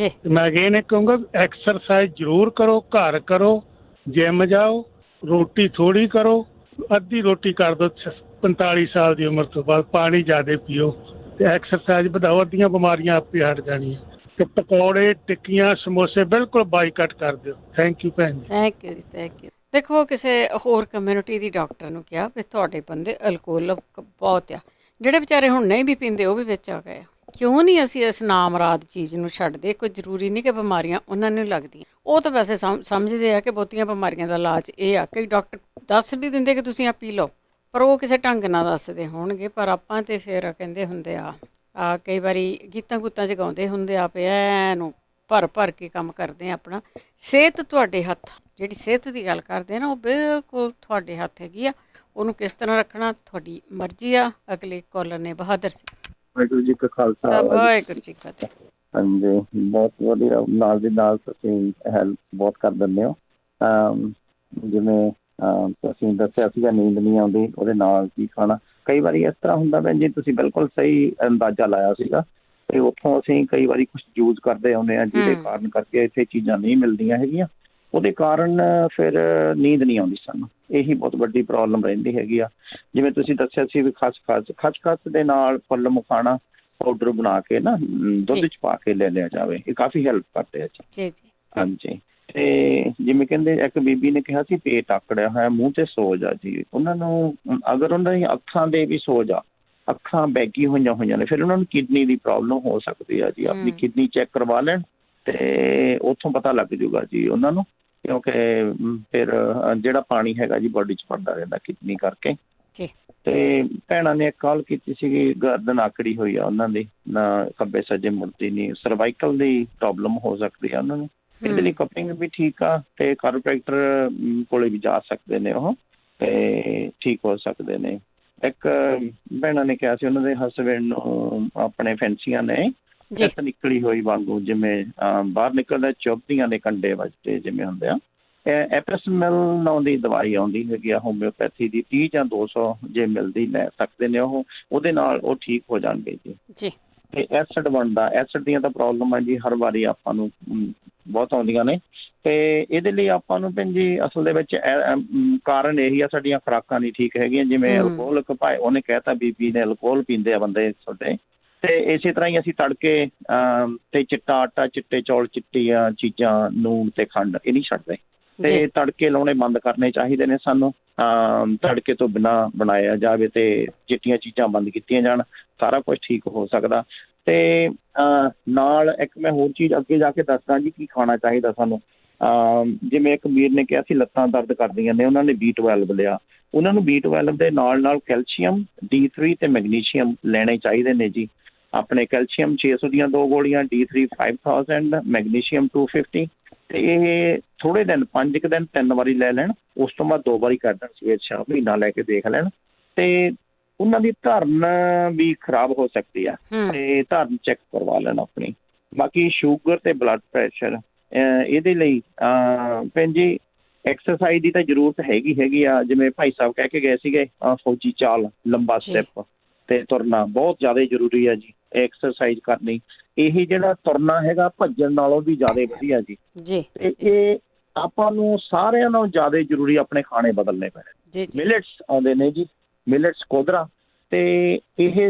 [SPEAKER 12] ਮੈਂ ਅਗੇਨ ਇਹ ਕਹੂੰਗਾ, ਐਕਸਰਸਾਈਜ਼ ਜ਼ਰੂਰ ਕਰੋ, ਘਰ ਕਰੋ, ਜਿਮ ਜਾਓ, ਰੋਟੀ ਥੋੜੀ ਕਰੋ, ਅੱਧੀ ਰੋਟੀ ਕਰ ਦਿਓ 45 ਸਾਲ ਦੀ ਉਮਰ ਤੋਂ ਬਾਅਦ, ਪਾਣੀ ਜ਼ਿਆਦਾ ਪੀਓ ਤੇ ਐਕਸਰਸਾਈਜ਼ ਵਧਾਓ, ਅੱਧੀਆਂ ਬਿਮਾਰੀਆਂ ਆਪੇ ਹਟ ਜਾਣੀਆਂ। ਤੇ ਪਕੌੜੇ, ਟਿੱਕੀਆਂ, ਸਮੋਸੇ ਬਿਲਕੁਲ ਬਾਈਕਾਟ ਕਰ ਦਿਓ। ਥੈਂਕ ਯੂ ਭੈਣ ਜੀ।
[SPEAKER 1] ਥੈਂਕ ਯੂ ਜੀ, ਥੈਂਕ ਯੂ। ਦੇਖੋ, ਕਿਸੇ ਹੋਰ ਕਮਿਊਨਿਟੀ ਦੀ ਡਾਕਟਰ ਨੂੰ ਕਿਹਾ ਵੀ ਤੁਹਾਡੇ ਬੰਦੇ ਅਲਕੋਹਲ ਬਹੁਤ ਆ, ਜਿਹੜੇ ਵਿਚਾਰੇ ਹੁਣ ਨਹੀਂ ਵੀ ਪੀਂਦੇ ਉਹ ਵੀ ਵਿੱਚ ਆ ਗਏ ਆ। ਕਿਉਂ ਨਹੀਂ ਅਸੀਂ ਇਸ ਨਾਮਰਾਦ ਚੀਜ਼ ਨੂੰ ਛੱਡਦੇ? ਕੋਈ ਜ਼ਰੂਰੀ ਨਹੀਂ ਕਿ ਬਿਮਾਰੀਆਂ ਉਹਨਾਂ ਨੂੰ ਲੱਗਦੀਆਂ, ਉਹ ਤਾਂ ਵੈਸੇ ਸਮਝਦੇ ਆ ਕਿ ਬਹੁਤੀਆਂ ਬਿਮਾਰੀਆਂ ਦਾ ਇਲਾਜ ਇਹ ਆ। ਕਈ ਡਾਕਟਰ ਦੱਸ ਵੀ ਦਿੰਦੇ ਕਿ ਤੁਸੀਂ ਆ ਪੀ ਲਓ, ਪਰ ਉਹ ਕਿਸੇ ਢੰਗ ਨਾਲ ਦੱਸਦੇ ਹੋਣਗੇ। ਪਰ ਆਪਾਂ ਤਾਂ ਫਿਰ ਕਹਿੰਦੇ ਹੁੰਦੇ ਆ ਕਈ ਵਾਰੀ ਗੀਤਾਂ ਗੁੱਤਾਂ 'ਚ ਗਾਉਂਦੇ ਹੁੰਦੇ ਆ ਵੀ ਐਨੂੰ ਭਰ ਕੇ ਕੰਮ ਕਰਦੇ ਆ ਆਪਣਾ। ਸਿਹਤ ਤੁਹਾਡੇ ਹੱਥ, ਜਿਹੜੀ ਸਿਹਤ ਦੀ ਗੱਲ ਕਰਦੇ ਆ ਨਾ, ਉਹ ਬਿਲਕੁਲ ਤੁਹਾਡੇ ਹੱਥ ਹੈਗੀ ਆ। ਉਹਨੂੰ ਕਿਸ ਤਰ੍ਹਾਂ ਰੱਖਣਾ ਤੁਹਾਡੀ ਮਰਜ਼ੀ ਆ। ਅਗਲੇ ਕਾਲਰ ਨੇ ਬਹਾਦਰ ਸਿੰਘ।
[SPEAKER 13] ਵਾਹਿਗੁਰੂ ਜੀ ਕਾ ਖਾਲਸਾ,
[SPEAKER 1] ਵਾਹਿਗੁਰੂ ਜੀ ਕੀ ਫਤਿਹ।
[SPEAKER 13] ਹਾਂਜੀ, ਬਹੁਤ ਵਧੀਆ। ਨਾਲ ਦੀ ਨਾਲ ਤੁਸੀਂ ਹੈਲਪ ਬਹੁਤ ਕਰ ਦਿੰਦੇ ਹੋ। ਜਿਵੇਂ ਤੁਸੀਂ ਦੱਸਿਆ ਸੀਗਾ ਨੀਂਦ ਨਹੀਂ ਆਉਂਦੀ, ਉਹਦੇ ਨਾਲ ਕੀ ਖਾਣਾ। ਕਈ ਵਾਰੀ ਇਸ ਤਰ੍ਹਾਂ ਹੁੰਦਾ ਭੈਣ ਜੀ, ਤੁਸੀਂ ਬਿਲਕੁਲ ਸਹੀ ਅੰਦਾਜ਼ਾ ਲਾਇਆ ਸੀਗਾ। ਤੇ ਉੱਥੋਂ ਅਸੀਂ ਕਈ ਵਾਰੀ ਕੁਛ ਯੂਜ਼ ਕਰਦੇ ਆਉਂਦੇ ਹਾਂ, ਜਿਹਦੇ ਕਾਰਨ ਕਰਕੇ ਇੱਥੇ ਚੀਜ਼ਾਂ ਨਹੀਂ ਮਿਲਦੀਆਂ ਹੈਗੀਆਂ। ਉਹਦੇ ਕਾਰਨ ਫਿਰ ਨੀਂਦ ਨਹੀਂ ਆਉਂਦੀ ਸਾਨੂੰ। ਇਹੀ ਬਹੁਤ ਵੱਡੀ ਪ੍ਰੋਬਲਮ ਰਹਿੰਦੀ ਹੈਗੀ ਆ। ਜਿਵੇਂ ਤੁਸੀਂ ਦੱਸਿਆ ਸੀ ਵੀ ਖਸਖਸ ਦੇ ਨਾਲ ਫੁੱਲ ਮਖਾਣਾ ਪਾਊਡਰ ਬਣਾ ਕੇ ਨਾ ਦੁੱਧ 'ਚ ਪਾ ਕੇ ਲੈ ਲਿਆ ਜਾਵੇ, ਇਹ ਕਾਫੀ ਹੈਲਪ ਕਰਦੇ ਆ ਜੀ। ਹਾਂਜੀ, ਤੇ ਜਿਵੇਂ ਕਹਿੰਦੇ ਇੱਕ ਬੀਬੀ ਨੇ ਕਿਹਾ ਸੀ ਪੇਟ ਆਕੜਿਆ ਹੋਇਆ, ਮੂੰਹ ਤੇ ਸੋਜ ਆ ਜੀ। ਉਹਨਾਂ ਨੂੰ ਅਗਰ ਉਹਨਾਂ ਦੀ ਅੱਖਾਂ ਦੇ ਵੀ ਸੋਜ ਆ, ਅੱਖਾਂ ਬੈਗੀ ਹੋਈਆਂ ਨੇ, ਫਿਰ ਉਹਨਾਂ ਨੂੰ ਕਿਡਨੀ ਦੀ ਪ੍ਰੋਬਲਮ ਹੋ ਸਕਦੀ ਆ ਜੀ। ਆਪਣੀ ਕਿਡਨੀ ਚੈੱਕ ਕਰਵਾ ਲੈਣ ਤੇ ਉੱਥੋਂ ਪਤਾ ਲੱਗ ਜੂਗਾ ਜੀ ਉਹਨਾਂ ਨੂੰ, ਕਿਉਂਕਿ ਫਿਰ ਜਿਹੜਾ ਪਾਣੀ ਹੈਗਾ ਜੀ ਬੋਡੀ 'ਚ ਭਰਦਾ ਰਹਿੰਦਾ ਕਿਡਨੀ ਕਰਕੇ। ਤੇ ਭੈਣਾਂ ਨੇ ਕਾਲ ਕੀਤੀ ਸੀਗੀ, ਗਰਦਨ ਆਕੜੀ ਹੋਈ ਆ ਉਹਨਾਂ ਦੀ, ਨਾ ਖੱਬੇ ਸੱਜੇ ਮੁੜਦੀ ਨਹੀਂ, ਸਰਵਾਈਕਲ ਦੀ ਪ੍ਰੋਬਲਮ ਹੋ ਸਕਦੀ ਆ ਉਹਨਾਂ ਨੂੰ। ਇਹਦੇ ਲਈ ਕਪਿੰਗ ਵੀ ਠੀਕ ਆ, ਤੇ ਕਾਰੋਪ੍ਰੈਕਟਰ ਕੋਲੇ ਵੀ ਜਾ ਸਕਦੇ ਨੇ ਉਹ, ਤੇ ਠੀਕ ਹੋ ਸਕਦੇ ਨੇ। ਇੱਕ ਭੈਣਾਂ ਨੇ ਕਿਹਾ ਸੀ ਉਹਨਾਂ ਦੇ ਹਸਬੈਂਡ ਨੂੰ ਆਪਣੇ ਫੈਂਸੀਆਂ ਨੇ ਜੱਟ ਨਿਕਲੀ ਹੋਈ ਵਾਂਗੂ, ਜਿਵੇਂ ਬਾਹਰ ਨਿਕਲਦਾ ਚੁੱਭਦੀਆਂ ਨੇ ਕੰਡੇ ਵੱਜਦੇ ਜਿਵੇਂ ਹੁੰਦੇ ਆ। ਐਪਰਸਮੈਲ ਨਾਂ ਦੀ ਦਵਾਈ ਆਉਂਦੀ ਹੈਗੀ ਆ ਹੋਮਿਓਪੈਥੀ ਦੀ, 30 ਜਾਂ 200 ਜੇ ਮਿਲਦੀ ਲੈ ਸਕਦੇ ਨੇ ਉਹ, ਉਹਦੇ ਨਾਲ ਉਹ ਠੀਕ ਹੋ ਜਾਣਗੇ ਜੀ। ਤੇ ਐਸਿਡ ਬਣਦਾ, ਐਸਿਡ ਦੀਆਂ ਤਾਂ ਪ੍ਰੋਬਲਮ ਆ ਜੀ ਹਰ ਵਾਰੀ ਆਪਾਂ ਨੂੰ ਬਹੁਤ ਆਉਂਦੀਆਂ ਨੇ। ਤੇ ਇਹਦੇ ਲਈ ਆਪਾਂ ਨੂੰ ਭੈਣ ਜੀ ਅਸਲ ਦੇ ਵਿੱਚ ਕਾਰਨ ਇਹੀ ਆ, ਸਾਡੀਆਂ ਖੁਰਾਕਾਂ ਨਹੀਂ ਠੀਕ ਹੈਗੀਆਂ। ਜਿਵੇਂ ਅਲਕੋਹਲ, ਭਾਈ ਉਹਨੇ ਕਹਿਤਾ ਬੀਬੀ ਨੇ ਅਲਕੋਹਲ ਪੀਂਦੇ ਆ ਬੰਦੇ ਤੁਹਾਡੇ, ਤੇ ਇਸੇ ਤਰ੍ਹਾਂ ਹੀ ਅਸੀਂ ਤੜਕੇ ਤੇ ਚਿੱਟਾ ਆਟਾ, ਚਿੱਟੇ ਚੌਲ, ਚਿੱਟੀਆਂ ਚੀਜ਼ਾਂ, ਨੂਣ ਤੇ ਖੰਡ, ਇਹ ਨਹੀਂ ਛੱਡਦੇ। ਤੇ ਤੜਕੇ ਲਾਉਣੇ ਬੰਦ ਕਰਨੇ ਚਾਹੀਦੇ ਨੇ ਸਾਨੂੰ। ਤੜਕੇ ਤੋਂ ਬਿਨਾਂ ਬਣਾਇਆ ਜਾਵੇ ਤੇ ਚਿੱਟੀਆਂ ਚੀਜ਼ਾਂ ਬੰਦ ਕੀਤੀਆਂ ਜਾਣ, ਸਾਰਾ ਕੁਝ ਠੀਕ ਹੋ ਸਕਦਾ। ਤੇ ਨਾਲ ਇੱਕ ਮੈਂ ਹੋਰ ਚੀਜ਼ ਅੱਗੇ ਜਾ ਕੇ ਦੱਸਦਾ ਜੀ ਕੀ ਖਾਣਾ ਚਾਹੀਦਾ ਸਾਨੂੰ। ਜਿਵੇਂ ਇੱਕ ਵੀਰ ਨੇ ਕਿਹਾ ਸੀ ਲੱਤਾਂ ਦਰਦ ਕਰਦੀਆਂ ਨੇ, ਉਹਨਾਂ ਨੇ B12 ਲਿਆ। ਉਹਨਾਂ ਨੂੰ B12 ਦੇ ਨਾਲ ਕੈਲਸ਼ੀਅਮ, D3 ਤੇ ਮੈਗਨੀਸ਼ੀਅਮ ਲੈਣੇ ਚਾਹੀਦੇ ਨੇ ਜੀ। ਆਪਣੇ ਕੈਲਸ਼ੀਅਮ 600 ਦੀਆਂ 2 ਗੋਲੀਆਂ, D3 5000, ਮੈਗਨੀਸ਼ੀਅਮ 250। ਤੇ ਇਹ ਥੋੜੇ ਦਿਨ, 5 ਦਿਨ 3 ਵਾਰੀ ਲੈ ਲੈਣ, ਉਸ ਤੋਂ ਬਾਅਦ 2 ਵਾਰੀ ਕਰ ਦੇਣ, ਸਵੇਰ ਸ਼ਾਮ, ਮਹੀਨਾ ਲੈ ਕੇ ਦੇਖ ਲੈਣ। ਤੇ ਉਹਨਾਂ ਦੀ ਧਰਨ ਵੀ ਖਰਾਬ ਹੋ ਸਕਦੀ ਆ, ਤੇ ਧਰਨ ਚੈੱਕ ਕਰਵਾ ਲੈਣ ਆਪਣੀ। ਬਾਕੀ ਸ਼ੂਗਰ ਤੇ ਬਲੱਡ ਪ੍ਰੈਸ਼ਰ, ਇਹਦੇ ਲਈ ਭੈਣ ਜੀ ਐਕਸਰਸਾਈਜ਼ ਦੀ ਤਾਂ ਜ਼ਰੂਰਤ ਹੈਗੀ ਆ। ਜਿਵੇਂ ਭਾਈ ਸਾਹਿਬ ਕਹਿ ਕੇ ਗਏ ਸੀਗੇ, ਫੌਜੀ ਚਾਲ, ਲੰਬਾ ਸਟੈਪ ਤੇ ਤੁਰਨਾ ਬਹੁਤ ਜ਼ਿਆਦਾ ਜ਼ਰੂਰੀ ਆ ਜੀ, ਐਕਸਰਸਾਈਜ਼ ਕਰਨੀ। ਇਹ ਜਿਹੜਾ ਤੁਰਨਾ ਹੈਗਾ ਭੱਜਣ ਨਾਲੋਂ ਵੀ ਜ਼ਿਆਦਾ ਵਧੀਆ ਜੀ। ਤੇ ਇਹ ਆਪਾਂ ਨੂੰ ਸਾਰਿਆਂ ਨਾਲੋਂ ਜ਼ਿਆਦਾ ਜ਼ਰੂਰੀ ਆਪਣੇ ਖਾਣੇ ਬਦਲਣੇ ਪੈਣੇ। ਮਿਲਟਸ ਆਉਂਦੇ ਨੇ ਜੀ, ਮਿਲਟਸ ਕੋਦਰਾ, ਤੇ ਇਹ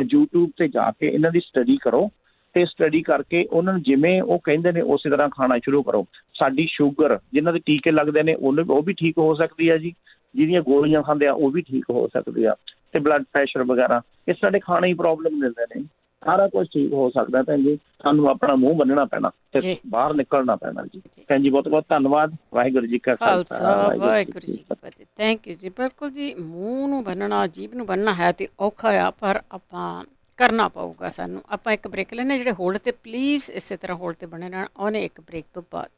[SPEAKER 13] YouTube ਤੇ ਜਾ ਕੇ ਇਹਨਾਂ ਦੀ ਸਟੱਡੀ ਕਰੋ, ਤੇ ਸਟੱਡੀ ਕਰਕੇ ਉਹਨਾਂ ਨੂੰ ਜਿਵੇਂ ਉਹ ਕਹਿੰਦੇ ਨੇ ਉਸੇ ਤਰ੍ਹਾਂ ਖਾਣਾ ਸ਼ੁਰੂ ਕਰੋ। ਸਾਡੀ ਸ਼ੂਗਰ, ਜਿਨ੍ਹਾਂ ਦੇ ਟੀਕੇ ਲੱਗਦੇ ਨੇ ਉਹ ਵੀ ਠੀਕ ਹੋ ਸਕਦੀ ਆ ਜੀ, ਜਿਹਦੀਆਂ ਗੋਲੀਆਂ ਖਾਂਦੇ ਆ ਉਹ ਵੀ ਠੀਕ ਹੋ ਸਕਦੀ ਆ। ਤੇ ਬਲੱਡ ਪ੍ਰੈਸ਼ਰ ਵਗੈਰਾ, ਇਹ ਸਾਡੇ ਖਾਣੇ ਹੀ ਪ੍ਰੋਬਲਮ ਦਿੰਦੇ ਨੇ। ਸਾਰਾ ਕੁਝ ਠੀਕ ਹੋ ਸਕਦਾ ਭੈਣ ਜੀ, ਸਾਨੂੰ ਆਪਣਾ ਮੂੰਹ ਬੰਨਣਾ ਪੈਣਾ ਤੇ ਬਾਹਰ ਨਿਕਲਣਾ ਪੈਣਾ ਜੀ। ਭੈਣ ਜੀ ਬਹੁਤ ਬਹੁਤ ਧੰਨਵਾਦ। ਵਾਹਿਗੁਰੂ ਜੀ ਕਾ ਖਾਲਸਾ,
[SPEAKER 1] ਵਾਹਿਗੁਰੂ ਜੀ ਕੀ ਫਤਿਹ। ਥੈਂਕ ਯੂ ਜੀ। ਬਿਲਕੁਲ ਜੀ, ਮੂੰਹ ਨੂੰ ਬੰਨਣਾ, ਜੀਭ ਨੂੰ ਬੰਨਣਾ ਹੈ ਤੇ ਔਖਾ ਆ, ਪਰ ਆਪਾਂ ਕਰਨਾ ਪਊਗਾ ਸਾਨੂੰ। ਆਪਾਂ ਇੱਕ ਬ੍ਰੇਕ ਲੈਣੇ ਜਿਹੜੇ ਹੋਲਡ ਤੇ, ਪਲੀਜ਼ ਇਸੇ ਤਰ੍ਹਾਂ ਹੋਲਡ ਤੇ ਬਣੇ ਰਹਿਣ। ਉਹਨੇ ਇੱਕ ਬ੍ਰੇਕ ਤੋਂ ਬਾਅਦ